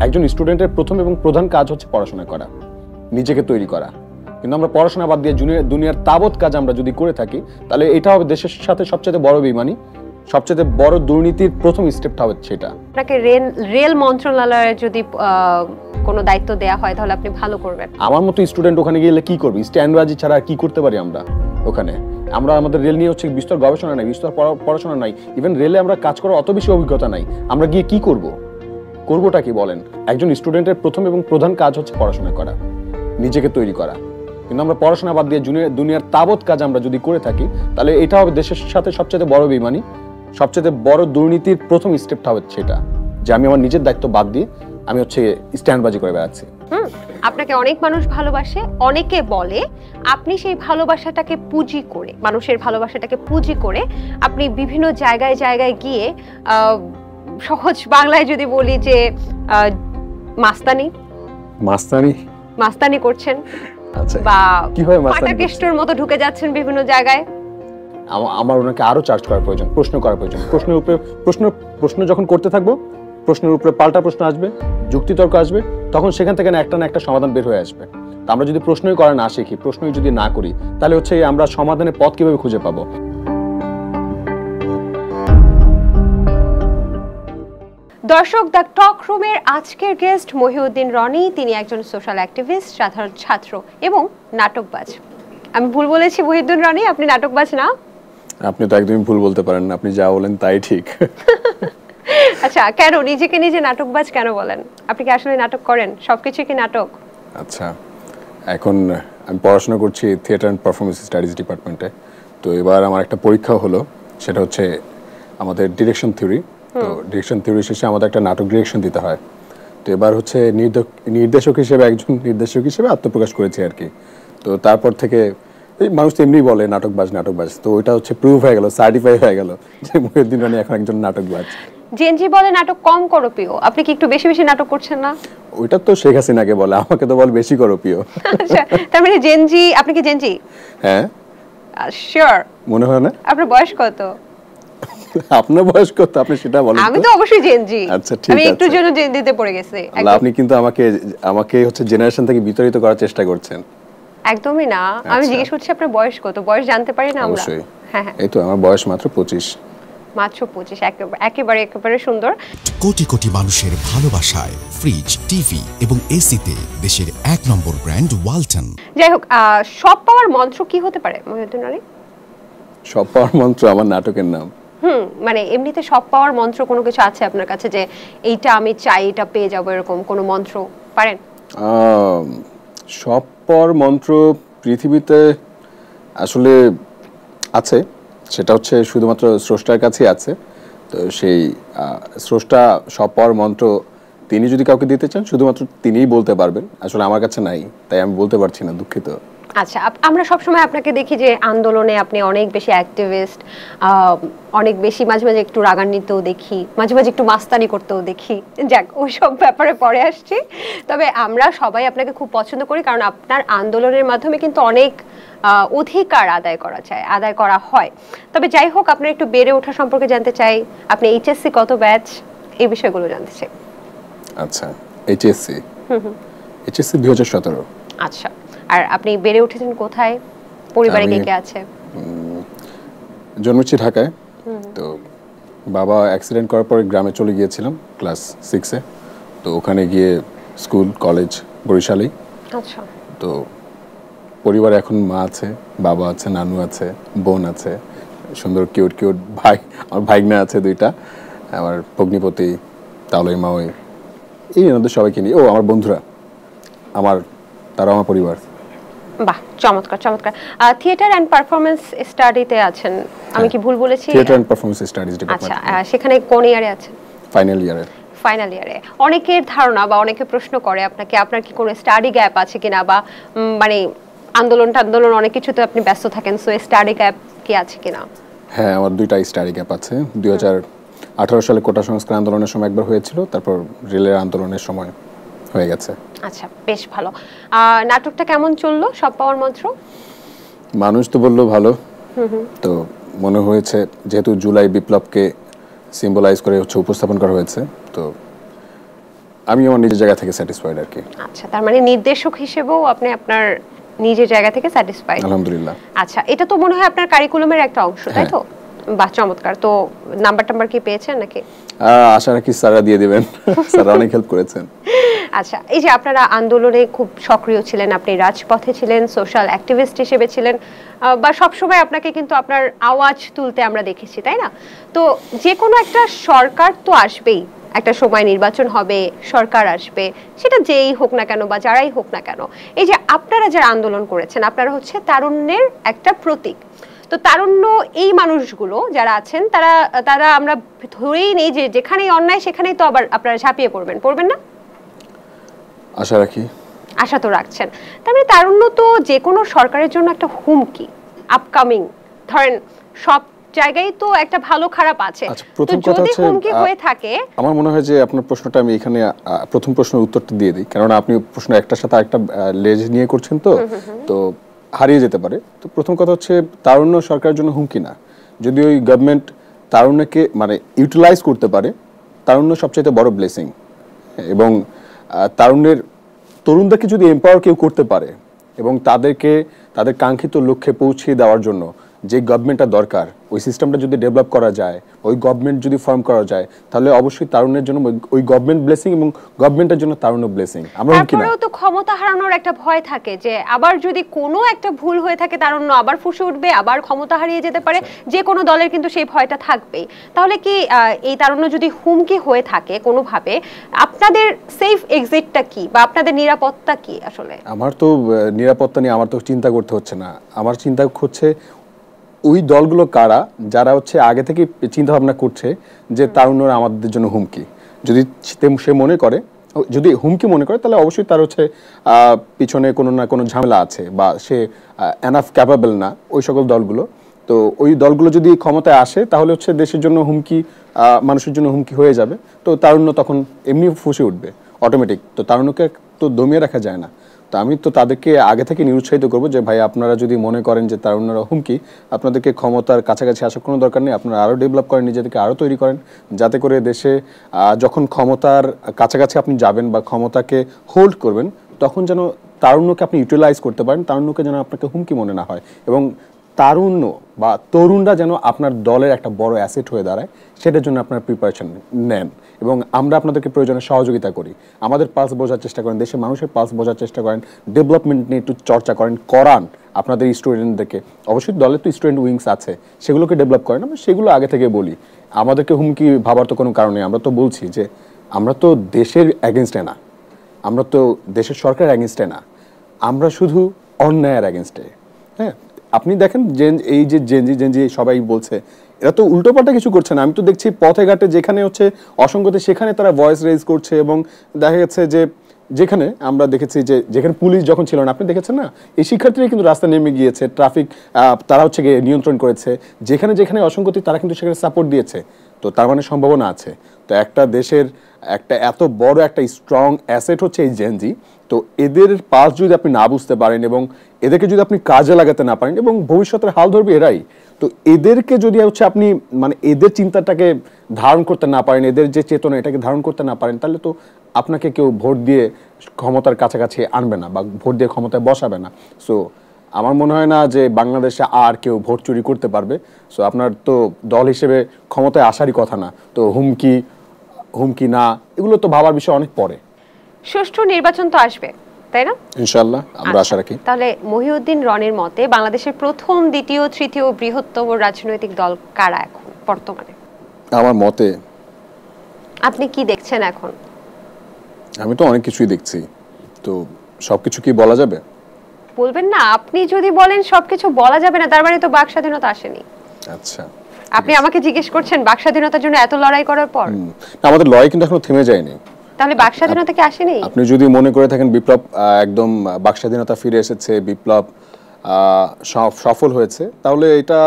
একজন স্টুডেন্টের প্রথম এবং প্রধান কাজ হচ্ছে পড়াশোনা করা, নিজেকে তৈরি করা। কিন্তু আমরা পড়াশোনা বাদ দিয়ে দুনিয়ার তাবৎ কাজ আমরা যদি করে থাকি, তাহলে এটা হবে দেশের সাথে সবচেয়ে বড় বেইমানি, সবচেয়ে বড় দুর্নীতির প্রথম স্টেপটা হবে সেটা। আপনাকে রেল মন্ত্রণালয়ে যদি কোনো দায়িত্ব দেয়া হয় তাহলে আপনি ভালো করবেন। আমার মতো স্টুডেন্ট ওখানে গেলে কি করবে? স্ট্যান্ডবাজি ছাড়া কি করতে পারি আমরা ওখানে? আমাদের রেল নিয়ে হচ্ছে বিস্তর গবেষণা নাই, বিস্তর পড়াশোনা নাই, ইভেন রেলে আমরা কাজ করার অত বেশি অভিজ্ঞতা নাই। আমরা গিয়ে কি করবোটা কি বলেন? একজন স্টুডেন্টের প্রথম এবং প্রধান কাজ হচ্ছে পড়াশোনা করা, নিজেকে তৈরি করা। কিন্তু আমরা পড়াশোনা বাদ দিয়ে দুনিয়ার তাবৎ কাজ আমরা যদি করে থাকি, তাহলে এটা হবে দেশের সাথে সবচেয়ে বড় বেইমানি, সবচেয়ে বড় দুর্নীতির প্রথম স্টেপটা হবে সেটা, যে আমি আমার নিজের দায়িত্ব বাদ দিয়ে আমি হচ্ছে স্ট্যান্ডবাজি করে বেড়াচ্ছি। আপনাকে অনেক মানুষ ভালোবাসে, অনেকে বলে আপনি সেই ভালোবাসাটাকে পুঁজি করে, মানুষের ভালোবাসাটাকে পুঁজি করে আপনি বিভিন্ন জায়গায় জায়গায় গিয়ে সহজ বাংলায় যদি বলি যে মাস্তানি করছেন, বা পাটাকেষ্টর মতো ঢুকে যাচ্ছেন বিভিন্ন জায়গায়। আমার ওনাকে আরো চার্জ করার প্রয়োজন, প্রশ্ন করার প্রয়োজন। প্রশ্নের উপরে প্রশ্ন যখন করতে থাকবো, প্রশ্নের উপরে পাল্টা প্রশ্ন আসবে, যুক্তিতর্ক আসবে, তখন সেখান থেকে একটা না একটা সমাধান বের হয়ে আসবে। আমরা যদি প্রশ্নই করা না শিখি, প্রশ্নই যদি না করি, তাহলে হচ্ছে আমরা সমাধানের পথ কিভাবে খুঁজে পাবো? দর্শক, দ্য টক রুমের আজকের গেস্ট মহিউদ্দিন রনি। তিনি একজন সোশ্যাল অ্যাক্টিভিস্ট, সাধারণ ছাত্র এবং নাটকবাজ। আমি ভুল বলেছি মহিউদ্দিন রনি? আপনি নাটকবাজ না? আপনি তো একদমই ভুল বলতে পারেন না, আপনি যা বলেন তাই ঠিক। আচ্ছা, কেন নিজেকে নিজে নাটকবাজ কেন বলেন? আপনি কি আসলে নাটক করেন? সবকিছু কি নাটক? আচ্ছা, এখন আমি পড়াশোনা করছি থিয়েটার অ্যান্ড পারফরমেন্স স্টাডিজ ডিপার্টমেন্টে। তো এবার আমার একটা পরীক্ষা হলো, সেটা হচ্ছে আমাদের ডিরেকশন থিওরি। তো ডিরেকশন থিওরি শেষে আমাদের একটা নাটক ডিরেকশন দিতে হয়। তো এবার হচ্ছে নির্দেশক হিসেবে আত্মপ্রকাশ করেছি আর কি। তো তারপর থেকে মানুষ তো এমনি বলে নাটকবাজ। তো ওইটা হচ্ছে প্রুভ হয়ে গেল, সার্টিফাই হয়ে গেল যে মহিউদ্দিন রনি এখন একজন নাটকবাজ। জেনজি বলে নাটক কম করো প্রিয়, আপনি কি একটু বেশি বেশি নাটক করছেন না? ওইটা তো শেখ হাসিনাকে বলে, আমাকে তো বল বেশি করো প্রিয়। আচ্ছা, তার মানে জেনজি, আপনি কি জেনজি? হ্যাঁ, শিওর? মনে হয় না? আপনার বয়স কত? আপনার বয়স কত আপনি সেটা বলেন। আমি তো অবশ্যই জেনজি। আচ্ছা, ঠিক আছে। আমি একটু জন্য জেনজিতে পড়ে গেছি। আপনি কিন্তু আমাকে হচ্ছে জেনারেশন থেকে বিতাড়িত করার চেষ্টা করছেন। একদমই না, আমি জিজ্ঞেস করছি আপনার বয়স কত। বয়স জানতে পারি না আমরা? অবশ্যই। হ্যাঁ, এই তো আমার বয়স মাত্র 25। মাত্র 25, একেবারে সুন্দর। কোটি কোটি মানুষের ভালোবাসায় ফ্রিজ, টিভি এবং এসিতে দেশের 1 নম্বর ব্র্যান্ড ওয়ালটন। যাই হোক, সব পাওয়ার মন্ত্র কি হতে পারে মহিউদ্দিন রনি? সব পাওয়ার মন্ত্র আমার নাটকের নাম। মানে এমনিতে সব পাওয়ার মন্ত্র কোনো কিছু আছে আপনার কাছে, যে এইটা আমি চাই এটা পেয়ে যাবো, এরকম কোনো মন্ত্র পারেন? সব পাওয়ার মন্ত্র পৃথিবীতে আসলে আছে, সেটা হচ্ছে শুধুমাত্র স্রষ্টার কাছেই আছে। তো সেই স্রষ্টা সব পাওয়ার মন্ত্র তিনি যদি কাউকে দিতে চান, শুধুমাত্র তিনিই বলতে পারবেন। আসলে আমার কাছে নাই, তাই আমি বলতে পারছি না, দুঃখিত। আচ্ছা, আমরা সবসময় আপনাকে দেখি যে আন্দোলনে আপনি অনেক বেশি অ্যাক্টিভিস্ট, অনেক বেশি, মাঝে মাঝে একটু রাগান্বিতও দেখি, মাঝে মাঝে একটু মাস্তানি করতেও দেখি। যাক, ওইসব ব্যাপারে পরে আসছি। তবে আমরা সবাই আপনাকে খুব পছন্দ করি, কারণ আপনার আন্দোলনের মাধ্যমে কিন্তু অনেক অধিকার আদায় করা হয়। তবে যাই হোক, আপনার একটু বেড়ে ওঠা সম্পর্কে জানতে চাই। আপনি এইচএসসি কত ব্যাচ, এই বিষয়গুলো জানতে চাই। আচ্ছা, এইচএসসি 2017। আচ্ছা, আর আপনি বেড়ে উঠেছেন কোথায়? পরিবারে কে কে আছে? জন্মেছি ঢাকায়। তো বাবা অ্যাক্সিডেন্ট করার পরে গ্রামে চলে গিয়েছিলাম ক্লাস 6-এ। তো ওখানে গিয়ে স্কুল কলেজ বরিশালেই। আচ্ছা। তো পরিবারে এখন মা আছে, বাবা আছে, নানু আছে, বোন আছে, সুন্দর কিউট ভাই, আমার ভাইগনা আছে 2টা, আমার ভগ্নিপতি তালই মাওই, এই ওনাদের সবাইকে নিয়ে। আমার বন্ধুরা, তারাও আমার পরিবার। বাহ, চমৎকার। থিয়েটার অ্যান্ড পারফরম্যান্স স্টাডিতে আছেন, আমি কি ভুল বলেছি? Theatre and performance studies department. আচ্ছা, সেখানে কোন ইয়ারে আছেন? ফাইনাল ইয়ারে। অনেকের ধারণা বা অনেকে প্রশ্ন করে আপনার কি কোনো স্টাডি গ্যাপ আছে কিনা, বা মানে আন্দোলন অনেক কিছুতে আপনি ব্যস্ত থাকেন, সো স্টাডি গ্যাপ কি আছে কিনা? হ্যাঁ, আমার 2টা স্টাডি গ্যাপ আছে। 2018 সালে কোটা সংস্কার আন্দোলনের সময় একবার হয়েছিল, তারপর রেলের আন্দোলনের সময় হয়ে গেছে। আচ্ছা, বেশ ভালো। নাটকটা কেমন চললো, সব পাওয়ার মন্ত্র? মানুষ তো বললো ভালো। তো মনে হয়েছে, যেহেতু জুলাই বিপ্লবকে সিম্বলাইজ করে হচ্ছে উপস্থাপন করা হয়েছে, তো আমি আমার নিজের জায়গা থেকে স্যাটিসফাইড আর কি। আচ্ছা, তার মানে নির্দেশক হিসেবেও আপনি আপনার নিজের জায়গা থেকে স্যাটিসফাইড? আলহামদুলিল্লাহ। আচ্ছা, এটা তো মনে হয় আপনার কারিকুলামের একটা অংশ, তাই তো? বাহ, চমৎকার। তো নাম্বার কি পেয়েছেন নাকি? আশা রাখি স্যাররা দিয়ে দিবেন, স্যাররা অনেক হেল্প করেছেন। আচ্ছা, এই যে আপনারা আন্দোলনে খুব সক্রিয় ছিলেন, আপনি রাজপথে ছিলেন, সোশ্যাল অ্যাক্টিভিস্ট হিসেবে ছিলেন, বা সবসময় আপনাকে কিন্তু আপনার আওয়াজ তুলতে আমরা দেখেছি, তাই না? তো যে কোনো একটা সরকার তো আসবেই, একটা সময় নির্বাচন হবে, সরকার আসবে, সেটা যেই হোক না কেন বা যারাই হোক না কেন। এই যে আপনারা যারা আন্দোলন করেছেন, আপনারা হচ্ছে তারুণ্যের একটা প্রতীক। তো তারুণ্য এই মানুষগুলো যারা আছেন, তারা আমরা ধরেই নেই যে যেখানেই অন্যায় সেখানেই তো আবার আপনারা ঝাঁপিয়ে পড়বেন না? আশা রাখি। আশা তো রাখছেন। তার মানে তারুণ্য তো যে কোনো সরকারের জন্য একটা হুমকি, আপকামিং। ধরেন সব জায়গায় তো একটা ভালো খারাপ আছে, তো যদি হুমকি হয়ে থাকে। আমার মনে হয় যে আপনার প্রশ্নটা আমি এখানে প্রথম প্রশ্নের উত্তরটা দিয়ে দিই, কারণ আপনি প্রশ্ন একটার সাথে আরেকটা লেজ নিয়ে করছেন, তো হারিয়ে যেতে পারে। তো প্রথম কথা হচ্ছে তারুণ্য সরকারের জন্য হুমকি না। যদি ওই গভর্নমেন্ট তারুণ্যকে মানে ইউটিলাইজ করতে পারে, তারুণ্য সবচেয়ে বড় ব্লেসিং। এবং তরুণদেরকে যদি এম্পাওয়ার কেউ করতে পারে এবং তাদেরকে তাদের কাঙ্ক্ষিত লক্ষ্যে পৌঁছে দেওয়ার জন্য যে গভর্নমেন্টটা দরকার, ওই সিস্টেমটা যদি ডেভেলপ করা যায়, ওই গভর্নমেন্ট যদি ফর্ম করা যায়, তাহলে অবশ্যই তারুণ্যের জন্য ওই গভর্নমেন্ট ব্লেসিং এবং গভর্নমেন্টের জন্য তারুণ্য ব্লেসিং। আমরা কি না, তারপরেও তো ক্ষমতা হারানোর একটা ভয় থাকে যে আবার যদি কোনো একটা ভুল হয়ে থাকে, তারুণ্য আবার ফুসে উঠবে, আবার ক্ষমতা হারিয়ে যেতে পারে, যে কোনো দলের কিন্তু সেই ভয়টা থাকবেই। তাহলে কি এই তারুণ্য যদি হুমকি হয়ে থাকে কোনোভাবে, আপনাদের সেফ এক্সিটটা কি বা আপনাদের নিরাপত্তা কি? আসলে আমার তো নিরাপত্তা নিয়ে আমার তো চিন্তা করতে হচ্ছে না। আমার চিন্তা হচ্ছে ওই দলগুলো কারা, যারা হচ্ছে আগে থেকে চিন্তা ভাবনা করছে যে তারুণ্যরা আমাদের জন্য হুমকি। যদি সে মনে করে, যদি হুমকি মনে করে, তাহলে অবশ্যই তার হচ্ছে পিছনে কোনো না কোনো ঝামেলা আছে বা সে এনাফ ক্যাপাবল না, ওই সকল দলগুলো। তো ওই দলগুলো যদি ক্ষমতায় আসে, তাহলে হচ্ছে দেশের জন্য হুমকি, মানুষের জন্য হুমকি হয়ে যাবে। তো তারুণ্য তখন এমনি ফুসে উঠবে অটোমেটিক। তো তারুণ্যকে তো দমিয়ে রাখা যায় না। তো আমি তো তাদেরকে আগে থেকে নিরুৎসাহিত করবো যে ভাই, আপনারা যদি মনে করেন যে তারুণ্যরা হুমকি, আপনাদেরকে ক্ষমতার কাছাকাছি আসার কোনো দরকার নেই। আপনারা আরও ডেভেলপ করেন, নিজেদেরকে আরও তৈরি করেন, যাতে করে দেশে যখন ক্ষমতার কাছাকাছি আপনি যাবেন বা ক্ষমতাকে হোল্ড করবেন, তখন যেন তারুণ্যকে আপনি ইউটিলাইজ করতে পারেন, তারুণ্যকে যেন আপনাকে হুমকি মনে না হয়, এবং তারুণ্য বা তরুণরা যেন আপনার দলের একটা বড় অ্যাসেট হয়ে দাঁড়ায়, সেটার জন্য আপনার প্রিপারেশন নেন। এবং আমরা আপনাদেরকে প্রয়োজনে সহযোগিতা করি, আমাদের পালস বোঝার চেষ্টা করেন, দেশের মানুষের পালস বোঝার চেষ্টা করেন, ডেভেলপমেন্ট নিয়ে একটু চর্চা করান আপনাদের স্টুডেন্টদেরকে। অবশ্যই দলের তো স্টুডেন্ট উইংস আছে, সেগুলোকে ডেভেলপ করেন। আমরা সেগুলো আগে থেকে বলি। আমাদেরকে হুমকি ভাবার তো কোনো কারণ নেই। আমরা তো বলছি যে আমরা তো দেশের অ্যাগেনস্টে না, আমরা তো দেশের সরকারের অ্যাগেনস্টে না, আমরা শুধু অন্যায়ের অ্যাগেনস্টে। হ্যাঁ, আপনি দেখেন যে এই যে জেনজি সবাই বলছে, এরা তো উল্টোপাল্টা কিছু করছে না। আমি তো দেখছি পথে ঘাটে যেখানে হচ্ছে অসঙ্গতি, সেখানে তারা ভয়েস রেজ করছে। এবং দেখা যাচ্ছে যে যেখানে আমরা দেখেছি যে যেখানে পুলিশ যখন ছিল না, আপনি দেখেছেন না, এই শিক্ষার্থীরা কিন্তু রাস্তায় নেমে গিয়েছে, ট্রাফিক তারা হচ্ছে গিয়ে নিয়ন্ত্রণ করেছে। যেখানে যেখানে অসঙ্গতি, তারা কিন্তু সেখানে সাপোর্ট দিয়েছে। তো তার মানে সম্ভাবনা আছে। তো একটা দেশের একটা এত বড় একটা স্ট্রং অ্যাসেট হচ্ছে এই জেনজি। তো এদের পাস যদি আপনি না বুঝতে পারেন এবং এদেরকে যদি আপনি কাজে লাগাতে না পারেন, এবং ভবিষ্যতের হাল ধরবে এরাই, তো এদেরকে যদি হচ্ছে আপনি মানে এদের চিন্তাটাকে ধারণ করতে না পারেন, এদের যে চেতনা এটাকে ধারণ করতে না পারেন, তাহলে তো আপনাকে কেউ ভোট দিয়ে ক্ষমতার কাছাকাছি আনবে না বা ভোট দিয়ে ক্ষমতায় বসাবে না। সো আমার মনে হয় না যে বাংলাদেশে আর কেউ ভোট চুরি করতে পারবে। সো আপনার তো দল হিসেবে ক্ষমতায় আসারই কথা না, তো হুমকি না, এগুলো তো ভাবার বিষয় অনেক পরে। সুষ্ঠু নির্বাচন তো আসবে, তাই না? ইনশাআল্লাহ, আমরা আশা রাখি। তাহলে মহিউদ্দিন রনির মতে বাংলাদেশের প্রথম, দ্বিতীয়, তৃতীয় বৃহত্তম রাজনৈতিক দল কারা এখন বর্তমানে? আমার মতে, আপনি কি দেখছেন এখন? আমি তো অনেক কিছুই দেখছি, তো সবকিছু কি বলা যাবে? বলবেন না। আপনি যদি বলেন সবকিছু বলা যাবে না, তার মানে তো বাক স্বাধীনতা আসেনি। আচ্ছা, আপনি আমাকে জিজ্ঞেস করছেন বাক স্বাধীনতার জন্য এত লড়াই করার পর? আমাদের লড়াই কিন্তু এখনো থেমে যায়নি। তাহলে বাক স্বাধীনতা কি আসেনি? আপনি যদি মনে করে থাকেন বিপ্লব একদম বাক স্বাধীনতা ফিরে এসেছে, বিপ্লব সফল হয়েছে, তাহলে এটা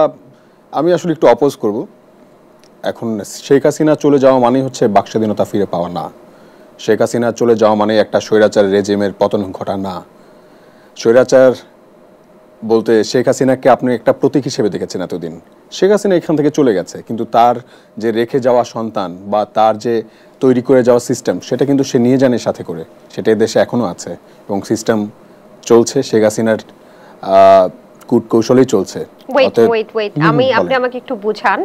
আমি আসলে একটু অপোজ করব। এখন শেখ হাসিনা চলে যাওয়া মানে হচ্ছে বাক স্বাধীনতা ফিরে পাওয়া না। শেখ হাসিনা চলে যাওয়া মানে একটা স্বৈরাচার রেজিমের পতন ঘটা না। স্বৈরাচার বলতে শেখ হাসিনাকে আপনি একটা প্রতীক হিসেবে দেখেছেন এতদিন। শেখ হাসিনা এখান থেকে চলে গেছে, কিন্তু তার যে রেখে যাওয়া সন্তান বা তার যে তৈরি করে যাওয়া সিস্টেম, সেটা কিন্তু সে নিয়ে জানে সাথে করে, সেটা দেশে এখনো আছে এবং সিস্টেম চলছে শেখ হাসিনার কূট কৌশলেই চলছে। ওয়েট আপনি আমাকে একটু বুঝান,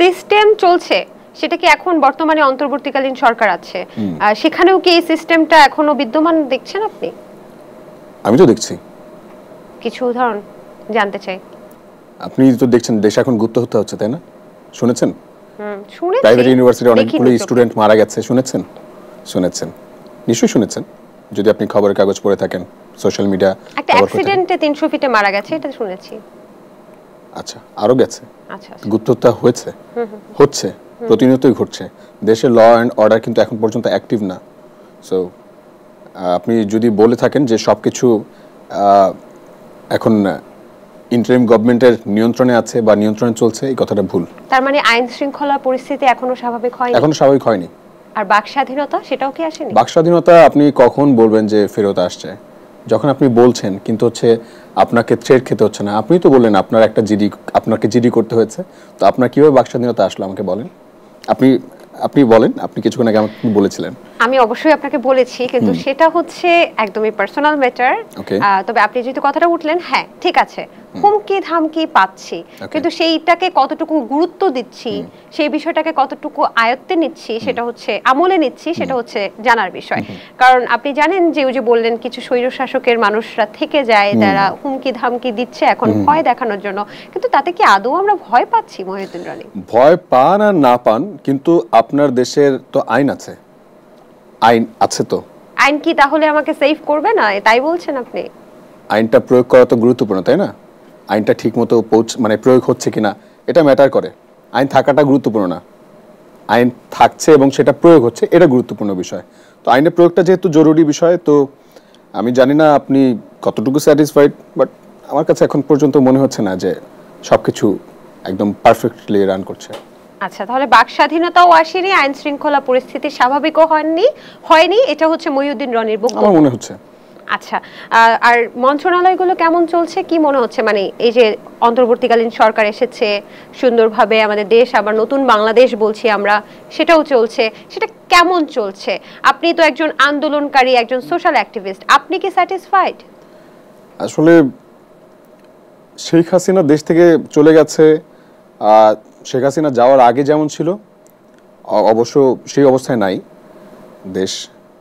সিস্টেম চলছে সেটা কি এখন বর্তমানে অন্তর্বর্তীকালীন সরকার আছে, সেখানেও কি এই সিস্টেমটা এখনো বিদ্যমান দেখছেন আপনি? আমি তো দেখছি। কিছু উদাহরণ জানতে চাই। আপনি তো দেখছেন দেশে এখন গুপ্ত হত্যা হচ্ছে, তাই না? শুনেছেন? শুনেছি, প্রাইভেট ইউনিভার্সিটি অনেকগুলো স্টুডেন্ট মারা গেছে, শুনেছেন নিশ্চয়ই শুনেছেন, যদি আপনি খবরের কাগজ পড়ে থাকেন, সোশ্যাল মিডিয়া। একটা অ্যাক্সিডেন্টে 300 ফিটে মারা গেছে, এটা শুনেছি। আচ্ছা, আরো গেছে। আচ্ছা, গুপ্ত হত্যা হচ্ছে প্রতিনিয়তই ঘটছে। দেশে ল অ্যান্ড অর্ডার কিন্তু এখন পর্যন্ত অ্যাক্টিভ না। সো আপনি যদি বলে থাকেন যে সবকিছু এখন ইন্টারিম গভর্নমেন্টের নিয়ন্ত্রণে আছে বা নিয়ন্ত্রণে চলছে, এই কথাটা ভুল। তার মানে আইন শৃঙ্খলা পরিস্থিতি এখনো স্বাভাবিক হয়নি? এখনো স্বাভাবিক হয়নি। আর বাক স্বাধীনতা, সেটাও কি আসেনি? বাক স্বাধীনতা আপনি কখন বলবেন যে ফেরত আসছে? যখন আপনি বলছেন, কিন্তু হচ্ছে আপনাকে থ্রেট খেতে হচ্ছে না। আপনি তো বললেন আপনার একটা আপনাকে জিডি করতে হয়েছে, তো আপনার কিভাবে বাক স্বাধীনতা আসলো আমাকে বলেন। আপনি বলেন, আপনি কিছুক্ষণ আগে আমাকে বলেছিলেন। আমি অবশ্যই আপনাকে বলেছি, কিন্তু সেটা হচ্ছে একদমই পার্সোনাল ম্যাটার। তবে আপনি যেহেতু কথাটা উঠলেন, হ্যাঁ ঠিক আছে, হুমকি ধামকি পাচ্ছি, কিন্তু সেইটাকে কতটুকু গুরুত্ব দিচ্ছি, সেই বিষয়টাকে কতটুকু আয়ত্তে নিচ্ছি, সেটা হচ্ছে আমলে নিচ্ছি, সেটা হচ্ছে জানার বিষয়। কারণ আপনি জানেন যে ওই যে বললেন কিছু স্বৈর শাসকের মানুষরা থেকে যায়, তারা হুমকি ধামকি দিচ্ছে এখন ভয় দেখানোর জন্য, কিন্তু তাতে কি আদৌ আমরা ভয় পাচ্ছি? মহিউদ্দিন রানী, ভয় পান আর না পান, কিন্তু আপনার দেশের তো আইন আছে, আইন আছে তো। আইন কি তাহলে আমাকে সেভ করবে না, তাই বলছেন আপনি? আইনটা প্রয়োগ করা তো গুরুত্বপূর্ণ, তাই না? আইনটা ঠিকমতো মানে প্রয়োগ হচ্ছে কিনা এটা ম্যাটার করে। আইন থাকাটা গুরুত্বপূর্ণ না, আইন থাকছে এবং সেটা প্রয়োগ হচ্ছে, এটা গুরুত্বপূর্ণ বিষয়। তো আইনের প্রয়োগটা যেহেতু জরুরি বিষয়, তো আমি জানি না আপনি কতটুকু স্যাটিসফাইড, বাট আমার কাছে এখন পর্যন্ত মনে হচ্ছে না যে সবকিছু একদম পারফেক্টলি রান করছে। আচ্ছা, তাহলে বাক স্বাধীনতাও আসেনি, আইন শৃঙ্খলা পরিস্থিতি স্বাভাবিকও হয়নি, এটা হচ্ছে মহিউদ্দিন রনির বক্তব্য, আমার মনে হচ্ছে। আচ্ছা, আর মন্ত্রণালয়গুলো কেমন চলছে কি মনে হচ্ছে? মানে এই যে অন্তর্বর্তীকালীন সরকার এসেছে, সুন্দরভাবে আমাদের দেশ আবার নতুন বাংলাদেশ বলছি আমরা, সেটাও চলছে, সেটা কেমন চলছে? আপনি তো একজন আন্দোলনকারী, একজন সোশ্যাল অ্যাক্টিভিস্ট, আপনি কি স্যাটিসফাইড? আসলে শেখ হাসিনা দেশ থেকে চলে গেছে, শেখ হাসিনা যাওয়ার আগে যেমন ছিল অবশ্য সেই অবস্থায় নাই দেশ।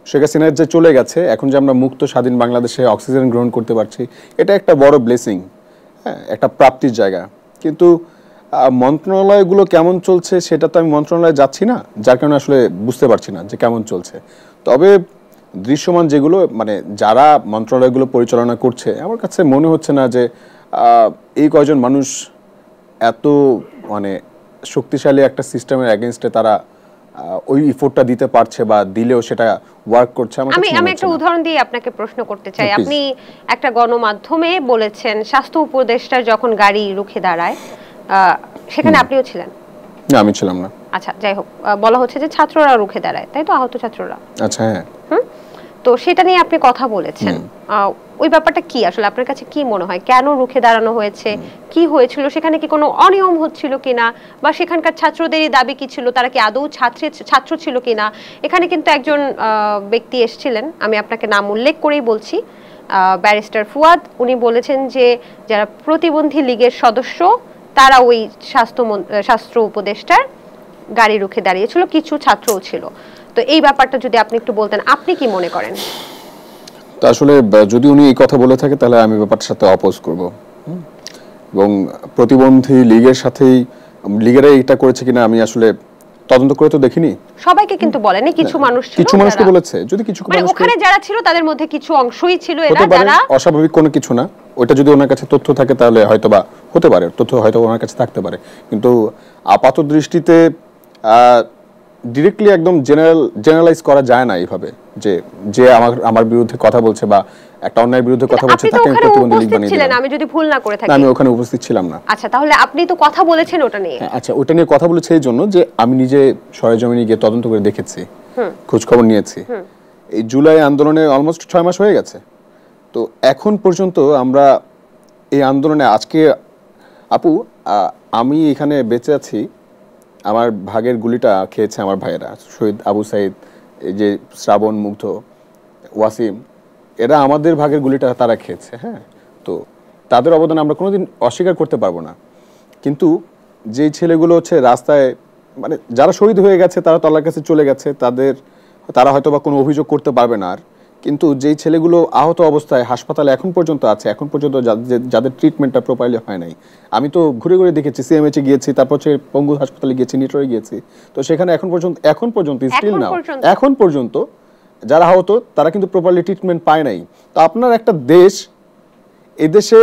শেখ হাসিনা যে চলে গেছে, এখন যে আমরা মুক্ত স্বাধীন বাংলাদেশে অক্সিজেন গ্রহণ করতে পারছি, এটা একটা বড় ব্লেসিং, হ্যাঁ, একটা প্রাপ্তির জায়গা। কিন্তু মন্ত্রণালয়গুলো কেমন চলছে সেটা তো আমি মন্ত্রণালয়ে যাচ্ছি না, যার কারণে আসলে বুঝতে পারছি না যে কেমন চলছে। তবে দৃশ্যমান যেগুলো, মানে যারা মন্ত্রণালয়গুলো পরিচালনা করছে, আমার কাছে মনে হচ্ছে না যে এই কয়জন মানুষ এত মানে শক্তিশালী একটা সিস্টেমের এগেইনস্টে তারা ওই ইফোর্টটা দিতে পারছে, বা দিলেও সেটা ওয়ার্ক করছে। আমি একটা উদাহরণ দিয়ে আপনাকে প্রশ্ন করতে চাই। আপনি একটা গণমাধ্যমে বলেছেন স্বাস্থ্য উপদেষ্টার যখন গাড়ি রুখে দাঁড়ায়, সেখানে আপনিও ছিলেন? না, আমি ছিলাম না। আচ্ছা, যাই হোক, বলা হচ্ছে যে ছাত্ররা রুখে দাঁড়ায়, তাই তো? আহত ছাত্ররা। আচ্ছা, হ্যাঁ। তো সেটা নিয়ে আপনি কথা বলেছেন, ওই ব্যাপারটা কি আসলে আপনার কাছে কি মনে হয়? কেন রুখে দাঁড়ানো হয়েছে? কি হয়েছিল সেখানে? কি কোনো অনিয়ম হচ্ছিল কিনা, বা সেখানকার ছাত্রদেরই দাবি কি ছিল, তারা কি আদৌ ছাত্র ছিল কিনা? এখানে কিন্তু একজন ব্যক্তি এসেছিলেন, আমি আপনাকে নাম উল্লেখ করেই বলছি, ব্যারিস্টার ফুয়াদ। উনি বলেছেন যে যারা প্রতিবন্ধী লীগের সদস্য তারা ওই স্বাস্থ্য উপদেষ্টার গাড়ি রুখে দাঁড়িয়েছিল, কিছু ছাত্রও ছিল। তো এই ব্যাপারটা যদি আপনি একটু বলতেন, আপনি কি মনে করেন? তো আসলে যদি উনি এই কথা বলে থাকে, তাহলে আমি ব্যাপারটার সাথে অপোজ করব, এবং প্রতিবন্ধী লীগের সাথেই লীগেরাই এটা করেছে কিনা আমি আসলে তদন্ত করে তো দেখিনি। সবাইকে কিন্তু বলেনি, কিছু মানুষ ছিল, কিছু মানুষকে বলেছে। যদি কিছু মানুষ, ওখানে যারা ছিল তাদের মধ্যে কিছু অংশই ছিল এরা যারা অস্বাভাবিক কোনো কিছু না, ওটা যদি ওনার কাছে তথ্য থাকে তাহলে হয়তোবা হতে পারে, তথ্য হয়তো ওনার কাছে থাকতে পারে। কিন্তু আপাত দৃষ্টিতে ডিরেক্টলি একদম জেনারেলাইজ করা যায় না এইভাবে, যে আমার বিরুদ্ধে কথা বলছে বা একটা অন্যায়ের বিরুদ্ধে কথা বলছে তাকে আমি প্রতিবন্ধী লীগ বানিয়ে দিলাম। আমি যদি ভুল না করে থাকি, আমি ওখানে উপস্থিত ছিলাম না। আচ্ছা, তাহলে আপনি তো কথা বলেছেন ওটা নিয়ে। আচ্ছা, ওটা নিয়ে কথা বলেছে এই জন্য যে আমি নিজে সরেজমিনে গিয়ে তদন্ত করে দেখেছি, খোঁজ খবর নিয়েছি। এই জুলাই আন্দোলনে অলমোস্ট 6 মাস হয়ে গেছে। তো এখন পর্যন্ত আমরা এই আন্দোলনে, আজকে আপু আমি এখানে বেঁচে আছি আমার ভাগের গুলিটা খেয়েছে আমার ভাইয়েরা, শহীদ আবু সাইদ, এই যে শ্রাবণ, মুগ্ধ, ওয়াসিম, এরা আমাদের ভাগের গুলিটা তারা খেয়েছে। হ্যাঁ, তো তাদের অবদান আমরা কোনোদিন অস্বীকার করতে পারবো না। কিন্তু যে ছেলেগুলো হচ্ছে রাস্তায়, মানে যারা শহীদ হয়ে গেছে তারা তো আল্লাহর কাছে চলে গেছে, তারা হয়তো বা কোনো অভিযোগ করতে পারবে না আর। কিন্তু যেই ছেলেগুলো আহত অবস্থায় হাসপাতালে এখন পর্যন্ত আছে, এখন পর্যন্ত যাদের ট্রিটমেন্টটা প্রপারলি হয় নাই, আমি তো ঘুরে ঘুরে দেখেছি, সিএমএইচে গিয়েছি, তারপর হচ্ছে পঙ্গু হাসপাতালে গিয়েছি, নিটোরে গিয়েছি, তো সেখানে এখন পর্যন্ত স্টিল নাও এখন পর্যন্ত যারা আহত তারা কিন্তু প্রপারলি ট্রিটমেন্ট পায় নাই। তো আপনার একটা দেশ, এদেশে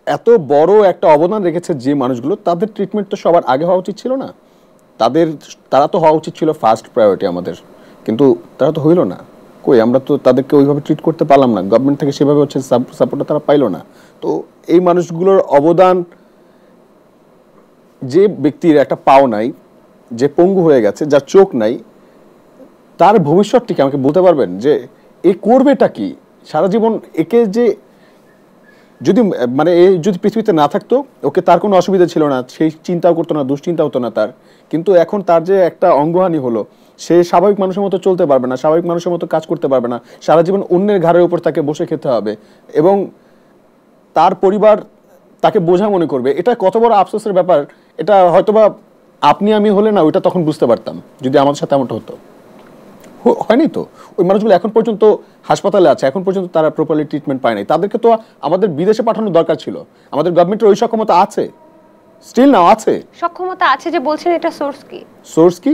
এত বড় একটা অবদান রেখেছে যে মানুষগুলো, তাদের ট্রিটমেন্ট তো সবার আগে হওয়া উচিত ছিল না? তারা তো হওয়া উচিত ছিল ফার্স্ট প্রায়োরিটি আমাদের, কিন্তু তারা তো হইল না। কই, আমরা তো তাদেরকে ওইভাবে ট্রিট করতে পারলাম না, গভর্নমেন্ট থেকে সেভাবে হচ্ছে সাপোর্টটা তারা পাইলো না। তো এই মানুষগুলোর অবদান, যে ব্যক্তির একটা পাও নাই, যে পঙ্গু হয়ে গেছে, যার চোখ নাই, তার ভবিষ্যৎটি কি আমাকে বলতে পারবেন যে এ করবেটা কি সারা জীবন? একে যে যদি পৃথিবীতে না থাকতো, ওকে তার কোনো অসুবিধা ছিল না, সেই চিন্তাও করতো না, দুশ্চিন্তা হতো না তার। কিন্তু এখন তার যে একটা অঙ্গহানি হলো, সে স্বাভাবিক মানুষের মতো চলতে পারবে না, স্বাভাবিক মানুষের মতো কাজ করতে পারবে না, সারা জীবন অন্যের ঘাড়ের উপর তাকে বসে খেতে হবে, এবং তার পরিবার তাকে বোঝা মনে করবে। এটা কত বড় আফসোসের ব্যাপার। এটা হয়তোবা আপনি আমি হলে না ওইটা তখন বুঝতে পারতাম, যদি আমাদের সাথে এমনটা হতো। হয়নি তো। ওই মানুষগুলো এখন পর্যন্ত হাসপাতালে আছে, এখন পর্যন্ত তারা প্রপারলি ট্রিটমেন্ট পায় নাই। তাদেরকে তো আমাদের বিদেশে পাঠানোর দরকার ছিল। আমাদের গভর্নমেন্টের ওই সক্ষমতা আছে, স্টিল নাও আছে। সক্ষমতা আছে যে বলছেন, এটা সোর্স কি? সোর্স কি?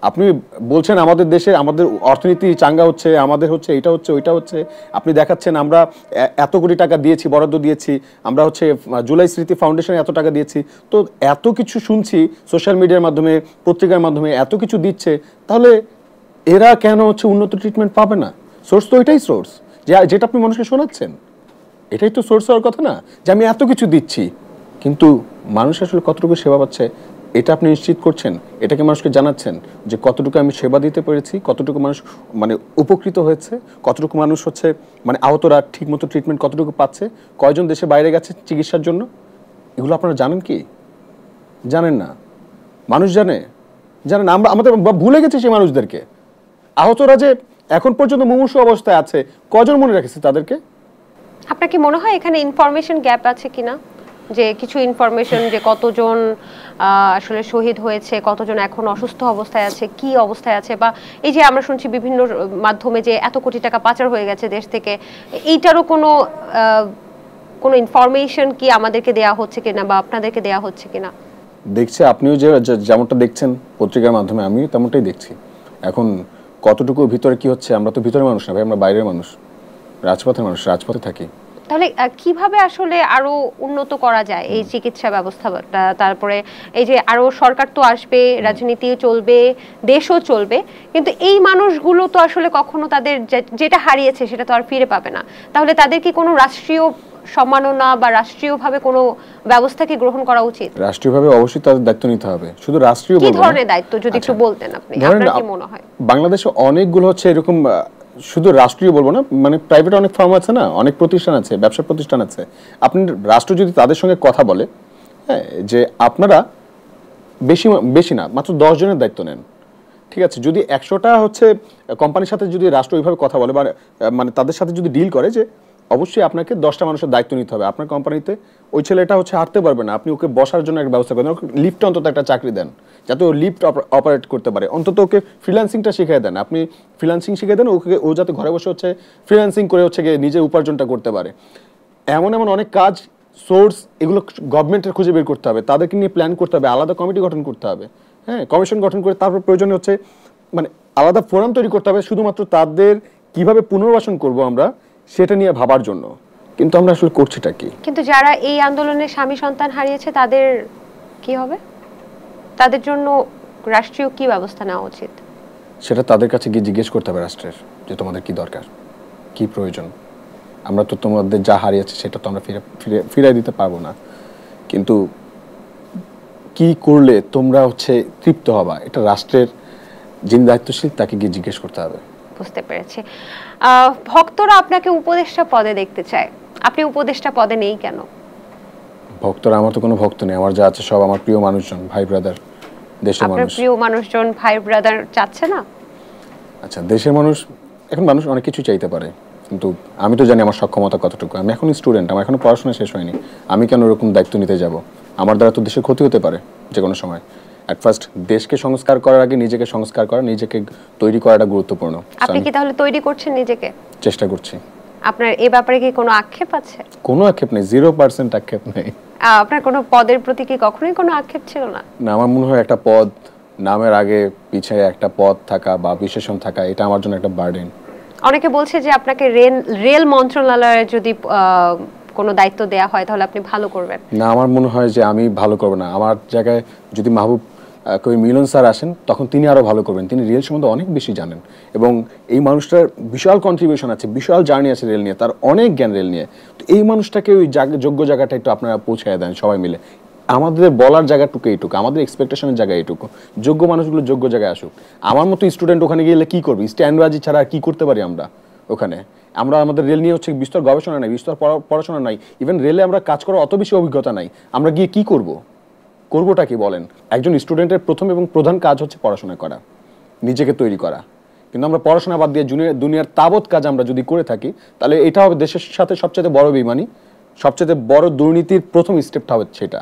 আপনি বলছেন আমাদের দেশে আমাদের অর্থনীতি চাঙ্গা হচ্ছে, আমাদের হচ্ছে এটা হচ্ছে ওইটা হচ্ছে, আপনি দেখাচ্ছেন আমরা এত কোটি টাকা দিয়েছি, বরাদ্দ দিয়েছি, আমরা হচ্ছে জুলাই স্মৃতি ফাউন্ডেশনে এত টাকা দিয়েছি। তো এত কিছু শুনছি সোশ্যাল মিডিয়ার মাধ্যমে, পত্রিকার মাধ্যমে, এত কিছু দিচ্ছে, তাহলে এরা কেন হচ্ছে উন্নত ট্রিটমেন্ট পাবে না? সোর্স তো এটাই সোর্স, যেটা আপনি মানুষকে শোনাচ্ছেন, এটাই তো সোর্স হওয়ার কথা না? যে আমি এত কিছু দিচ্ছি, কিন্তু মানুষ আসলে কতটুকু সেবা পাচ্ছে এটা আপনি নিশ্চিত করছেন? এটাকে মানুষকে জানাচ্ছেন যে কতটুকু আমি সেবা দিতে পেরেছি, কতটুকু মানুষ মানে উপকৃত হয়েছে, কতটুকু মানুষ হচ্ছে মানে আহতরা ঠিকমতো ট্রিটমেন্ট কতটুকু পাচ্ছে, কয়জন দেশে বাইরে গেছে চিকিৎসার জন্য? এগুলো আপনারা জানেন কি? জানেন না। মানুষ জানে না, আমরা আমাদের ভুলে গেছি সেই মানুষদেরকে। আহতরা যে এখন পর্যন্ত মুমূর্ষু অবস্থায় আছে, কজন মনে রেখেছে তাদেরকে? আপনার কি মনে হয় এখানে ইনফরমেশন গ্যাপ আছে কিনা? যে কিছু ইনফরমেশন, যে কতজন আসলে শহীদ হয়েছে, কতজন এখন অসুস্থ অবস্থায় আছে, কি অবস্থায় আছে, বা এই যে আমরা শুনছি বিভিন্ন মাধ্যমে যে এত কোটি টাকা পাচার হয়ে গেছে দেশ থেকে, এইটারও কোনো ইনফরমেশন কি আমাদেরকে দেয়া হচ্ছে কিনা বা আপনাদেরকে দেয়া হচ্ছে কিনা? দেখছে, আপনিও যেমনটা দেখছেন পত্রিকার মাধ্যমে, আমিও তেমনটাই দেখছি। এখন কতটুকু ভিতরে কি হচ্ছে, আমরা তো ভিতরের মানুষ না ভাই, আমরা বাইরের মানুষ, রাজপথের মানুষ, রাজপথে থাকি। তাহলে কিভাবে আসলে আরো উন্নত করা যায় এই চিকিৎসা ব্যবস্থাটা? তারপরে এই যে আরো সরকার তো আসবে, রাজনীতিও চলবে, দেশও চলবে, কিন্তু এই মানুষগুলো তো আসলে কখনো তাদের যেটা হারিয়েছে সেটা তো আর ফিরে পাবে না। তাহলে তাদের কি কোনো রাষ্ট্রীয় সম্মাননা বা রাষ্ট্রীয়ভাবে কোনো ব্যবস্থা কি গ্রহণ করা উচিত? রাষ্ট্রীয়ভাবে অবশ্যই তাদের দায়িত্ব নিতে হবে। শুধু রাষ্ট্রীয় কি ধরনের দায়িত্ব যদি একটু বলতেন আপনি, আপনার কি মনে হয়? বাংলাদেশে অনেকগুলো হচ্ছে এরকম, শুধু রাষ্ট্রীয় বলবো না, মানে প্রাইভেট অনেক ফার্ম আছে না, অনেক প্রতিষ্ঠান আছে, ব্যবসা প্রতিষ্ঠান আছে। আপনি রাষ্ট্র যদি তাদের সঙ্গে কথা বলে, হ্যাঁ, যে আপনারা বেশি না, মাত্র 10 জনের দায়িত্ব নেন, ঠিক আছে, যদি 100টা হচ্ছে কোম্পানির সাথে যদি রাষ্ট্র ওইভাবে কথা বলে, মানে তাদের সাথে যদি ডিল করে যে অবশ্যই আপনাকে 10টা মানুষের দায়িত্ব নিতে হবে আপনার কোম্পানিতে, ওই ছেলেটা হচ্ছে হাঁটতে পারবে না, আপনি ওকে বসার জন্য একটা ব্যবস্থা করেন, ওকে লিফটে অন্তত একটা চাকরি দেন, যাতে ও লিফট অপারেট করতে পারে, অন্তত ওকে ফ্রিল্যান্সিংটা শিখিয়ে দেন, আপনি ফ্রিল্যান্সিং শিখিয়ে দেন ওকে, ও যাতে ঘরে বসে হচ্ছে ফ্রিল্যান্সিং করে হচ্ছে গিয়ে নিজে উপার্জনটা করতে পারে। এমন অনেক কাজ, সোর্স, এগুলো গভর্নমেন্টের খুঁজে বের করতে হবে, তাদেরকে নিয়ে প্ল্যান করতে হবে, আলাদা কমিটি গঠন করতে হবে, হ্যাঁ, কমিশন গঠন করে তারপর প্রয়োজনে হচ্ছে মানে আলাদা ফোরাম তৈরি করতে হবে শুধুমাত্র তাদের কিভাবে পুনর্বাসন করব আমরা সেটা নিয়ে ভাবার জন্য। কিন্তু আমরা আসলে করছিটা কি? কিন্তু যারা এই আন্দোলনে স্বামী সন্তান হারিয়েছে তাদের কি হবে? তাদের জন্য রাষ্ট্রীয় কি ব্যবস্থা নেওয়া উচিত? সেটা তাদের কাছে গিয়ে জিজ্ঞেস করতে হবে রাষ্ট্রের, যে তোমাদের কি দরকার, কি প্রয়োজন। আমরা তো তোমাদের যা হারিয়েছে সেটা তো আমরা ফিরিয়ে দিতে পারবো না, কিন্তু কি করলে তোমরা হচ্ছে তৃপ্ত হবা, এটা রাষ্ট্রের যিনি দায়িত্বশীল তাকে গিয়ে জিজ্ঞেস করতে হবে। বুঝতে পেরেছি। ভক্তরা আপনাকে উপদেষ্টা পদে দেখতে চায়, আপনি উপদেষ্টা পদে নেই কেন? ভক্তরা, আমার তো কোনো ভক্ত নেই, আমার যা আছে সব আমার প্রিয় মানুষজন, ভাই ব্রাদার, দেশের আপনার মানুষ। প্রিয় মানুষজন, ভাই ব্রাদার চাচ্ছে না? আচ্ছা, দেশের মানুষ, এখন মানুষ অনেক কিছু চাইতে পারে, কিন্তু আমি তো জানি আমার সক্ষমতা কতটুকু। আমি এখন স্টুডেন্ট, আমার এখনো পড়াশোনা শেষ হয়নি। আমি কেন ওরকম দায়িত্ব নিতে যাব? আমার দ্বারা তো দেশের ক্ষতি হতে পারে যে কোনো সময়। অ্যাট ফার্স্ট দেশকে সংস্কার করার আগে নিজেকে সংস্কার করা, নিজেকে তৈরি করাটা গুরুত্বপূর্ণ। আপনি কি তাহলে তৈরি করছেন নিজেকে? চেষ্টা করছি। আপনার এই ব্যাপারে কি কোনো আক্ষেপ আছে? কোনো আক্ষেপ নেই, 0% আক্ষেপ নেই। আপনার কোনো পদের প্রতি কি কখনোই কোনো আক্ষেপ ছিল না? না, আমার মনে হয় একটা পদ, নামের আগে পিছে একটা পদ থাকা বা বিশেষণ থাকা, এটা আমার জন্য একটা বার্ডেন। অনেকে বলছে যে আপনাকে রেল মন্ত্রণালয়ে যদি কোনো দায়িত্ব দেয়া হয় তাহলে আপনি ভালো করবেন। না, আমার মনে হয় যে আমি ভালো করব না। আমার জায়গায় যদি মাহবুব কবি মিলন স্যার আসেন, তখন তিনি আরো ভালো করবেন। তিনি রেল সম্বন্ধে অনেক বেশি জানেন এবং এই মানুষটার বিশাল কন্ট্রিবিউশন আছে, বিশাল জার্নি আছে রেল নিয়ে, তার অনেক জ্ঞান রেল নিয়ে। তো এই মানুষটাকে ওই যোগ্য জায়গাটা একটু আপনারা পৌঁছায় দেন সবাই মিলে। আমাদের বলার জায়গাটুকু এইটুকু, আমাদের এক্সপেকটেশনের জায়গা এইটুকু। যোগ্য মানুষগুলো যোগ্য জায়গায় আসুক। আমার মতো স্টুডেন্ট ওখানে গেলে কি করবি? স্ট্যান্ডবাজি ছাড়া আর কি করতে পারি আমরা ওখানে? আমরা আমাদের রেল নিয়ে হচ্ছে বিস্তর গবেষণা নাই, বিস্তর পড়াশোনা নাই, ইভেন রেলে আমরা কাজ করার অত বেশি অভিজ্ঞতা নাই। আমরা গিয়ে কি করবোটা কি বলেন? একজন স্টুডেন্টের প্রথম এবং প্রধান কাজ হচ্ছে পড়াশোনা করা, নিজেকে তৈরি করা। কিন্তু আমরা পড়াশোনা বাদ দিয়ে দুনিয়ার তাবৎ কাজ আমরা যদি করে থাকি, তাহলে এটা হবে দেশের সাথে সবচেয়ে বড় বেইমানি, সবচেয়ে বড় দুর্নীতির প্রথম স্টেপটা হবে সেটা,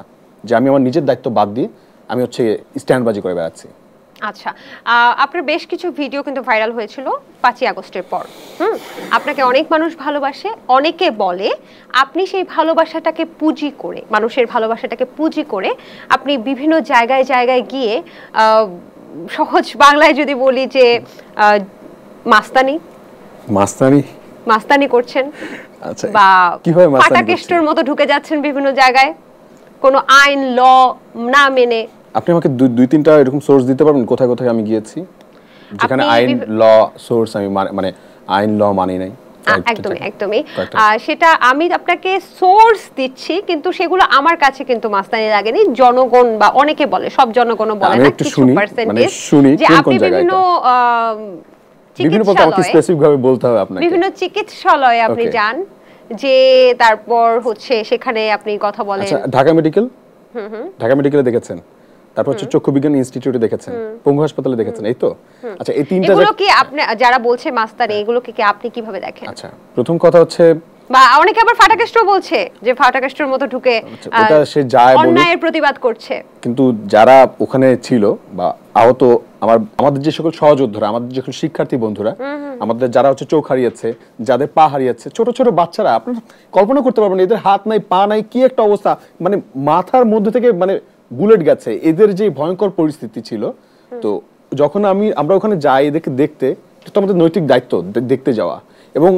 যে আমি আমার নিজের দায়িত্ব বাদ দিয়ে আমি হচ্ছে স্ট্যান্ডবাজি করে বেড়াচ্ছি। আচ্ছা, আপনার বেশ কিছু ভিডিও কিন্তু ভাইরাল হয়েছিল 5ই আগস্টের পর। আপনাকে অনেক মানুষ ভালোবাসে, অনেকে বলে আপনি সেই ভালোবাসাটাকে পুঁজি করে, মানুষের ভালোবাসাটাকে পুঁজি করে আপনি বিভিন্ন জায়গায় জায়গায় গিয়ে, সহজ বাংলায় যদি বলি যে মাস্তানি করছেন। আচ্ছা, বা কিভাবে মাস্তানি করছেন? ফাটাকেস্টর মতো ঢুকে যাচ্ছেন বিভিন্ন জায়গায় কোনো আইন ল না মেনে। আপনি আমাকে দুই তিনটা এরকম সোর্স দিতে পারবেন কোথায় কোথায় আমি গিয়েছি যেখানে আইন ল সোর্স আমি মানে আইন ল মানি নাই? একদমই সেটা আমি আপনাকে সোর্স দিচ্ছি, কিন্তু সেগুলো আমার কাছে কিন্তু মাস্তানি লাগেনি। জনগণ বা অনেকে বলে, সব জনগণও বলে না, কিছু পার্সেন্টেজ, যে আপনি বিভিন্ন বিভিন্ন চিকিৎসালয়ে আপনি যান, যে তারপর হচ্ছে সেখানে আপনি কথা বলেন। ঢাকা মেডিকেলে দেখেছেন, তারপর হচ্ছে চক্ষু বিজ্ঞান ইনস্টিটিউটে দেখেছেন, পঙ্গু হাসপাতালে দেখেছেন, এই তো? আচ্ছা, এই তিনটা এগুলো কি আপনি যারা বলছে মাস্তানি, এগুলোকে কি আপনি কিভাবে দেখেন? আচ্ছা, প্রথম কথা হচ্ছে, বা অনেকে আবার ফাটাকেস্টও বলছে যে ফাটাকেস্টর মতো ঢুকে এটা সে যায় বলে অন্যায়ের প্রতিবাদ করছে। কিন্তু যারা ওখানে ছিল বা আহত, আমাদের যে সকল সহযোদ্ধারা, আমাদের যে সকল শিক্ষার্থী বন্ধুরা, আমাদের যারা হচ্ছে চোখ হারিয়েছে, যাদের পা হারিয়েছে, ছোট ছোট বাচ্চারা, আপনারা কল্পনা করতে পারবেন এদের হাত নাই, পা নাই, কি একটা অবস্থা, মানে মাথার মধ্যে থেকে মানে বুলেট গেছে, এদের যে ভয়ঙ্কর পরিস্থিতি ছিল। তো যখন আমরা ওখানে যাই এদেরকে দেখতে, তো আমাদের নৈতিক দায়িত্ব দেখতে যাওয়া, এবং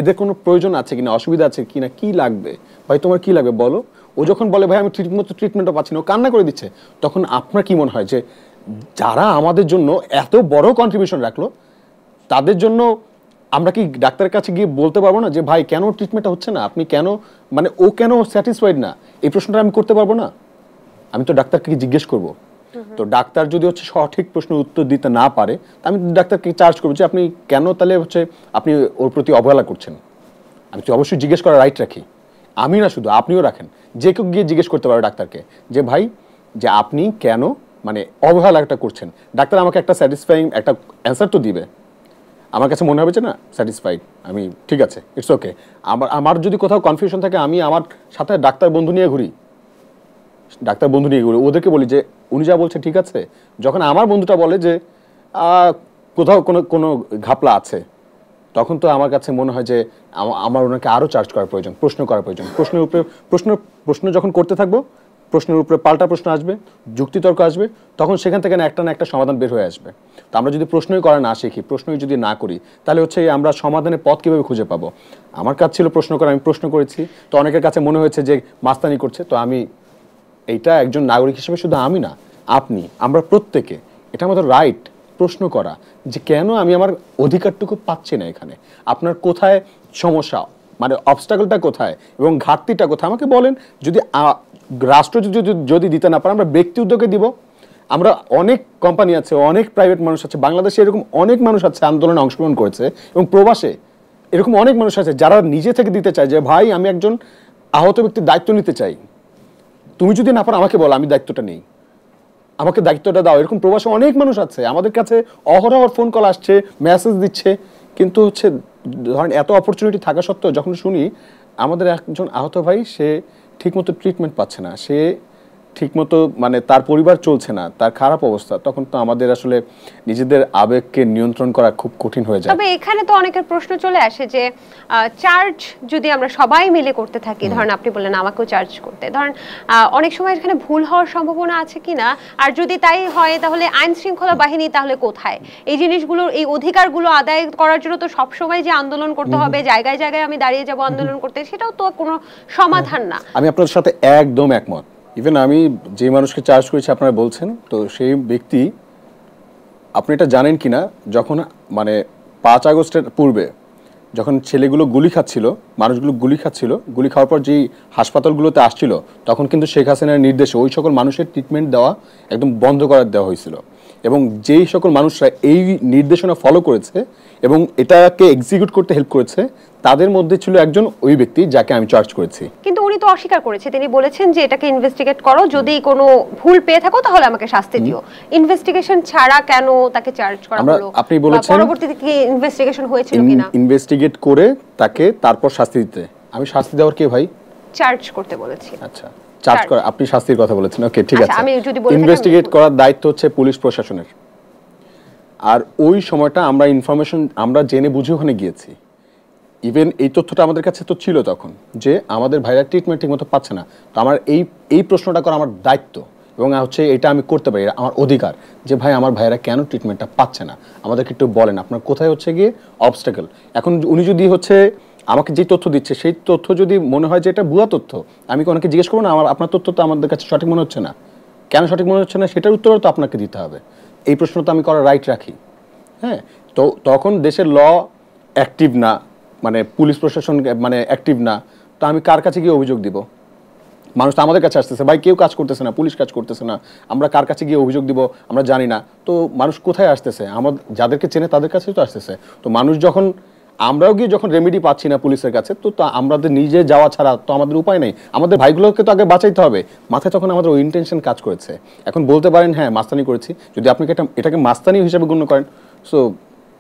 এদের কোনো প্রয়োজন আছে কিনা, অসুবিধা আছে কিনা, কি লাগবে ভাই, তোমার কি লাগবে বলো। ও যখন বলে ভাই আমি ঠিকমতো ট্রিটমেন্টও পাচ্ছি না, ও কান্না করে দিচ্ছে, তখন আপনার কি মনে হয় যে যারা আমাদের জন্য এত বড় কন্ট্রিবিউশন রাখলো, তাদের জন্য আমরা কি ডাক্তারের কাছে গিয়ে বলতে পারবো না যে ভাই কেন ট্রিটমেন্টটা হচ্ছে না, আপনি কেন, মানে ও কেন স্যাটিসফাইড না? এই প্রশ্নটা আমি করতে পারবো না? আমি তো ডাক্তারকে জিজ্ঞেস করব। তো ডাক্তার যদি হচ্ছে সঠিক প্রশ্নের উত্তর দিতে না পারে, আমি ডাক্তারকে চার্জ করবো যে আপনি কেন তাহলে হচ্ছে আপনি ওর প্রতি অবহেলা করছেন। আমি তো অবশ্যই জিজ্ঞেস করার রাইট রাখি, আমি না শুধু, আপনিও রাখেন। যে কেউ গিয়ে জিজ্ঞেস করতে পারে ডাক্তারকে যে ভাই, যে আপনি কেন মানে অবহেলাটা করছেন। ডাক্তার আমাকে একটা স্যাটিসফাইং একটা অ্যান্সার তো দিবে। আমার কাছে মনে হবে যে না, স্যাটিসফাইড, আমি ঠিক আছে, ইটস ওকে। আমার যদি কোথাও কনফিউশন থাকে, আমি আমার সাথে ডাক্তার বন্ধু নিয়ে ঘুরি, ওদেরকে বলি যে উনি যা বলছে ঠিক আছে। যখন আমার বন্ধুটা বলে যে কোথাও কোনো ঘাপলা আছে, তখন তো আমার কাছে মনে হয় যে আমার ওনাকে আরো চার্জ করার প্রয়োজন, প্রশ্ন করার প্রয়োজন। প্রশ্নের উপরে প্রশ্ন যখন করতে থাকবো, প্রশ্নের উপরে পাল্টা প্রশ্ন আসবে, যুক্তিতর্ক আসবে, তখন সেখান থেকে একটা না একটা সমাধান বের হয়ে আসবে। তো আমরা যদি প্রশ্নই করা না শিখি, প্রশ্নই যদি না করি, তাহলে হচ্ছে আমরা সমাধানের পথ কিভাবে খুঁজে পাবো? আমার কাজ ছিল প্রশ্ন করা, আমি প্রশ্ন করেছি। তো অনেকের কাছে মনে হয়েছে যে মাস্তানি করছে। তো আমি এইটা একজন নাগরিক হিসেবে শুধু আমি না, আপনি, আমরা প্রত্যেকে, এটা আমাদের রাইট প্রশ্ন করা, যে কেন আমি আমার অধিকারটুকু পাচ্ছি না এখানে, আপনার কোথায় সমস্যা, মানে অবস্টাকলটা কোথায় এবং ঘাটতিটা কোথায় আমাকে বলেন। যদি রাষ্ট্র যদি দিতে না পারে, আমরা ব্যক্তি উদ্যোগে দিব। আমরা অনেক কোম্পানি আছে, অনেক প্রাইভেট মানুষ আছে, বাংলাদেশে এরকম অনেক মানুষ আছে আন্দোলনে অংশগ্রহণ করেছে, এবং প্রবাসে এরকম অনেক মানুষ আছে যারা নিজে থেকে দিতে চায় যে ভাই আমি একজন আহত ব্যক্তির দায়িত্ব নিতে চাই, তুমি যদি না পারো আমাকে বলো, আমি দায়িত্বটা নেই। আমাকে দায়িত্বটা দাও। এরকম প্রবাসে অনেক মানুষ আছে, আমাদের কাছে অহরহ ফোন কল আসছে, মেসেজ দিচ্ছে, কিন্তু হচ্ছে ধরেন এত অপরচুনিটি থাকা সত্ত্বেও যখন শুনি আমাদের একজন আহত ভাই সে ঠিকমতো ট্রিটমেন্ট পাচ্ছে না, সে ঠিকমতো মানে তার পরিবার চলছে না, তার খারাপ অবস্থা, তখন তো আমাদের আসলে নিজেদের আবেগকে নিয়ন্ত্রণ করা খুব কঠিন হয়ে যায়। তবে এখানে তো অনেকের প্রশ্ন চলে আসে যে চার্জ যদি আমরা সবাই মিলে করতে থাকি, ধরেন আপনি বললেন আমাকেও চার্জ করতে, ধরেন অনেক সময় এখানে ভুল হওয়ার সম্ভাবনা আছে কিনা, আর যদি তাই হয় তাহলে আইন শৃঙ্খলা বাহিনী তাহলে কোথায়? এই জিনিসগুলো, এই অধিকারগুলো আদায় করার জন্য তো সবসময় যে আন্দোলন করতে হবে, জায়গায় জায়গায় আমি দাঁড়িয়ে যাব আন্দোলন করতে, সেটাও তো কোনো সমাধান না। আমি আপনার সাথে একদম একমত। ইভেন আমি যে মানুষকে চার্জ করেছি আপনারা বলছেন, তো সেই ব্যক্তি, আপনি এটা জানেন কিনা, যখন মানে 5 আগস্টের পূর্বে যখন ছেলেগুলো গুলি খাচ্ছিল, মানুষগুলো গুলি খাচ্ছিল, গুলি খাওয়ার পর যেই হাসপাতালগুলোতে আসছিল, তখন কিন্তু শেখ হাসিনার নির্দেশে ওই সকল মানুষের ট্রিটমেন্ট দেওয়া একদম বন্ধ করে দেওয়া হয়েছিল। এবং যেই সকল মানুষরা এই নির্দেশনা ফলো করেছে এবং এটাকে এক্সিকিউট করতে হেল্প করেছে, তাদের মধ্যে ছিল একজন ওই ব্যক্তি যাকে আমি চার্জ করেছি। কিন্তু উনি তো অস্বীকার করেছে, তিনি বলেছেন যে এটাকে ইনভেস্টিগেট করো, যদি কোনো ভুল পেয়ে থাকো তাহলে আমাকে শাস্তি দিও। ইনভেস্টিগেশন ছাড়া কেন তাকে চার্জ করা হলো? আপনি বলেছেন পরবর্তীতে কি ইনভেস্টিগেশন হয়েছিল কিনা? ইনভেস্টিগেট করে তাকে তারপর শাস্তি দিতে। আমি শাস্তি দেওয়ার কে ভাই? চার্জ করতে বলেছি। আচ্ছা, চার্জ করা, আপনি শাস্তির কথা বলেছেন, ওকে ঠিক আছে। আমি যদি বলি ইনভেস্টিগেট করার দায়িত্ব হচ্ছে পুলিশ প্রশাসনের। আর ওই সময়টা আমরা ইনফরমেশন আমরা জেনে বুঝে ওখানে গিয়েছি। ইভেন এই তথ্যটা আমাদের কাছে তো ছিল তখন, যে আমাদের ভাইরা ট্রিটমেন্ট ঠিকমতো পাচ্ছে না। তো আমার এই প্রশ্নটা করা আমার দায়িত্ব, এবং হচ্ছে এটা আমি করতে পারি, আমার অধিকার, যে ভাই আমার ভাইরা কেন ট্রিটমেন্টটা পাচ্ছে না, আমাদেরকে একটু বলেন আপনার কোথায় হচ্ছে গিয়ে অবস্টাকল। এখন উনি যদি হচ্ছে আমাকে যে তথ্য দিচ্ছে সেই তথ্য যদি মনে হয় যে এটা ভুয়া তথ্য, আমি কি অনেকে জিজ্ঞেস করবো না আপনার তথ্য তো আমাদের কাছে সঠিক মনে হচ্ছে না, কেন সঠিক মনে হচ্ছে না, সেটার উত্তরও তো আপনাকে দিতে হবে। এই প্রশ্ন তো আমি করার রাইট রাখি। হ্যাঁ, তো তখন দেশের ল অ্যাক্টিভ না, মানে পুলিশ প্রশাসন মানে অ্যাক্টিভ না, তো আমি কার কাছে গিয়ে অভিযোগ দিব? মানুষ তো আমাদের কাছে আসতেছে, ভাই কেউ কাজ করতেছে না, পুলিশ কাজ করতেছে না, আমরা কার কাছে গিয়ে অভিযোগ দিব আমরা জানি না। তো মানুষ কোথায় আসতেছে? আমাদের যাদেরকে চেনে তাদের কাছেই তো আসতেছে। তো মানুষ যখন, আমরাও গিয়ে যখন রেমেডি পাচ্ছি না পুলিশের কাছে, তো আমাদের নিজে যাওয়া ছাড়া তো আমাদের উপায় নেই, আমাদের ভাইগুলোকে তো আগে বাঁচাইতে হবে। মাথায় তখন আমাদের ওই ইন্টেনশন কাজ করেছে। এখন বলতে পারেন হ্যাঁ মাস্তানি করেছি, যদি আপনি এটাকে মাস্তানি হিসেবে গণ্য করেন, সো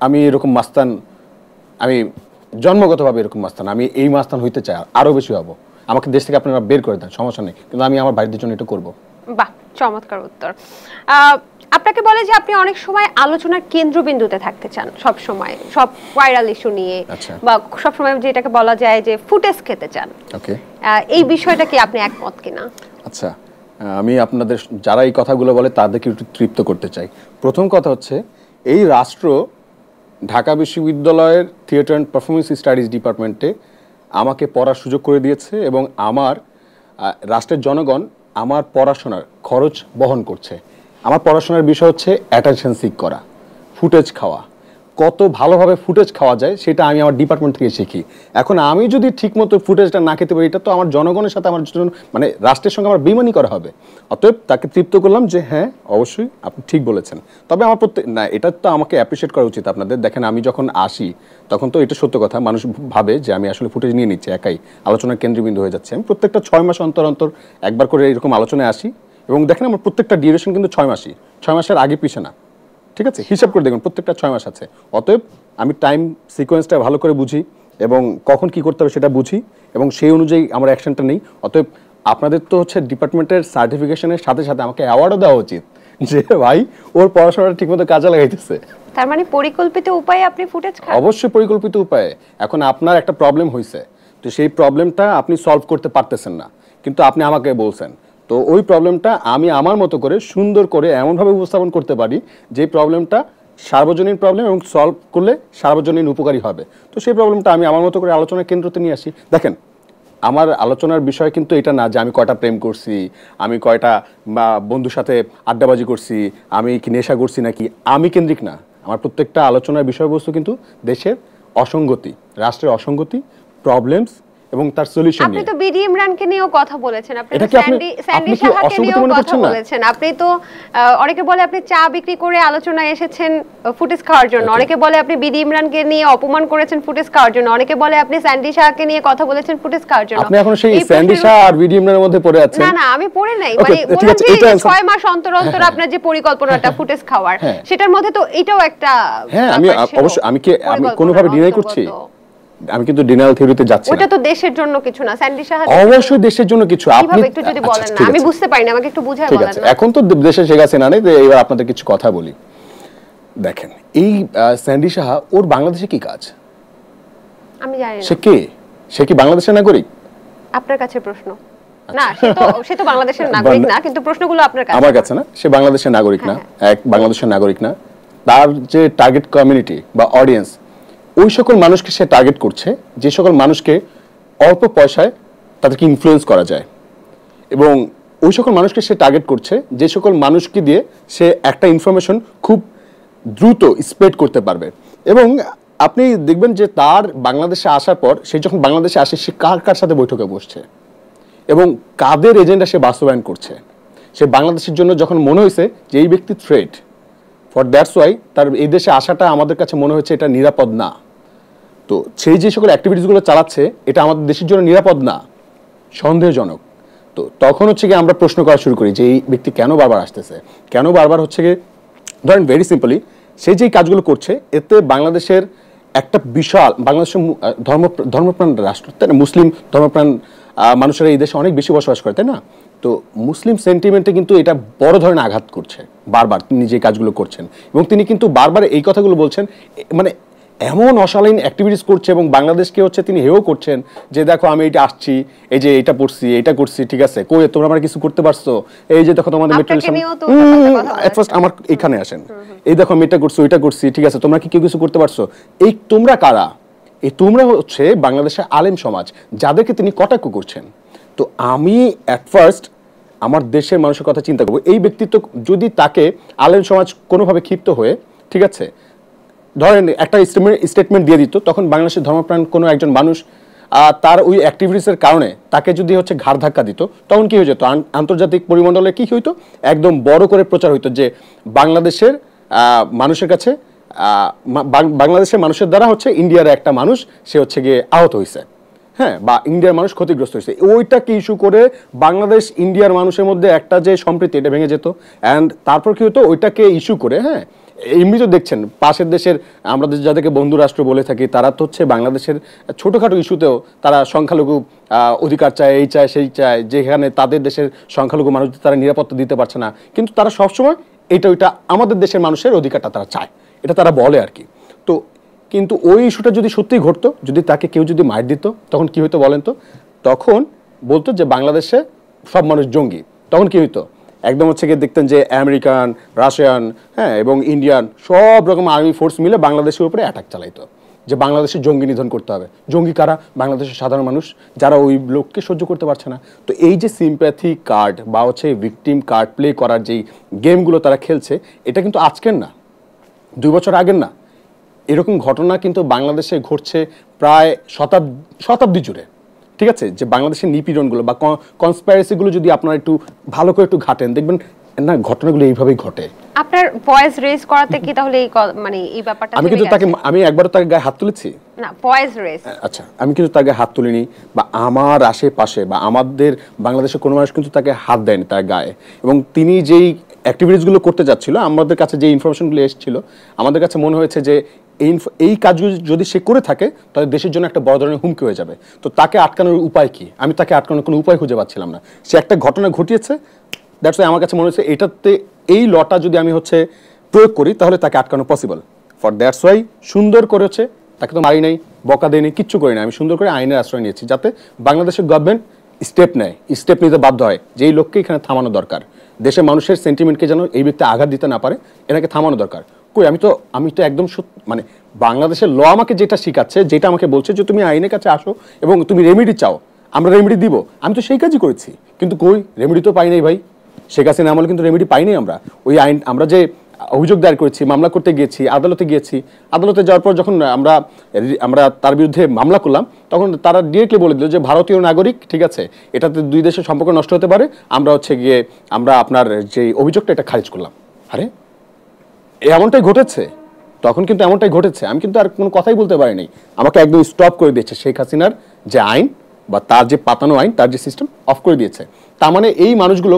আমি এরকম মাস্তান, আমি জন্মগতভাবে এরকম মাস্তান, আমি এই মাস্তান হইতে চাই, আরও বেশি হবো। আমাকে দেশ থেকে আপনারা বের করে দেন, সমস্যা নেই, কিন্তু আমি আমার ভাইদের জন্য এটা করবো। বাহ, চমৎকার উত্তর। আপনাকে বলে যে আপনি অনেক সময় আলোচনার কেন্দ্রবিন্দুতে থাকতে চান, সব সময় সব ভাইরাল ইস্যু নিয়ে, বা সব সময় যেটাকে বলা যায় যে ফুটেজ খেতে চান। ওকে, এই বিষয়টা কি আপনি একমত কিনা? আচ্ছা, আমি আপনাদের যারা এই কথাগুলো বলে তাদেরকে একটু তৃপ্ত করতে চাই। প্রথম কথা হচ্ছে, এই রাষ্ট্র ঢাকা বিশ্ববিদ্যালয়ের থিয়েটার অ্যান্ড পারফরমেন্স স্টাডিজ ডিপার্টমেন্টে আমাকে পড়ার সুযোগ করে দিয়েছে, এবং আমার রাষ্ট্রের জনগণ আমার পড়াশোনার খরচ বহন করছে। আমার পড়াশোনার বিষয় হচ্ছে অ্যাটেনশন সিক করা, ফুটেজ খাওয়া, কত ভালোভাবে ফুটেজ খাওয়া যায় সেটা আমি আমার ডিপার্টমেন্ট থেকে শিখি। এখন আমি যদি ঠিকমতো ফুটেজটা না খেতে পারি, এটা তো আমার জনগণের সাথে আমার জন্য মানে রাষ্ট্রের সঙ্গে আমার বেইমানি করা হবে। অতএব তাকে তৃপ্ত করলাম যে হ্যাঁ অবশ্যই আপনি ঠিক বলেছেন। তবে আমার না, এটা তো আমাকে অ্যাপ্রিসিয়েট করা উচিত আপনাদের। দেখেন আমি যখন আসি তখন তো এটা সত্য কথা, মানুষ ভাবে যে আমি আসলে ফুটেজ নিয়ে নিচ্ছি, একাই আলোচনার কেন্দ্রবিন্দু হয়ে যাচ্ছে। আমি প্রত্যেকটা 6 মাস অন্তর অন্তর একবার করে এরকম আলোচনায় আসি, এবং দেখেন আমার প্রত্যেকটা ডিউরেশন কিন্তু 6 মাসই, 6 মাসের আগে পিছে না, ঠিক আছে? হিসাব করে দেখুন প্রত্যেকটা 6 মাস আছে। অতএব আমি টাইম সিকোয়েন্সটা ভালো করে বুঝি, এবং কখন কি করতে হবে সেটা বুঝি, এবং সেই অনুযায়ী আমার অ্যাকশনটা নেই। অতএব আপনাদের তো হচ্ছে ডিপার্টমেন্টের সার্টিফিকেশনের সাথে সাথে আমাকে অ্যাওয়ার্ডও দেওয়া উচিত, যে ভাই ওর পড়াশোনাটা ঠিকমতো কাজে লাগাইতেছে। তার মানে পরিকল্পিত উপায়ে আপনি ফুটেজ খান? অবশ্যই পরিকল্পিত উপায়ে। এখন আপনার একটা প্রবলেম হয়েছে, তো সেই প্রবলেমটা আপনি সলভ করতে পারতেছেন না, কিন্তু আপনি আমাকে বলছেন, তো ওই প্রবলেমটা আমি আমার মতো করে সুন্দর করে এমনভাবে উপস্থাপন করতে পারি যে প্রবলেমটা সার্বজনীন প্রবলেম, এবং সলভ করলে সার্বজনীন উপকারী হবে। তো সেই প্রবলেমটা আমি আমার মতো করে আলোচনার কেন্দ্রতে নিয়ে আসি। দেখেন আমার আলোচনার বিষয় কিন্তু এটা না যে আমি কয়টা প্রেম করছি, আমি কয়টা বন্ধুর সাথে আড্ডাবাজি করছি, আমি কি নেশা করছি নাকি, আমি কেন্দ্রিক না। আমার প্রত্যেকটা আলোচনার বিষয়বস্তু কিন্তু দেশের অসঙ্গতি, রাষ্ট্রের অসঙ্গতি, প্রবলেমস, এবং তার সলিউশন আপনি নিয়ে। তো বিডি ইমরানকে নিয়েও কথা বলেছেন, আপনি এটা তো কি আপনি স্যান্ডি কি সাহাকে অসঙ্গতি নিয়েও মনে কথা করছেন না? বলেছেন। আপনি তো অনেকে বলে আপনি চা বিক্রি করে আলোচনায় এসেছেন ফুটেজ খাওয়ার জন্য, Okay. অনেকে বলে আপনি বিডি ইমরানকে নিয়ে অপমান করেছেন ফুটেজ খাওয়ার জন্য, অনেকে বলে আপনি স্যান্ডি সাহাকে নিয়ে কথা বলেছেন ফুটেজ খাওয়ার জন্য। আপনি এখন সেই এই স্যান্ডি প্রশ্নের শাহ আর বিডি ইমরানের মধ্যে পড়ে আছেন। না না, আমি পড়ে নাই, Okay, মানে ঠিক বললাম আছে, যে এটা 6 মাস অন্তর অন্তর আপনার যে পরিকল্পনাটা ফুটেজ খাওয়ার, হ্যাঁ। সেটার মধ্যে তো এটাও একটা হ্যাঁ, আমি ব্যাপার ছিল, অবশ্যই আমি পরিকল্পনা, কোনোভাবে ডিনাই অন্তর্গত। করছি, আমি কিন্তু ডিনাল থিওরিতে যাচ্ছি ওটা না। তো দেশের জন্য কিছু না, স্যান্ডি সাহা অবশ্যই দেশের জন্য কিছু। আপনি কিভাবে একটু যদি আচ্ছা, বলেন না, ঠিক আমি আছে, বুঝতে পারি না, আমাকে একটু বুঝায় ঠিক বলেন আছে। না। এখন তো দেশে শেখ হাসিনা নেই, তো এবার আপনাদের কিছু কথা বলি। দেখেন, এই স্যান্ডি সাহা ওর বাংলাদেশে কি কাজ? আমি জানি না, সে কে? সে কি বাংলাদেশের নাগরিক? আপনার কাছে প্রশ্ন না, সে তো বাংলাদেশের নাগরিক না, কিন্তু প্রশ্নগুলো আপনার কাছে। আমার কাছে না, সে বাংলাদেশের নাগরিক না, এক বাংলাদেশের নাগরিক না। তার যে টার্গেট কমিউনিটি বা অডিয়েন্স, ওই সকল মানুষকে সে টার্গেট করছে, যে সকল মানুষকে অল্প পয়সায় তাদেরকে ইনফ্লুয়েন্স করা যায়, এবং ওই সকল মানুষকে সে টার্গেট করছে যে সকল মানুষকে দিয়ে সে একটা ইনফরমেশন খুব দ্রুত স্প্রেড করতে পারবে। এবং আপনি দেখবেন যে তার বাংলাদেশে আসার পর, সে যখন বাংলাদেশে আসে, সে কার কার সাথে বৈঠকে বসছে এবং কাদের এজেন্ডা সে বাস্তবায়ন করছে। সে বাংলাদেশের জন্য যখন মনে হয়েছে যে এই ব্যক্তি থ্রেট, ফর দ্যাটস ওয়াই তার এই দেশে আসাটা আমাদের কাছে মনে হচ্ছে এটা নিরাপদ না। তো সেই যে সকল অ্যাক্টিভিটিসগুলো চালাচ্ছে, এটা আমাদের দেশের জন্য নিরাপদ না, সন্দেহজনক। তো তখন হচ্ছে কি আমরা প্রশ্ন করা শুরু করি যে এই ব্যক্তি কেন বারবার আসতেছে, কেন বারবার হচ্ছে কি, ধরেন ভেরি সিম্পলি, সে যেই কাজগুলো করছে, এতে বাংলাদেশের একটা বিশাল, বাংলাদেশের ধর্মপ্রাণ রাষ্ট্র, তাই না, মুসলিম ধর্মপ্রাণ মানুষেরা এই দেশে অনেক বেশি বসবাস করে, তাই না? তো মুসলিম সেন্টিমেন্টে কিন্তু এটা বড় ধরনের আঘাত করছে বারবার তিনি যে কাজগুলো করছেন, এবং তিনি কিন্তু বারবার এই কথাগুলো বলছেন, মানে এমন অশালীন অ্যাক্টিভিটিস করছে এবং বাংলাদেশকে হচ্ছে তিনি হেও করছেন যে দেখো আমি এটা আসছি, এই যে এটা পড়ছি, এটা করছি, ঠিক আছে, কই তোমরা আমার কিছু করতে পারছো, এই যে দেখো তোমাদের মেটেরিয়াল, ফার্স্ট আমার এখানে আসেন, এই দেখো আমি এটা করছি, ওইটা করছি, ঠিক আছে, তোমরা কি কেউ কিছু করতে পারছো? এই তোমরা কারা? এই তোমরা হচ্ছে বাংলাদেশের আলেম সমাজ, যাদেরকে তিনি কটাক্ষ করছেন। তো আমি অ্যাট ফার্স্ট আমার দেশের মানুষের কথা চিন্তা করবো, এই ব্যক্তিত্ব যদি তাকে আলেম সমাজ কোনোভাবে ক্ষিপ্ত হয়ে, ঠিক আছে, ধরেন একটা স্টেটমেন্ট দিয়ে দিত, তখন বাংলাদেশের ধর্মপ্রাণ কোনো একজন মানুষ তার ওই অ্যাক্টিভিটিসের কারণে তাকে যদি হচ্ছে ঘাড় ধাক্কা দিত, তখন কি হয়ে যেত, আন্তর্জাতিক পরিমণ্ডলে কি হইতো, একদম বড় করে প্রচার হইতো যে বাংলাদেশের মানুষের কাছে, বাংলাদেশের মানুষের দ্বারা হচ্ছে ইন্ডিয়ার একটা মানুষ সে হচ্ছে গিয়ে আহত হয়েছে, হ্যাঁ, বা ইন্ডিয়ার মানুষ ক্ষতিগ্রস্ত হয়েছে। ওইটাকে ইস্যু করে বাংলাদেশ ইন্ডিয়ার মানুষের মধ্যে একটা যে সম্প্রীতি, এটা ভেঙে যেত। অ্যান্ড তারপর কি হতো, ওইটাকে ইস্যু করে, হ্যাঁ, এমনি তো দেখছেন পাশের দেশের আমরা যাদেরকে বন্ধু রাষ্ট্র বলে থাকি, তারা তো হচ্ছে বাংলাদেশের ছোটোখাটো ইস্যুতেও তারা সংখ্যালঘু অধিকার চায়, এই চায়, সেই চায়, যেখানে তাদের দেশের সংখ্যালঘু মানুষদের তারা নিরাপত্তা দিতে পারছে না, কিন্তু তারা সবসময় ওইটা আমাদের দেশের মানুষের অধিকারটা তারা চায়, এটা তারা বলে আর কি। তো কিন্তু ওই ইস্যুটা যদি সত্যিই ঘটতো, যদি তাকে কেউ যদি মার দিত, তখন কি হইতো বলেন তো? তখন বলতো যে বাংলাদেশে সব মানুষ জঙ্গি। তখন কি হইতো, একদম হচ্ছে গিয়ে দেখতেন যে আমেরিকান, রাশিয়ান, হ্যাঁ, এবং ইন্ডিয়ান সব রকম আর্মি ফোর্স মিলে বাংলাদেশের উপরে অ্যাটাক চালাইতো, যে বাংলাদেশের জঙ্গি নিধন করতে হবে। জঙ্গি কারা? বাংলাদেশের সাধারণ মানুষ, যারা ওই লোককে সহ্য করতে পারছে না। তো এই যে সিম্প্যাথি কার্ড বা হচ্ছে ভিকটিম কার্ড প্লে করার যেই গেমগুলো তারা খেলছে, এটা কিন্তু আজকের না, 2 বছর আগের না। এরকম ঘটনা কিন্তু বাংলাদেশে ঘটছে প্রায় শতাব্দী জুড়ে, ঠিক আছে? যে বাংলাদেশের নিপীড়নগুলো বা কনস্পাইরেসিগুলো যদি আপনারা একটু ভালো করে একটু ঘাটেন, দেখবেন না ঘটনাগুলো এইভাবেই ঘটে। আপনার ভয়েস রেজ করাতে কি তাহলে এই মানে এই ব্যাপারটা আমি কিন্তু তাকে, আমি একবারও তাকে গায়ে হাত তুলেছি না, ভয়েস রেজ, আচ্ছা, আমি কিন্তু তাকে হাত তুলিনি, বা আমার আশেপাশে বা আমাদের বাংলাদেশের কোনো মানুষ কিন্তু তাকে হাত দেয়নি তার গায়ে। এবং তিনি যেই অ্যাক্টিভিটিসগুলো করতে যাচ্ছিল, আমাদের কাছে যে ইনফরমেশনগুলো এসেছিল, আমাদের কাছে মনে হয়েছে যে এই কাজগুলো যদি সে করে থাকে, তাহলে দেশের জন্য একটা বড় ধরনের হুমকি হয়ে যাবে। তো তাকে আটকানোর উপায় কি? আমি তাকে আটকানোর কোনো উপায় খুঁজে পাচ্ছিলাম না। সে একটা ঘটনা ঘটিয়েছে, দ্যাটস ওয়াই আমার কাছে মনে হচ্ছে এটাতে এই লটা যদি আমি হচ্ছে প্রয়োগ করি, তাহলে তাকে আটকানো পসিবল। ফর দ্যাটস ওয়াই সুন্দর করেছে, তাকে তো মারি নাই, বকা দেয়নি, কিচ্ছু করি না, আমি সুন্দর করে আইনের আশ্রয় নিয়েছি, যাতে বাংলাদেশের গভর্নমেন্ট স্টেপ নিতে বাধ্য হয় যে এই লোককে এখানে থামানো দরকার। দেশের মানুষের সেন্টিমেন্টকে যেন এই ব্যক্তি আঘাত দিতে না পারে, এনাকে থামানো দরকার। কই, আমি তো একদম মানে বাংলাদেশের ল আমাকে যেটা শিখাচ্ছে, যেটা আমাকে বলছে যে তুমি আইনের কাছে আসো এবং তুমি রেমেডি চাও, আমরা রেমেডি দিব, আমি তো সেই কাজই করেছি। কিন্তু কই, রেমেডি তো পাই নাই ভাই। শেখ হাসিনা আমলে কিন্তু রেমেডি পাইনি আমরা। ওই আইন, আমরা যে অভিযোগ দায়ের করেছি, মামলা করতে গিয়েছি, আদালতে গিয়েছি। আদালতে যাওয়ার পর যখন আমরা তার বিরুদ্ধে মামলা করলাম, তখন তারা ডিরেক্টলি বলে দিল যে ভারতীয় নাগরিক, ঠিক আছে, এটাতে দুই দেশের সম্পর্ক নষ্ট হতে পারে, আমরা আপনার যে অভিযোগটা এটা খারিজ করলাম। আরে এমনটাই ঘটেছে, তখন কিন্তু এমনটাই ঘটেছে। আমি কিন্তু আর কোনো কথাই বলতে পারিনি, আমাকে একদম স্টপ করে দিয়েছে শেখ হাসিনার যে আইন বা তার যে পাতানো আইন, তার যে সিস্টেম অফ করে দিয়েছে। তার মানে এই মানুষগুলো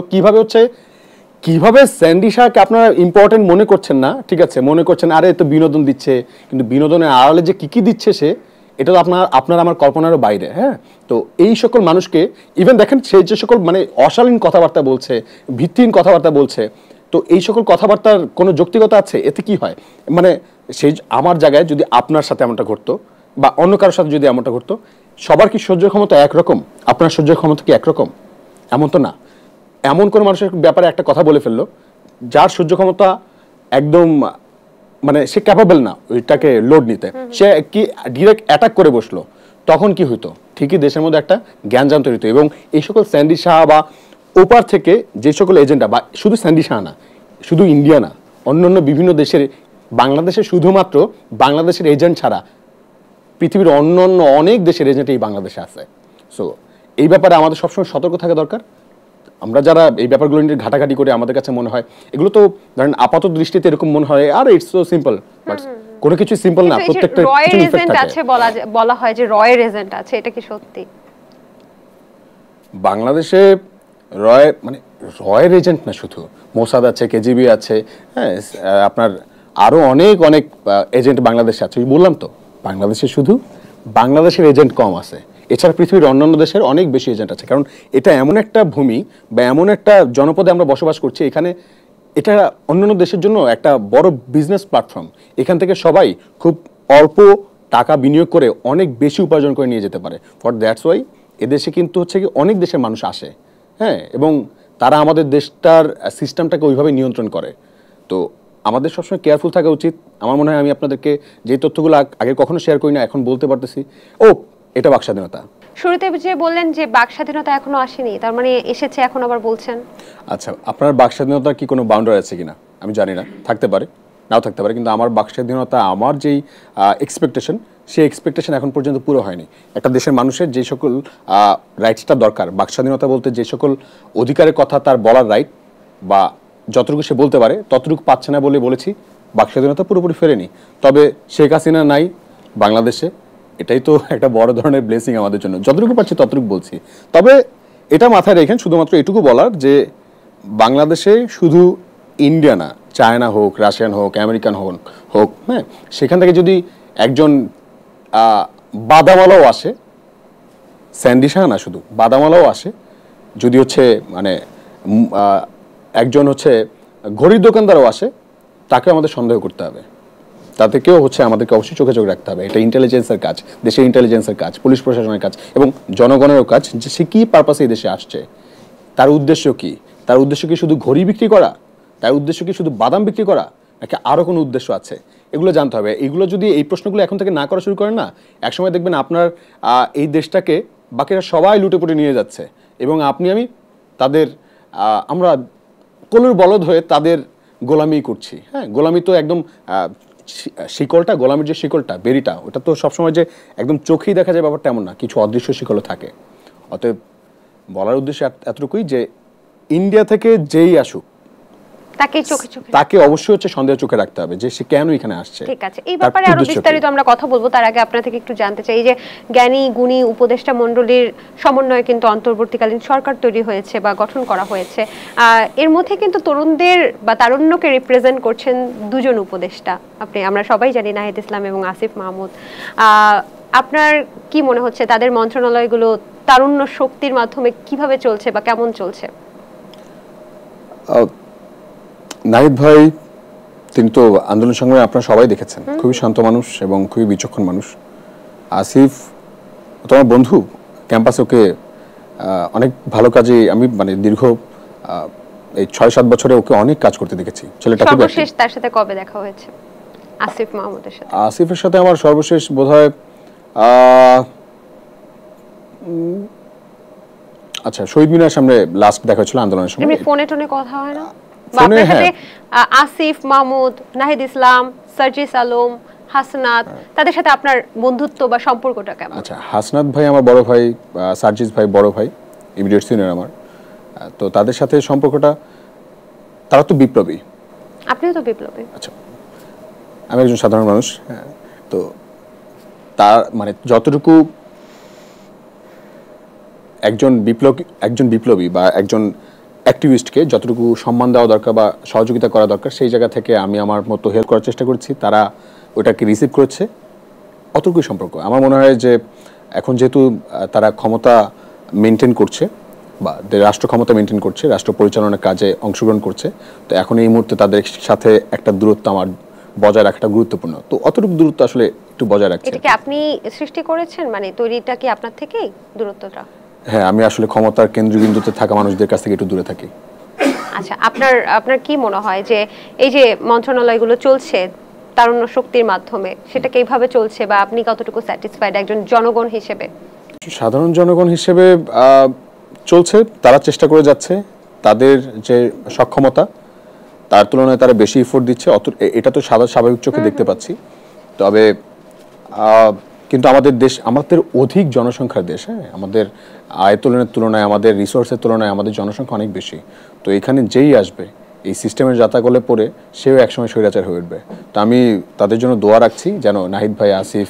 কিভাবে স্যান্ডি শাহকে আপনারা ইম্পর্টেন্ট মনে করছেন না, ঠিক আছে, মনে করছেন আরে তো বিনোদন দিচ্ছে, কিন্তু বিনোদনের আড়ালে যে কি দিচ্ছে সে, এটা তো আপনার আমার কল্পনারও বাইরে। হ্যাঁ, তো এই সকল মানুষকে ইভেন দেখেন সে যে সকল মানে অশালীন কথাবার্তা বলছে, ভিত্তিহীন কথাবার্তা বলছে, তো এই সকল কথাবার্তার কোনো যৌক্তিকতা আছে? এতে কি হয়, মানে সেই আমার জায়গায় যদি আপনার সাথে এমনটা ঘটতো বা অন্য কারোর সাথে যদি এমনটা ঘটতো, সবার কি সহ্য ক্ষমতা একরকম? আপনার সহ্য ক্ষমতা কি একরকম? এমন তো না। এমন কোনো মানুষের ব্যাপারে একটা কথা বলে ফেললো যার সহ্য ক্ষমতা একদম মানে সে ক্যাপাবল না ওইটাকে লোড নিতে, সে কি ডিরেক্ট অ্যাটাক করে বসলো, তখন কি হইতো? ঠিকই দেশের মধ্যে একটা জ্ঞানজাম তৈরি হতো। এবং এই সকল স্যান্ডি শাহ বা ওপার থেকে যে সকল এজেন্ডা, বা শুধু স্যান্ডি শাহ না, শুধু ইন্ডিয়া না, অন্যান্য বিভিন্ন দেশের, বাংলাদেশে শুধুমাত্র বাংলাদেশের এজেন্ট ছাড়া পৃথিবীর অন্যান্য অনেক দেশের এজেন্ট এই বাংলাদেশে আছে। সো এই ব্যাপারে আমাদের সবসময় সতর্ক থাকা দরকার। আমরা যারা এই ব্যাপারগুলো নিয়ে ঘাটাঘাটি করে, আমাদের কাছে মনে হয় এগুলো তো ধরেন আপাত দৃষ্টিতে এরকম মনে হয় আর ইটস সো সিম্পল, বাট কোনো কিছু সিম্পল না, প্রত্যেকটা রয়ের এজেন্ট আছে, বলা হয় যে রয়ের এজেন্ট আছে, এটা কি সত্যি? বাংলাদেশে রয়ের এজেন্ট না, শুধু মোসাদ আছে, কেজিবি আছে, হ্যাঁ, আপনার আরো অনেক এজেন্ট বাংলাদেশে আছে। বললাম তো, বাংলাদেশে শুধু বাংলাদেশের এজেন্ট কম আছে, এছাড়া পৃথিবীর অন্যান্য দেশের অনেক বেশি এজেন্ট আছে। কারণ এটা এমন একটা ভূমি বা এমন একটা জনপদে আমরা বসবাস করছি, এখানে এটা অন্যান্য দেশের জন্য একটা বড় বিজনেস প্ল্যাটফর্ম। এখান থেকে সবাই খুব অল্প টাকা বিনিয়োগ করে অনেক বেশি উপার্জন করে নিয়ে যেতে পারে। ফর দ্যাটস ওয়াই এদেশে কিন্তু হচ্ছে কি অনেক দেশের মানুষ আসে, হ্যাঁ, এবং তারা আমাদের দেশটার সিস্টেমটাকে ওইভাবে নিয়ন্ত্রণ করে। তো আমাদের সবসময় কেয়ারফুল থাকা উচিত। আমার মনে হয় আমি আপনাদেরকে যে তথ্যগুলো আগে কখনো শেয়ার করি না, এখন বলতে পারতেছি। এটা বাক স্বাধীনতা। শুরুতে যে বললেন যে বাক স্বাধীনতা এখনো আসেনি, তার মানে এসেছে এখন আবার বলছেন? আচ্ছা, আপনার বাক স্বাধীনতার কি কোনো বাউন্ডারি আছে কিনা আমি জানি না, থাকতে পারে, নাও থাকতে পারে, কিন্তু আমার বাক স্বাধীনতা, আমার যেই এক্সপেকটেশন, সেই এক্সপেকটেশন এখন পর্যন্ত পুরো হয়নি। একটা দেশের মানুষের যে সকল রাইটসটা দরকার, বাক স্বাধীনতা বলতে যে সকল অধিকারের কথা তার বলার রাইট বা যতটুকু সে বলতে পারে ততটুকু পাচ্ছে না বলে বলেছি বাক স্বাধীনতা পুরোপুরি ফেরেনি। তবে শেখ হাসিনা নাই বাংলাদেশে, এটাই তো একটা বড় ধরনের ব্লেসিং আমাদের জন্য, যতটুকু পাচ্ছি ততটুকু বলছি। তবে এটা মাথায় রেখেন, শুধুমাত্র এটুকু বলার যে বাংলাদেশে শুধু ইন্ডিয়া না, চায়না হোক, রাশিয়ান হোক, আমেরিকান হোক, হ্যাঁ, সেখান থেকে যদি একজন বাদামালাও আসে, স্যান্ডি শাহ না শুধু বাদামালাও আসে, যদি হচ্ছে মানে একজন হচ্ছে ঘড়ির দোকানদারও আসে, তাকে আমাদের সন্দেহ করতে হবে। তাতে কেউ হচ্ছে আমাদেরকে অবশ্যই চোখে চোখে রাখতে হবে। এটা ইন্টেলিজেন্সের কাজ, দেশের ইন্টেলিজেন্সের কাজ, পুলিশ প্রশাসনের কাজ এবং জনগণেরও কাজ, যে সে কী পারপাসে এই দেশে আসছে, তার উদ্দেশ্য কি? তার উদ্দেশ্য কি শুধু ঘড়ি বিক্রি করা? তার উদ্দেশ্য কি শুধু বাদাম বিক্রি করা, নাকি আরও কোনো উদ্দেশ্য আছে? এগুলো জানতে হবে। এগুলো যদি, এই প্রশ্নগুলো এখন থেকে না করা শুরু করেন না, একসময় দেখবেন আপনার এই দেশটাকে বাকিরা সবাই লুটেপুটে নিয়ে যাচ্ছে এবং আমি তাদের আমরা কলুর বলদ হয়ে তাদের গোলামি করছি। হ্যাঁ, গোলামি তো একদম শিকলটা, গোলামির যে শিকলটা, বেরিটা, ওটা তো সবসময় যে একদম চোখেই দেখা যায় ব্যাপারটা এমন না, কিছু অদৃশ্য শিকলও থাকে। অতএব বলার উদ্দেশ্য এতটুকুই যে ইন্ডিয়া থেকে যেই আসুক তাকে অবশ্যই হচ্ছে সন্দেহ চোখে রাখতে হবে যে সে কেন এখানে আসছে। ঠিক আছে, এই ব্যাপারে আরো বিস্তারিত আমরা কথা বলবো। তার আগে আপনার থেকে একটু জানতে চাই, এই যে জ্ঞানী গুণী উপদেষ্টা মণ্ডলীর সমন্বয়ে কিন্তু অন্তর্বর্তীকালীন সরকার তৈরি হয়েছে বা গঠন করা হয়েছে, এর মধ্যে কিন্তু তরুণদের বা তারুণ্যকে রিপ্রেজেন্ট করছেন দুজন উপদেষ্টা। আমরা সবাই জানি নাহিদ ইসলাম এবং আসিফ মাহমুদ। আপনার কি মনে হচ্ছে তাদের মন্ত্রণালয়গুলো তারুণ্য শক্তির মাধ্যমে কিভাবে চলছে বা কেমন চলছে? নাহিদ ভাই, তিনি তো আন্দোলন সংগ্রামে আপনারা সবাই দেখেছেন, খুবই শান্ত মানুষ এবং খুবই বিচক্ষণ মানুষ। আসিফ তোমার বন্ধু, ক্যাম্পাসে ওকে অনেক ভালো কাজে আমি মানে দীর্ঘ এই 6-7 বছরে ওকে অনেক কাজ করতে দেখেছি। ছেলেটা খুব সর্বশেষ তার সাথে কবে দেখা হয়েছে আসিফ মাহমুদের সাথে? আসিফের সাথে আমার সর্বশেষ বোধহয় আচ্ছা শহীদ মিনার সামনে লাস্ট দেখা হয়েছিল আন্দোলনের সময়। ফোনে টোনে কথা হয় না? বা আপনার হ্যাঁ। সাথে আসিফ মাহমুদ, নাহিদ ইসলাম, সার্জিস আলম, হাসনাত, তাদের সাথে আপনার বন্ধুত্ব বা সম্পর্কটা কেমন? আচ্ছা, হাসনাত ভাই আমার বড় ভাই, সার্জিস ভাই বড় ভাই, ইমিডিয়েট সিনিয়র আমার। তো তাদের সাথে সম্পর্কটা, তারা তো বিপ্লবী। আপনিও তো বিপ্লবী। আচ্ছা, আমি একজন সাধারণ মানুষ। হ্যাঁ, তো তার মানে যতটুকু একজন বিপ্লবী বা একজন অ্যাক্টিভিস্টকে যতটুকু সম্মান দেওয়া দরকার বা সহযোগিতা করা দরকার, সেই জায়গা থেকে আমি আমার মতো হেল্প করার চেষ্টা করছি। তারা ওটাকে রিসিভ করেছে, অতটুকুই সম্পর্ক। আমার মনে হয় যে এখন যেহেতু তারা ক্ষমতা মেনটেন করছে বা রাষ্ট্র ক্ষমতা মেনটেন করছে, রাষ্ট্র পরিচালনার কাজে অংশগ্রহণ করছে, তো এখন এই মুহূর্তে তাদের সাথে একটা দূরত্ব আমার বজায় রাখাটা গুরুত্বপূর্ণ। তো অতটুকু দূরত্ব আসলে একটু বজায় রাখছে। এটা কি আপনি সৃষ্টি করেছেন, মানে তৈরিটা কি আপনার থেকেই দূরত্বটা? হ্যাঁ, আমি আসলে ক্ষমতার কেন্দ্রবিন্দুতে থাকা মানুষদের কাছ থেকে একটু দূরে থাকি। আচ্ছা, আপনার কি মনে হয় যে এই যে মন্ত্রণালয়গুলো চলছে তারুণ্য শক্তির মাধ্যমে, সেটাকে এইভাবে চলছে, বা আপনি কতটুকু স্যাটিসফাইড একজন জনগণ হিসেবে? সাধারণ জনগণ হিসেবে চলছে, তারা চেষ্টা করে যাচ্ছে। তাদের যে সক্ষমতা, তার তুলনায় তারা বেশি এফোর্ট দিচ্ছে, এটা তো স্বাভাবিক চোখে দেখতে পাচ্ছি। তবে কিন্তু আমাদের দেশ, আমাদের অধিক জনসংখ্যার দেশ। হ্যাঁ, আমাদের আয়তনের তুলনায়, আমাদের রিসোর্সের তুলনায় আমাদের জনসংখ্যা অনেক বেশি। তো এখানে যেই আসবে এই সিস্টেমের যাতাকলে পড়ে, সেও একসময় স্বৈরাচার হয়ে উঠবে। তো আমি তাদের জন্য দোয়া রাখছি যেন নাহিদ ভাই, আসিফ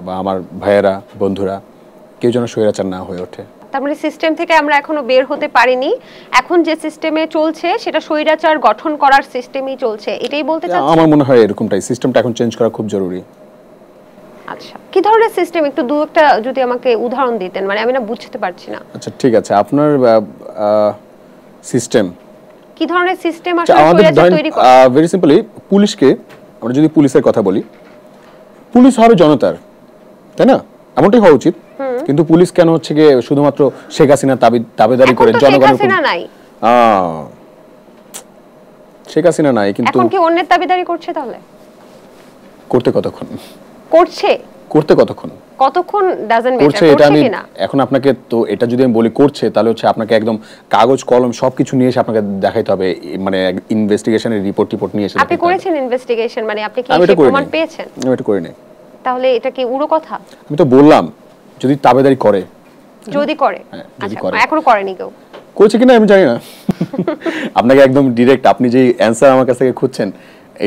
বা আমার ভাইয়েরা, বন্ধুরা, কেউ যেন স্বৈরাচার না হয়ে ওঠে। তার মানে সিস্টেম থেকে আমরা এখনো বের হতে পারিনি, এখন যে সিস্টেমে চলছে সেটা স্বৈরাচার গঠন করার সিস্টেমই চলছে, এটাই বলতে চাচ্ছেন? আমার মনে হয় এরকমটাই, সিস্টেমটা এখন চেঞ্জ করা খুব জরুরি। আচ্ছা, কি ধরনের সিস্টেম, একটু দু একটা যদি আমাকে উদাহরণ দিতেন, মানে আমি না বুঝতে পারছি না। আচ্ছা, ঠিক আছে, আপনার সিস্টেম কি ধরনের সিস্টেম আসলে আমাদের স্বৈরাচার তৈরি করে? ভেরি সিম্পলি, পুলিশকে, আমরা যদি পুলিশের কথা বলি, পুলিশ হবে জনতার, তাই না? এমনটাই হওয়া উচিত। কিন্তু পুলিশ কেন হচ্ছে গিয়ে শুধুমাত্র শেখ হাসিনা দাবিদারি করে জনগণের শেখ হাসিনা নাই, শেখ হাসিনা নাই, কিন্তু এখন কি অন্যের দাবিদারি করছে? তাহলে করতে কতক্ষণ করতে কতক্ষণ ডাজন্ট করছে, ম্যাটার, এটা আমি কিনা? এখন আপনাকে, তো এটা যদি আমি বলি করছে, তাহলে হচ্ছে আপনাকে একদম কাগজ কলম সবকিছু নিয়ে এসে আপনাকে দেখাইতে হবে, মানে ইনভেস্টিগেশনের রিপোর্ট নিয়ে এসে আপনি করেছেন ইনভেস্টিগেশন, মানে আপনি কি আমি এটা প্রমাণ পেয়েছেন? আমি এটা করিনি। তাহলে এটা কি উড়ো কথা? আমি তো বললাম, যদি তাবেদারি করে, যদি করে, যদি আচ্ছা, করে। এখনো করেনি কেউ? করেছে কিনা আমি জানি না। আপনাকে একদম ডিরেক্ট, আপনি যে অ্যানসার আমার কাছ থেকে খুঁজছেন,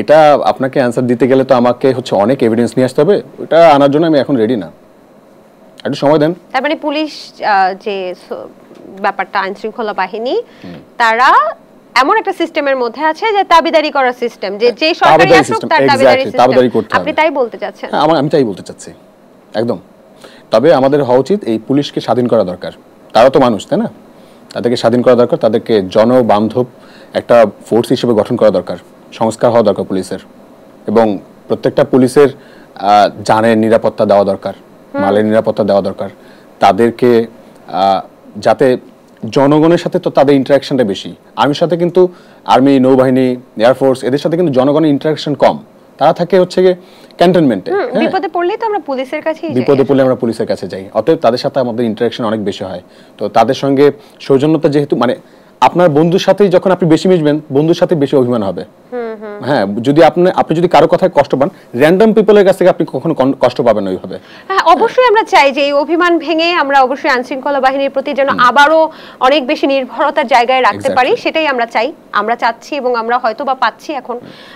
এটা আপনাকে অ্যানসার দিতে গেলে তো আমাকে হচ্ছে অনেক এভিডেন্স নিয়ে আসতে হবে, ওটা আনার জন্য আমি এখন রেডি না, একটু সময় দেন। তার মানে পুলিশ যে ব্যাপারটা, আইন শৃঙ্খলা বাহিনী, তারা এমন একটা সিস্টেমের মধ্যে আছে যে দাবিদারি করার সিস্টেম, যে সরকারি আসুক তার দাবিদারি সিস্টেম, আপনি তাই বলতে চাচ্ছেন? আমি তাই বলতে চাচ্ছি, একদম। তবে আমাদের হওয়া উচিত এই পুলিশকে স্বাধীন করা দরকার, তারা তো মানুষ, তাই না? তাদেরকে স্বাধীন করা দরকার, তাদেরকে জনবান্ধব একটা ফোর্স হিসেবে গঠন করা দরকার, সংস্কার হওয়া দরকার পুলিশের, এবং প্রত্যেকটা পুলিশের জানের নিরাপত্তা দেওয়া দরকার, মালের নিরাপত্তা দেওয়া দরকার, তাদেরকে যাতে জনগণের সাথে তো তাদের ইন্টারাকশনটা বেশি। আর্মির সাথে কিন্তু, আর্মি, নৌবাহিনী, এয়ারফোর্স, এদের সাথে কিন্তু জনগণের ইন্টারাকশন কম, তারা থাকে হচ্ছে গিয়ে ক্যান্টনমেন্টে। বিপদে পড়লেই তো আমরা পুলিশের কাছেই যাই, বিপদে পড়লে আমরা পুলিশের কাছে যাই, অতএব তাদের সাথে আমাদের ইন্টারাকশন অনেক বেশি হয়। তো তাদের সঙ্গে সৌজন্যতা, যেহেতু মানে আপনার বন্ধুর সাথেই যখন আপনি বেশি মিশবেন, বন্ধুর সাথে বেশি অভিমান হবে। হ্যাঁ, যদি আপনি যদি কারো কথায় কষ্ট পান, র্যান্ডম পিপলের কাছ থেকে আপনি কখনো কষ্ট পাবেন না ওইভাবে। হ্যাঁ, অবশ্যই আমরা চাই যে এই অভিমান ভেঙে আমরা অবশ্যই আইনশৃঙ্খলা বাহিনীর প্রতি যেন আবারও অনেক বেশি নির্ভরতার জায়গায় রাখতে পারি, সেটাই আমরা চাই, আমরা চাচ্ছি, এবং আমরা হয়তো বা পাচ্ছি এখন।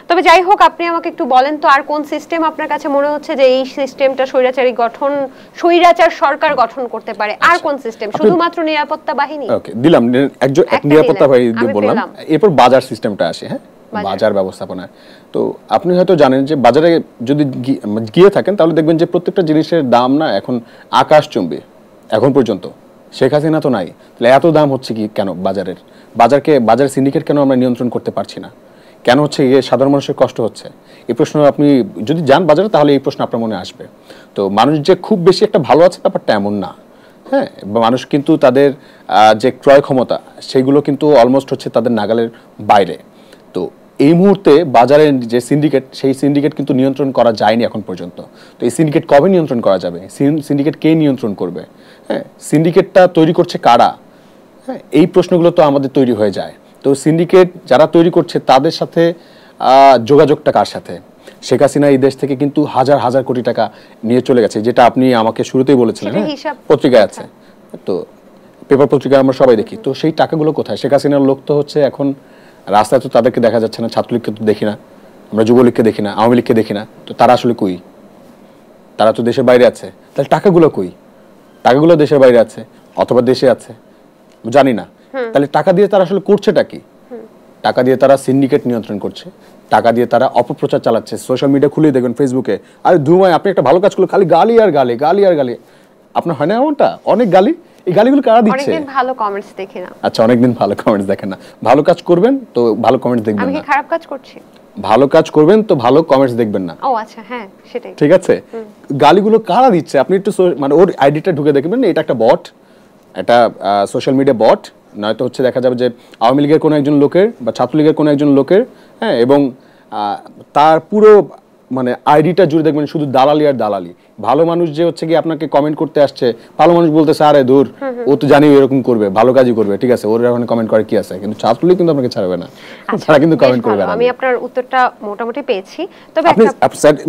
তবে যাই হোক, আপনি আমাকে একটু বলেন তো, আর কোন সিস্টেম আপনার কাছে মনে হচ্ছে যে এই সিস্টেমটা স্বৈরাচার সরকার গঠন করতে পারে? আর কোন সিস্টেম? শুধুমাত্র নিরাপত্তা বাহিনী? ওকে, দিলাম নিরাপত্তা বাহিনী দিয়ে বললাম। এরপর বাজার সিস্টেমটা আসে। হ্যাঁ, বাজার ব্যবস্থাপনা। তো আপনি হয়তো জানেন যে বাজারে যদি গিয়ে থাকেন, তাহলে দেখবেন যে প্রত্যেকটা জিনিসের দাম না এখন আকাশচুম্বী। এখন পর্যন্ত শেখ হাসিনা তো নাই, তাহলে এত দাম হচ্ছে কি কেন? বাজার সিন্ডিকেট কেন আমরা নিয়ন্ত্রণ করতে পারছি না? কেন হচ্ছে সাধারণ মানুষের কষ্ট হচ্ছে? এই প্রশ্ন আপনি যদি যান বাজারে, তাহলে এই প্রশ্ন আপনার মনে আসবে। তো মানুষ যে খুব বেশি একটা ভালো আছে ব্যাপারটা এমন না। হ্যাঁ, মানুষ কিন্তু তাদের যে ক্রয় ক্ষমতা, সেগুলো কিন্তু অলমোস্ট হচ্ছে তাদের নাগালের বাইরে। তো এই মুহূর্তে বাজারের যে সিন্ডিকেট, সেই সিন্ডিকেট কিন্তু নিয়ন্ত্রণ করা যায়নি এখন পর্যন্ত। তো এই সিন্ডিকেট কবে নিয়ন্ত্রণ করা যাবে? সিন্ডিকেট কে নিয়ন্ত্রণ করবে? হ্যাঁ, সিন্ডিকেটটা তৈরি করছে কারা? হ্যাঁ, এই প্রশ্নগুলো তো আমাদের তৈরি হয়ে যায়। তো সিন্ডিকেট যারা তৈরি করছে তাদের সাথে যোগাযোগটা কার সাথে? শেখ হাসিনা এই দেশ থেকে কিন্তু হাজার হাজার কোটি টাকা নিয়ে চলে গেছে, যেটা আপনি আমাকে শুরুতেই বলেছিলেন, পত্রিকায় আছে, তো পেপার পত্রিকায় আমরা সবাই দেখি। তো সেই টাকাগুলো কোথায়? শেখ হাসিনার লোক তো হচ্ছে এখন রাস্তায়, তো তাদেরকে দেখা যাচ্ছে না, ছাত্রলীগকে তো দেখি না, আমরা যুবলীগকে দেখি না, আওয়ামী লীগকে দেখি না, তো তারা আসলে কই? তারা তো দেশের বাইরে আছে, তাহলে টাকাগুলো কই? টাকাগুলো দেশের বাইরে আছে অথবা দেশে আছে, জানি না। তাহলে টাকা দিয়ে তারা আসলে করছেটা কি? টাকা দিয়ে তারা সিন্ডিকেট নিয়ন্ত্রণ করছে, টাকা দিয়ে তারা অপপ্রচার চালাচ্ছে। সোশ্যাল মিডিয়া খুলেই দেখবেন, ফেসবুকে, আরে ধুমায় আপনি একটা ভালো কাজ করলে খালি গালি আর গালি, গালি আর গালি। আপনার হয় না এমনটা? অনেক গালি, এই গালিগুলো কারা দিচ্ছে? অনেকদিন ভালো কমেন্টস দেখি না। আচ্ছা, অনেকদিন ভালো কমেন্টস দেখেন না। ভালো কাজ করবেন তো ভালো কমেন্টস দেখবেন না। আমি কি খারাপ কাজ করছি? ভালো কাজ করবেন তো ভালো কমেন্টস দেখবেন না। ও আচ্ছা, হ্যাঁ সেটাই। ঠিক আছে, গালিগুলো কারা দিচ্ছে আপনি একটু মানে ওর আইডিটা ঢুকে দেখবেন, এটা একটা বট, এটা সোশ্যাল মিডিয়া বট, নয়তো হচ্ছে দেখা যাবে যে আওয়ামী লীগের কোনো একজন লোকের বা ছাত্রলীগের কোনো একজন লোকের, হ্যাঁ, এবং তার পুরো মানে আইডিটা জুড়ে দেখবেন শুধু দালালি আর দালালি। ভালো মানুষ যে হচ্ছে কি আপনাকে কমেন্ট করতে আসছে, ভালো মানুষ বলতেছে আরে দূর, ও তো জানি এরকম করবে, ভালো কাজই করবে, ঠিক আছে, ওর এখন কমেন্ট করে কি আছে, কিন্তু ছাত্রলীগ কিন্তু আপনাকে ছাড়বে না, তারা কিন্তু কমেন্ট করবে না। আমি আপনার উত্তরটা মোটামুটি পেয়েছি, তবে আপনি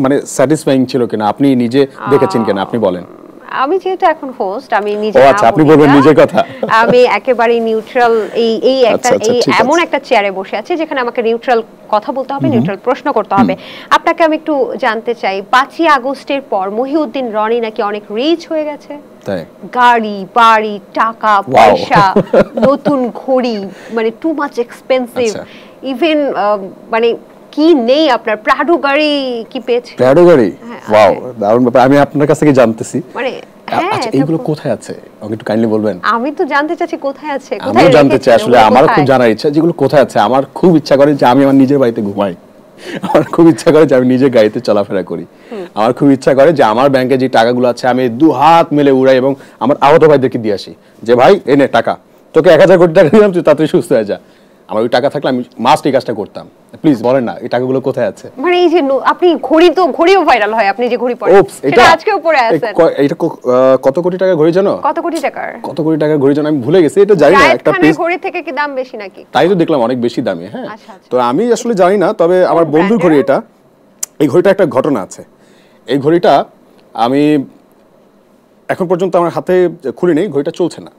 মানে স্যাটিসফাইং ছিল কিনা, আপনি নিজে দেখেছেন কিনা, আপনি বলেন। আমি যেহেতু এখন হোস্ট, আমি নিজে ও আচ্ছা, আপনি বলবেন নিজের কথা। আমি একেবারে নিউট্রাল, এই একটা এমন একটা চেয়ারে বসে আছি যেখানে আমাকে নিউট্রাল কথা বলতে হবে, নিউট্রাল প্রশ্ন করতে হবে। আপনাকে আমি একটু জানতে চাই, 5ই আগস্টের পর মহিউদ্দিন রনি নাকি অনেক রিচ হয়ে গেছে, তাই? গাড়ি, বাড়ি, টাকা পয়সা, নতুন ঘড়ি, মানে টু মাচ এক্সপেন্সিভ, ইভেন মানে কি নেই আপনার, প্রাডো গাড়ি কি পেয়েছে? প্রাডো গাড়ি, ওয়াও, দারুণ ব্যাপার। আমি আপনার কাছ থেকে জানতেছি, মানে আচ্ছা এইগুলো কোথায় আছে আমাকে একটু কাইন্ডলি বলবেন? আমি তো জানতে চাচ্ছি কোথায় আছে, কোথায় জানতে চাই আসলে, আমারও খুব জানার ইচ্ছা, যেগুলো কোথায় আছে। আমার খুব ইচ্ছা করে যে আমি আমার নিজের বাড়িতে ঘুমাই, আমার খুব ইচ্ছা করে যে আমি নিজের গাড়িতে চলাফেরা করি, আমার খুব ইচ্ছা করে যে আমার ব্যাংকে যে টাকাগুলো আছে আমি দু হাত মেলে উড়াই এবং আমার আহত ভাইদেরকে দিয়ে আসি, যে ভাই এনে টাকা, তোকে 1000 কোটি টাকা দিলাম, তুই তাড়াতাড়ি সুস্থ হয়ে যা। আমার ওই টাকা থাকলে আমি মাস্ট এই কাজটা করতাম। প্লিজ বলেন না এই টাকাগুলো কোথায় আছে? মানে এই যে আপনি ঘড়িও ভাইরাল হয়, আপনি যে ঘড়ি পরেন সেটা আজকেও পরে আছেন, এটা কত কোটি টাকার ঘড়ি জানো? কত কোটি টাকার ঘড়ি জানো? আমি ভুলে গেছি, এটা জানি না। একটা পিস ঘড়ি থেকে কি দাম বেশি নাকি? তাই তো দেখলাম অনেক বেশি দামি। হ্যাঁ, তো আমি আসলে জানি না, তবে আমার বন্ধুর ঘড়ি এটা। এই ঘড়িটা একটা ঘটনা আছে। এই ঘড়িটা আমি এখন পর্যন্ত আমার হাতে খুলি নেই, ঘড়িটা চলছে না,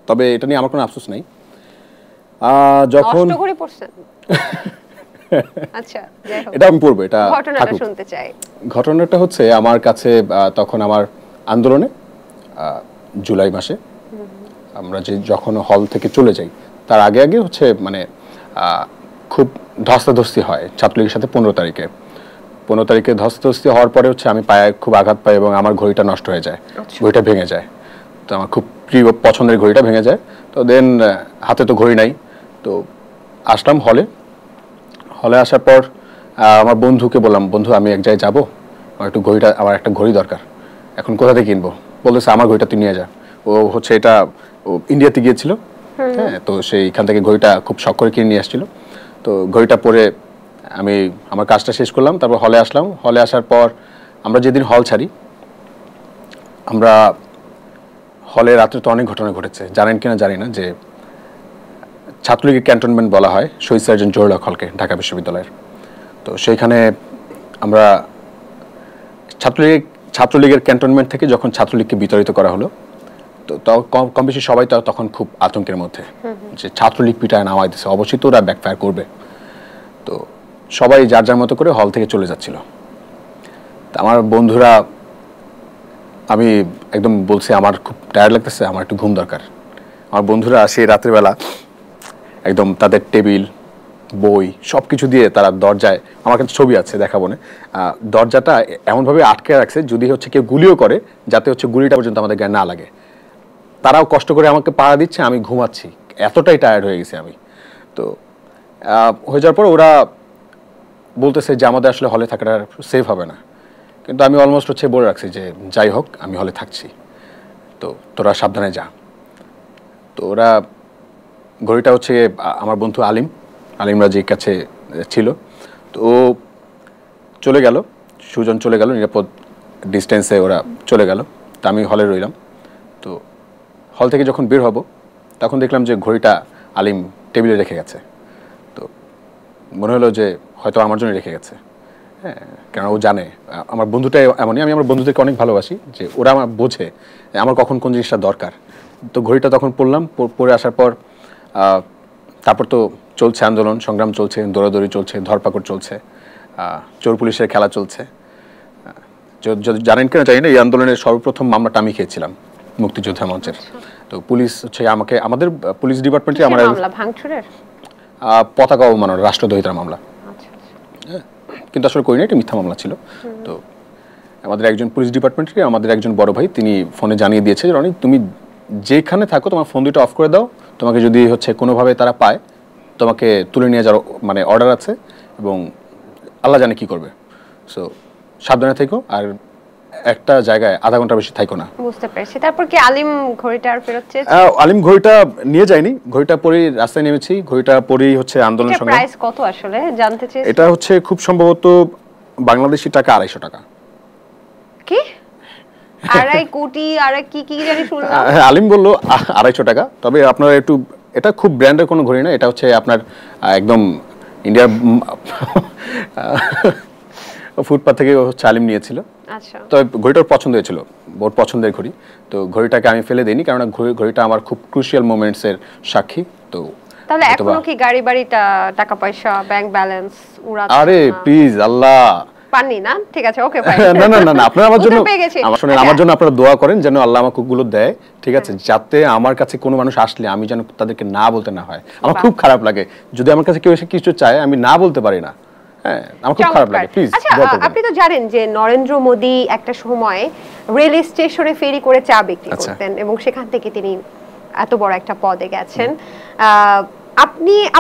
তবে এটা নিয়ে আমার কোনো আফসোস নাই। যখন নষ্ট ঘড়ি পড়ছেন, আচ্ছা যাই হোক, এটা আমি পড়বো, এটা ঘটনাটা শুনতে চাই। ঘটনাটা হচ্ছে আমার কাছে তখন আমার আন্দোলনে জুলাই মাসে আমরা যখন হল থেকে চলে যাই, তার আগে আগে হচ্ছে মানে খুব ধস্তাধস্তি হয় ছাত্রলীগের সাথে। 15 তারিখে ধস্তাধস্তি হওয়ার পরে হচ্ছে আমি পায়ে খুব আঘাত পাই এবং আমার ঘড়িটা নষ্ট হয়ে যায়, ঘড়িটা ভেঙে যায়। তো আমার খুব প্রিয় পছন্দের ঘড়িটা ভেঙে যায়। তো দেন হাতে তো ঘড়ি নাই, তো আসলাম হলে আসার পর আমার বন্ধুকে বললাম, বন্ধু আমি এক জায়গায় যাবো, আমার একটা ঘড়ি দরকার, এখন কোথা থেকে কিনবো? বলতেছে আমার ঘড়িটা তুই নিয়ে যা। ও হচ্ছে এটা ও ইন্ডিয়াতে গিয়েছিল, হ্যাঁ, তো সেইখান থেকে ঘড়িটা খুব শখ করে কিনে নিয়ে আসছিল। তো ঘড়িটা পরে আমি আমার কাজটা শেষ করলাম, তারপর হলে আসলাম। হলে আসার পর আমরা যেদিন হল ছাড়ি, আমরা হলে রাত্রে তো অনেক ঘটনা ঘটেছে, জানেন কিনা জানি না, যে ছাত্রলীগের ক্যান্টনমেন্ট বলা হয় শহীদ সার্জন জহুরুল হক হলকে, ঢাকা বিশ্ববিদ্যালয়ের। তো সেইখানে আমরা ছাত্রলীগের ক্যান্টনমেন্ট থেকে যখন ছাত্রলীগকে বিতাড়িত করা হলো, তো কম বেশি সবাই তখন খুব আতঙ্কের মধ্যে, যে ছাত্রলীগ পিটায় নামাই দিচ্ছে, অবশ্যই তো ওরা ব্যাকফায়ার করবে। তো সবাই যার যার মতো করে হল থেকে চলে যাচ্ছিল। তা আমার বন্ধুরা, আমি একদম বলছি আমার খুব টায়ার্ড লাগতেছে, আমার একটু ঘুম দরকার। আমার বন্ধুরা সেই রাত্রিবেলা একদম তাদের টেবিল, বই সব কিছু দিয়ে তারা দরজায়, আমার কাছে ছবি আছে দেখাবো না, দরজাটা এমনভাবে আটকে রাখছে যদি হচ্ছে কেউ গুলিও করে যাতে হচ্ছে গুলিটা পর্যন্ত আমাদের গায়ে না লাগে। তারাও কষ্ট করে আমাকে পাড়া দিচ্ছে, আমি ঘুমাচ্ছি, এতটাই টায়ার্ড হয়ে গেছি আমি। তো হয়ে যাওয়ার পর ওরা বলতেছে যে আমাদের আসলে হলে থাকাটা সেফ হবে না, কিন্তু আমি অলমোস্ট হচ্ছে বলে রাখছি যে যাই হোক আমি হলে থাকছি, তো তোরা সাবধানে যা। তো ওরা ঘড়িটা হচ্ছে আমার বন্ধু আলিম রাজির কাছে ছিল, তো ও চলে গেল, সুজন চলে গেল, নিরাপদ ডিস্টেন্সে ওরা চলে গেল। তা আমি হলে রইলাম। তো হল থেকে যখন বের হব তখন দেখলাম যে ঘড়িটা আলিম টেবিলে রেখে গেছে। তো মনে হলো যে হয়তো আমার জন্য রেখে গেছে, হ্যাঁ, কারণ ও জানে আমার বন্ধুটা এমনই, আমি আমার বন্ধুদেরকে অনেক ভালোবাসি, যে ওরা আমার বোঝে আমার কখন কোন জিনিসটা দরকার। তো ঘড়িটা তখন পড়লাম, পড়ে আসার পর তারপর তো চলছে আন্দোলন সংগ্রাম, চলছে দৌড়াদৌড়ি চলছে, ধরপাকড় চলছে, চোর পুলিশের খেলা চলছে। যদি জানেন কিনা জানি না, এই আন্দোলনের সর্বপ্রথম মামলাটা আমি খেয়েছিলাম মুক্তিযোদ্ধা মঞ্চের। তো পুলিশ হচ্ছে আমাদের পুলিশ ডিপার্টমেন্টে আমার মামলা ভাঙচুরের, পতাকা অবমাননা, রাষ্ট্রদ্রোহিতার মামলা। কিন্তু আসলে করি না, এটা মিথ্যা মামলা ছিল। তো আমাদের একজন পুলিশ ডিপার্টমেন্টে আমাদের একজন বড় ভাই, তিনি ফোনে জানিয়ে দিয়েছে যে রনি, তুমি যেখানে থাকো তোমার ফোন দুটো অফ করে দাও, তোমাকে যদি হচ্ছে কোনোভাবে তারা পায় তোমাকে তুলে নিয়ে যাওয়ার মানে অর্ডার আছে, এবং আল্লাহ জানে কি করবে। সো সাবধানে থেকো, আর একটা জায়গায় আধা ঘন্টা বেশি থাকো না। বুঝতে পেরেছি। তারপর কি আলিম ঘড়িটা আর ফেরত চেয়েছে? আলিম ঘড়িটা নিয়ে যায়নি, ঘড়িটা পরেই রাস্তায় নেমেছি, ঘড়িটা পরেই হচ্ছে আন্দোলন এটা সঙ্গে। প্রাইস কত আসলে জানতে চেয়েছি? এটা হচ্ছে খুব সম্ভবত বাংলাদেশি টাকা 250 টাকা। কি 2.5 কোটি আর কি কি জানি শুনলাম। আলিম বলল 250 টাকা। তবে আপনারা একটু, এটা খুব ব্র্যান্ডের কোনো ঘড়ি না, এটা হচ্ছে আপনার একদম ইন্ডিয়ার ফুটপাথ থেকে হচ্ছে আলিম নিয়েছিল। আচ্ছা, তো ঘড়িটার পছন্দ হয়েছিল, বহুত পছন্দের ঘড়ি। তো ঘড়িটাকে আমি ফেলে দিইনি, কারণ ঘড়িটা আমার খুব ক্রুশিয়াল মোমেন্টসের সাক্ষী। তো তাহলে এখনো কি গাড়ি বাড়িটা, টাকা পয়সা, ব্যাংক ব্যালেন্স উড়াচ্ছেন? আরে প্লিজ আল্লাহ, পাননি না? ঠিক আছে, ওকে ফাইন। না না না না, আপনারা আমার জন্য, শুনেন, আমার জন্য আপনারা দোয়া করেন যেন আল্লাহ আমাকে ওগুলো দেয়, ঠিক আছে, যাতে আমার কাছে কোনো মানুষ আসলে আমি যেন তাদেরকে না বলতে না হয়। আমার খুব খারাপ লাগে যদি আমার কাছে কেউ এসে কিছু চায় আমি না বলতে পারি না, হ্যাঁ, আমার খুব খারাপ লাগে। প্লিজ আচ্ছা, আপনি তো জানেন যে নরেন্দ্র মোদী একটা সময় রেল স্টেশনে ফেরি করে চা বিক্রি করতেন, এবং সেখান থেকে তিনি এত বড় একটা পদে গেছেন।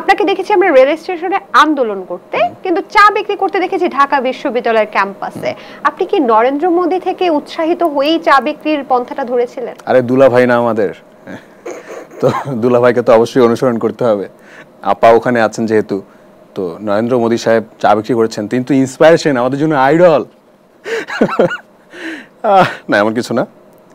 আপনাকে দেখেছি আমরা রেল স্টেশনে আন্দোলন করতে, কিন্তু চা বিক্রি করতে দেখেছি ঢাকা বিশ্ববিদ্যালয়ের ক্যাম্পাসে। আপনি কি নরেন্দ্র মোদী থেকে উৎসাহিত হয়েই চা বিক্রির পন্থাটা ধরেছিলেন? আরে দুলা ভাই না আমাদের, তো দুলা ভাইকে তো অবশ্যই অনুসরণ করতে হবে। আপা ওখানে আছেন যেহেতু, তো নরেন্দ্র মোদী সাহেব চা বিক্রি করেছেন, তিনি তো ইন্সপায়ারেশন, আমাদের জন্য আইডল। না এমন কিছু না,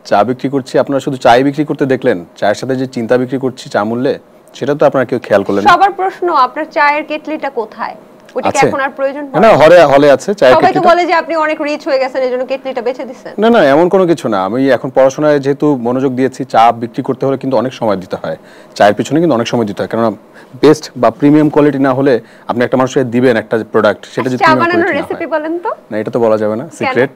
চা বিক্রি করছি, আপনারা শুধু চাই বিক্রি করতে দেখলেন, চায়ের সাথে যে চিন্তা বিক্রি করছি চা মূল্যে, সেটা তো আপনারা কেউ খেয়াল করলেন না। সবার প্রশ্ন, আপনার চায়ের কেটলিটা কোথায়? ওটা কি এখন আর প্রয়োজন পড়ে না? হলে আছে চায়ের কেটলিটা। সবাই তো বলে যে আপনি অনেক রিচ হয়ে গেছেন, এজন্য কেটলিটা বেচে দিবেন। না না, এমন কোনো কিছু না। আমি এখন পড়াশোনায় যেহেতু মনোযোগ দিয়েছি, চা বিক্রি করতে হলে কিন্তু অনেক সময় দিতে হয়, চায়ের পিছনে কিন্তু অনেক সময় দিতে হয়, কারণ বেস্ট বা প্রিমিয়াম কোয়ালিটি না হলে আপনি একটা মানুষকে দিবেন একটা প্রোডাক্ট, সেটা যদি চা বানানোর রেসিপি বলেন তো। না, এটা তো বলা যাবে না, সিক্রেট।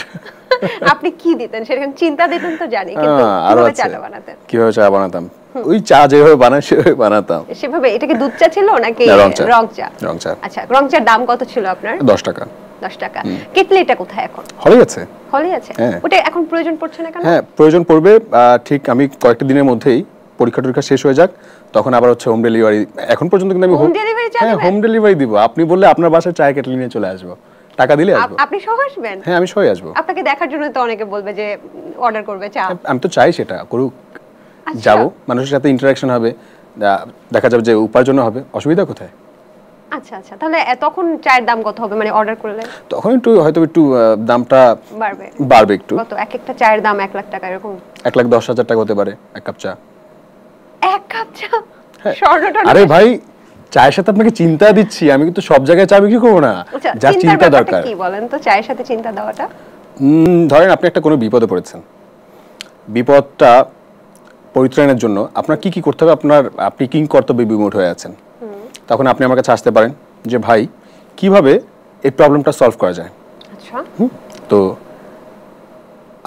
আপনি কি দিতেন সেরকম চিন্তা দিতেন তো জানি, কিন্তু কিভাবে চা বানাতেন? কিভাবে চা বানাতাম? ওই চা যেভাবে বানায় সেভাবে বানাতাম। সেভাবে? এটা কি দুধ চা ছিল নাকি রং চা? রং চা। আচ্ছা, রং চার দাম কত ছিল আপনার? 10 টাকা। 10 টাকা। কেটলিটা কোথায় এখন? হলে আছে। হলে আছে? ওটা এখন প্রয়োজন পড়ছে না কেন? হ্যাঁ, প্রয়োজন পড়বে, ঠিক আমি কয়েকটা দিনের মধ্যেই পরীক্ষা টরীক্ষা শেষ হয়ে যাক, তখন আবার হচ্ছে হোম ডেলিভারি। এখন পর্যন্ত কিন্তু আমি হোম ডেলিভারি চা দিবেন? হোম ডেলিভারি দিব। আপনি বললে আপনার বাসায় চায়ের কেটলি নিয়ে চলে আসবো, টাকা দিলে আসবো। আপনি সহ আসবেন? হ্যাঁ, আমি সহ আসবো। আপনাকে দেখার জন্য তো অনেকে বলবে যে অর্ডার করবে চা। আমি তো চাই সেটা করুক, যাব, মানুষের সাথে ইন্টারাকশন হবে, দেখা যাবে যে উপার্জন হবে, অসুবিধা কোথায়? আচ্ছা আচ্ছা, তাহলে তখন চায়ের দাম কত হবে মানে অর্ডার করলে? তখন একটু হয়তো একটু দামটা বাড়বে একটু। কত? এক একটা চায়ের দাম 1 লাখ টাকা এরকম? 1,10,000 টাকা হতে পারে এক কাপ চা। এক কাপ চা? স্বর্ণটা? আরে ভাই, চায়ের সাথে আপনাকে চিন্তা দিচ্ছি, আমি কিন্তু সব জায়গায় চা বিক্রি করবো না, যা চিন্তা দরকার। কি বলেন তো চায়ের সাথে চিন্তা দেওয়াটা? ধরেন আপনি একটা কোনো বিপদে পড়েছেন, বিপদটা পরিত্রাণের জন্য আপনার কি কি করতে হবে, আপনি কি কর্তব্যে বিমূঢ় হয়ে আছেন, তখন আপনি আমার কাছে আসতে পারেন যে ভাই কিভাবে এই প্রবলেমটা সলভ করা যায়। আচ্ছা, তো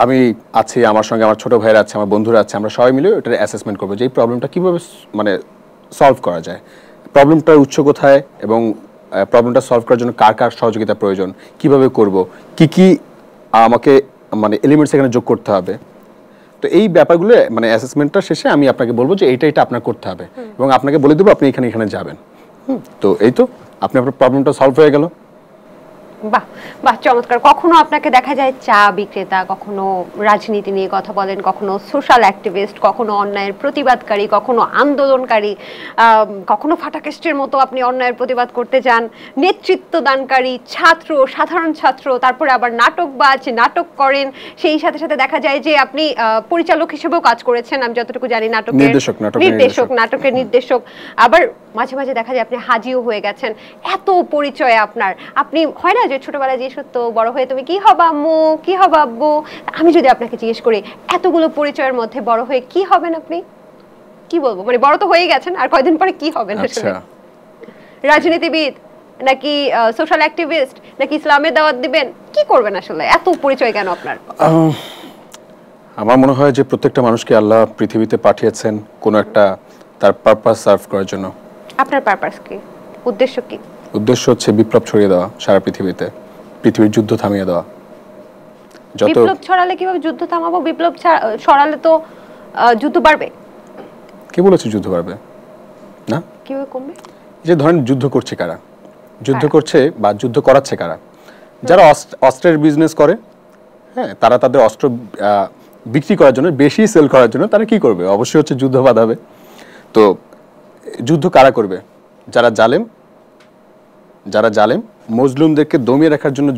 আমি আছি, আমার সঙ্গে আমার ছোট ভাইরা আছে, আমার বন্ধুরা আছে, আমরা সবাই মিলে এটার অ্যাসেসমেন্ট করবো যে এই প্রবলেমটা কিভাবে মানে সলভ করা যায়, প্রবলেমটার উৎস কোথায়, এবং প্রবলেমটা সলভ করার জন্য কার কার সহযোগিতা প্রয়োজন, কিভাবে করব, কি কি আমাকে মানে এলিমেন্টস এখানে যোগ করতে হবে। তো এই ব্যাপারগুলো মানে অ্যাসেসমেন্টটা শেষে আমি আপনাকে বলবো যে এটা আপনার করতে হবে, এবং আপনাকে বলে দেবো আপনি এখানে যাবেন। তো এই তো আপনার প্রবলেমটা সলভ হয়ে গেল। বাহ বাহ, চমৎকার। কখনো আপনাকে দেখা যায় চা বিক্রেতা, কখনো রাজনীতি নিয়ে কথা বলেন, কখনো সোশ্যাল অ্যাক্টিভিস্ট, কখনো অন্যায়ের প্রতিবাদকারী, কখনো আন্দোলনকারী, কখনো ফাটাকেস্টের মতো আপনি অন্যায়ের প্রতিবাদ করতে যান, নেতৃত্ব দানকারী, ছাত্র, সাধারণ ছাত্র, তারপরে আবার নাটকবাজ, নাটক করেন। সেই সাথে সাথে দেখা যায় যে আপনি পরিচালক হিসেবেও কাজ করেছেন, আমি যতটুকু জানি, নাটকের নাটকের নির্দেশক। আবার মাঝে মাঝে দেখা যায় আপনি হাজিও হয়ে গেছেন। এত পরিচয় আপনার, আপনি হয় না যে ছোটবেলায় যে সত্য বড় হয়ে তুমি কি হবা আম্মু, কি হবা আব্বু, আমি যদি আপনাকে জিজ্ঞেস করি এতগুলো পরিচয়ের মধ্যে বড় হয়ে কি হবেন আপনি, কি বলবো, মানে বড় তো হয়ে গেছেন, আর কয়দিন পরে কি হবেন আসলে? রাজনীতিবিদ নাকি সোশ্যাল অ্যাক্টিভিস্ট নাকি ইসলামের দাওয়াত দিবেন, কি করবেন আসলে? এত পরিচয় কেন আপনার? আমার মনে হয় যে প্রত্যেকটা মানুষকে আল্লাহ পৃথিবীতে পাঠিয়েছেন কোনো একটা তার পারপাস সার্ভ করার জন্য। আপনার পারপাস কি, উদ্দেশ্য কি? উদ্দেশ্য হচ্ছে বিপ্লব ছড়িয়ে দেওয়া সারা পৃথিবীতে, পৃথিবীর যুদ্ধ থামিয়ে দেওয়া। বিপ্লব ছড়ালে কিভাবে যুদ্ধ থামাবো? বিপ্লব ছড়ালে তো যুদ্ধ বাড়বে। কে বলেছে যুদ্ধ বাড়বে? না, কিভাবে কমবে? যে ধরেন যুদ্ধ করছে কারা, যুদ্ধ করছে বা যুদ্ধ করাচ্ছে কারা? যারা অস্ত্রের বিজনেস করে, হ্যাঁ, তারা তাদের অস্ত্র বিক্রি করার জন্য, বেশি সেল করার জন্য তারা কি করবে? অবশ্যই হচ্ছে যুদ্ধ বাঁধাবে। তো যুদ্ধ কারা করবে? যারা জালেম মজলুমদেরকে দমিয়ে রাখার জন্য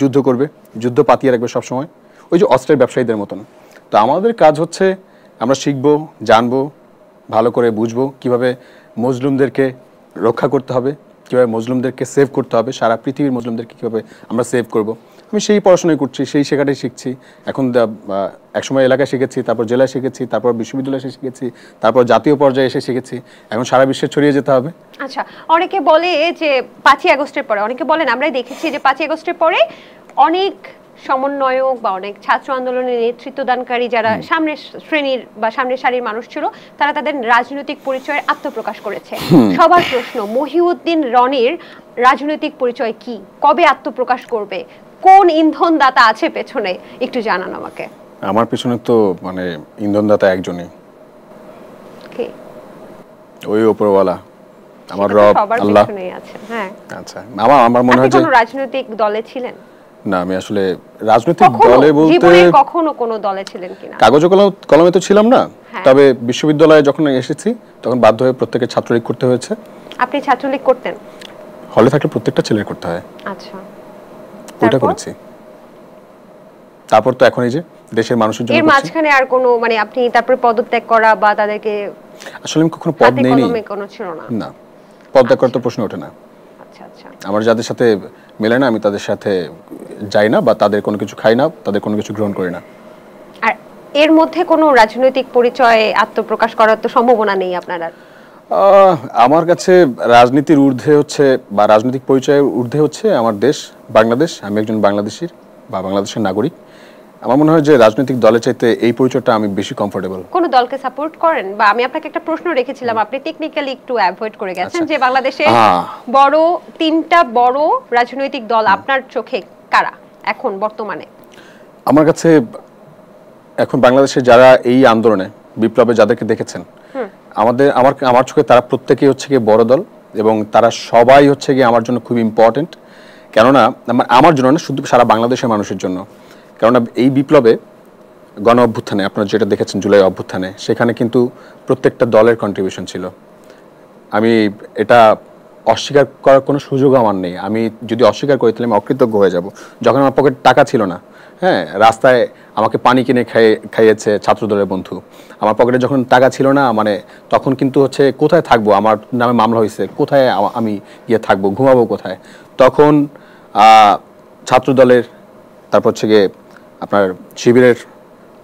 যুদ্ধ করবে, যুদ্ধ পাতিয়ে রাখবে সবসময়, ওই যে অস্ত্রের ব্যবসায়ীদের মতন। তো আমাদের কাজ হচ্ছে আমরা শিখবো, জানবো, ভালো করে বুঝবো কিভাবে মজলুমদেরকে রক্ষা করতে হবে, কীভাবে মজলুমদেরকে সেভ করতে হবে, সারা পৃথিবীর মজলুমদেরকে কীভাবে আমরা সেভ করব। আমি সেই পড়াশোনাই করছি, সেই শেখাটাই শিখছি। এখন একসময় এলাকায় শিখেছি, তারপর জেলায় শিখেছি, তারপর বিশ্ববিদ্যালয়ে এসে শিখেছি, তারপর জাতীয় পর্যায়ে এসে শিখেছি, এখন সারা বিশ্বে ছড়িয়ে যেতে হবে। আচ্ছা, অনেকে বলে যে 5ই আগস্টের পরে, অনেকে বলেন, আমরাই দেখেছি যে 5ই আগস্টের পরে অনেক সমন্বয়ক বা অনেক ছাত্র আন্দোলনের নেতৃত্বদানকারী যারা সামনের শ্রেণীর বা সামনের সারির মানুষ ছিল, তারা তাদের রাজনৈতিক পরিচয়ের আত্মপ্রকাশ করেছে। সবার প্রশ্ন, মহিউদ্দিন রনির রাজনৈতিক পরিচয় কি, কবে আত্মপ্রকাশ করবে, কোন ইন্ধনদাতা আছে পেছনে, একটু জানান আমাকে। আমার পেছনে তো মানে ইন্ধনদাতা একজনই, কে? ওই উপরওয়ালা, আমার রব আল্লাহ। হ্যাঁ, আচ্ছা, আমার মনে হয় যে কোন রাজনৈতিক দলে ছিলেন? না, আমি আসলে রাজনৈতিক দলে বলতে জীবনে কখনো কোনো দলে ছিলেন কিনা? কাগজে কলমে তো ছিলাম না, তবে বিশ্ববিদ্যালয়ে যখন এসেছি তখন বাধ্য হয়ে প্রত্যেকের ছাত্রলীগ করতে হয়েছে। আপনি ছাত্রলীগ করতেন? হলে থাকলে প্রত্যেকটা ছেলের করতে হয়। আচ্ছা, ওটা করেছি। তারপর তো এখন এই যে দেশের মানুষের জন্য এর মাঝখানে আর কোনো, মানে আপনি তারপরে পদত্যাগ করা বা তাদেরকে, আসলে আমি কখনো পদ নেইনি, কোনো ছিল না। না, পদত্যাগ করার তো প্রশ্ন ওঠে না। আচ্ছা আচ্ছা, আমার যাদের সাথে মেলে না আমি তাদের সাথে যাই না, বা তাদের কোনো কিছু খাই না, তাদের কোনো কিছু গ্রহণ করি না। আর এর মধ্যে কোনো রাজনৈতিক পরিচয়ে আত্মপ্রকাশ করার তো সম্ভাবনা নেই আপনার? আমার কাছে রাজনীতির ঊর্ধ্বে হচ্ছে, বা রাজনৈতিক পরিচয়ের ঊর্ধ্বে হচ্ছে আমার দেশ বাংলাদেশ। আমি একজন বাংলাদেশী বা বাংলাদেশের নাগরিক। আমার মনে হয় যে রাজনৈতিক দলের চাইতে এই পরিচয়টা আমি বেশি কমফোর্টেবল। কোন দলকে সাপোর্ট করেন? বা আমি আপনাকে একটা প্রশ্ন রেখেছিলাম, আপনি টেকনিক্যালি একটু অ্যাভয়েড করে গেছেন, যে বাংলাদেশে বড় 3টা বড় রাজনৈতিক দল আপনার চোখে কারা এখন বর্তমানে? আমার কাছে এখন বাংলাদেশে যারা এই আন্দোলনে বিপ্লবে যাদেরকে দেখেছেন, আমার চোখে তারা প্রত্যেকেই হচ্ছে গিয়ে বড় দল, এবং তারা সবাই হচ্ছে গিয়ে আমার জন্য খুব ইম্পর্টেন্ট। কেননা আমার জন্য না, শুধু সারা বাংলাদেশের মানুষের জন্য। কেননা এই বিপ্লবে, গণ অভ্যুত্থানে, আপনারা যেটা দেখেছেন জুলাই অভ্যুত্থানে, সেখানে কিন্তু প্রত্যেকটা দলের কন্ট্রিবিউশন ছিল। আমি এটা অস্বীকার করার কোনো সুযোগ আমার নেই। আমি যদি অস্বীকার করি তাহলে আমি অকৃতজ্ঞ হয়ে যাব। যখন আমার পকেটে টাকা ছিল না, হ্যাঁ, রাস্তায় আমাকে পানি কিনে খাইয়েছে ছাত্রদলের বন্ধু। আমার পকেটে যখন টাকা ছিল না, মানে তখন কিন্তু হচ্ছে কোথায় থাকবো, আমার নামে মামলা হয়েছে, কোথায় আমি গিয়ে থাকবো, ঘুমাবো কোথায়, তখন ছাত্রদলের, তারপর হচ্ছে গিয়ে আপনার শিবিরের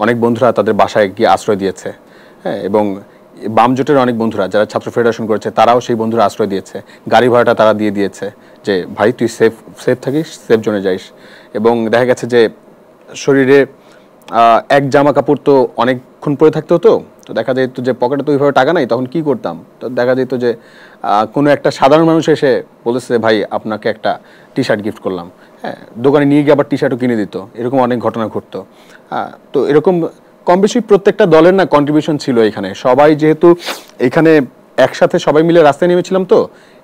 অনেক বন্ধুরা তাদের বাসায় গিয়ে আশ্রয় দিয়েছে, হ্যাঁ, এবং বাম জোটের অনেক বন্ধুরা যারা ছাত্র ফেডারেশন করেছে তারাও সেই বন্ধুরা আশ্রয় দিয়েছে, গাড়ি ভাড়াটা তারা দিয়ে দিয়েছে, যে ভাই তুই সেফ থাকিস, সেফ জোনে যাইস। এবং দেখা গেছে যে শরীরে এক জামা কাপড় তো অনেকক্ষণ পরে থাকতে হতো, তো দেখা যেত যে পকেটে তো ওইভাবে টাকা নাই, তখন কি করতাম, তো দেখা যেত যে কোনো একটা সাধারণ মানুষ এসে বলেছে ভাই আপনাকে একটা টি শার্ট গিফট করলাম, হ্যাঁ, দোকানে নিয়ে গিয়ে আবার টি শার্টও কিনে দিত, এরকম অনেক ঘটনা ঘটতো। তো এরকম কম বেশি প্রত্যেকটা দলের না কন্ট্রিবিউশন ছিল এখানে। সবাই যেহেতু এখানে একসাথে সবাই মিলে রাস্তায় নেমেছিলাম, তো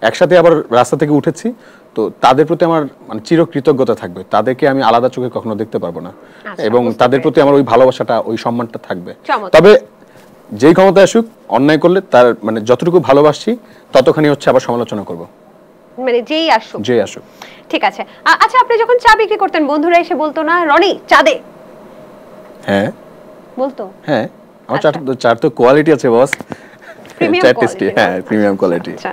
একসাথে আবার রাস্তা থেকে উঠেছি, তো তাদের প্রতি আমার মানে চিরকৃতজ্ঞতা থাকবে, তাদেরকে আমি আলাদা চোখে কখনো দেখতে পারবো না, এবং তাদের প্রতি আমার ওই ভালোবাসাটা ওই সম্মানটা থাকবে। তবে যেই ক্ষমতা আসুক, অন্যায় করলে তার মানে যতটুকু ভালোবাসি ততখানি হচ্ছে আবার সমালোচনা করব, মানে যেই আসুক। ঠিক আছে। আচ্ছা, আপনি যখন চা বিক্রি করতেন বন্ধুরা এসে বলতো না রনি চা দে? হ্যাঁ বলতো। হ্যাঁ, আমার চার তো কোয়ালিটি আছে বস, চা টেস্টি, হ্যাঁ প্রিমিয়াম কোয়ালিটি। আচ্ছা,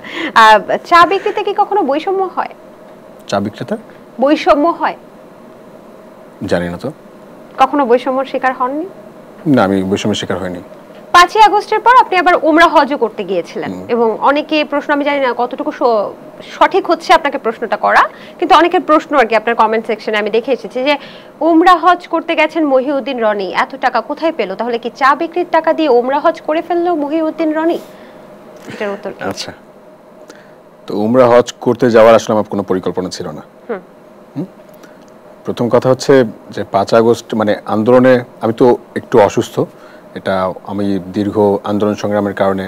চা বিক্রিতে কি কখনো বৈষম্য হয়? চা বিক্রেতা বৈষম্য হয়? জানি না তো। কখনো বৈষম্যর শিকার হননি? না, আমি বৈষম্যের শিকার হইনি। 5ই আগস্টের পর আপনি আবার উমরা হজও করতে গিয়েছিলেন, এবং অনেকে প্রশ্ন, আমি জানি না কতটুকু সঠিক হচ্ছে আপনাকে প্রশ্নটা করা, কিন্তু অনেকের প্রশ্ন আর কি আপনার কমেন্ট সেকশনে আমি দেখে এসেছি যে উমরা হজ করতে গেছেন মহিউদ্দিন রনি, এত টাকা কোথায় পেল? তাহলে কি চা বিক্রির টাকা দিয়ে উমরা হজ করে ফেললো মহিউদ্দিন রনি? এটার উত্তর কি? আচ্ছা, তো উমরা হজ করতে যাওয়ার আসলে আমার কোনো পরিকল্পনা ছিল না। প্রথম কথা হচ্ছে যে 5 আগস্ট মানে আন্দোলনে আমি তো একটু অসুস্থ, এটা আমি দীর্ঘ আন্দোলন সংগ্রামের কারণে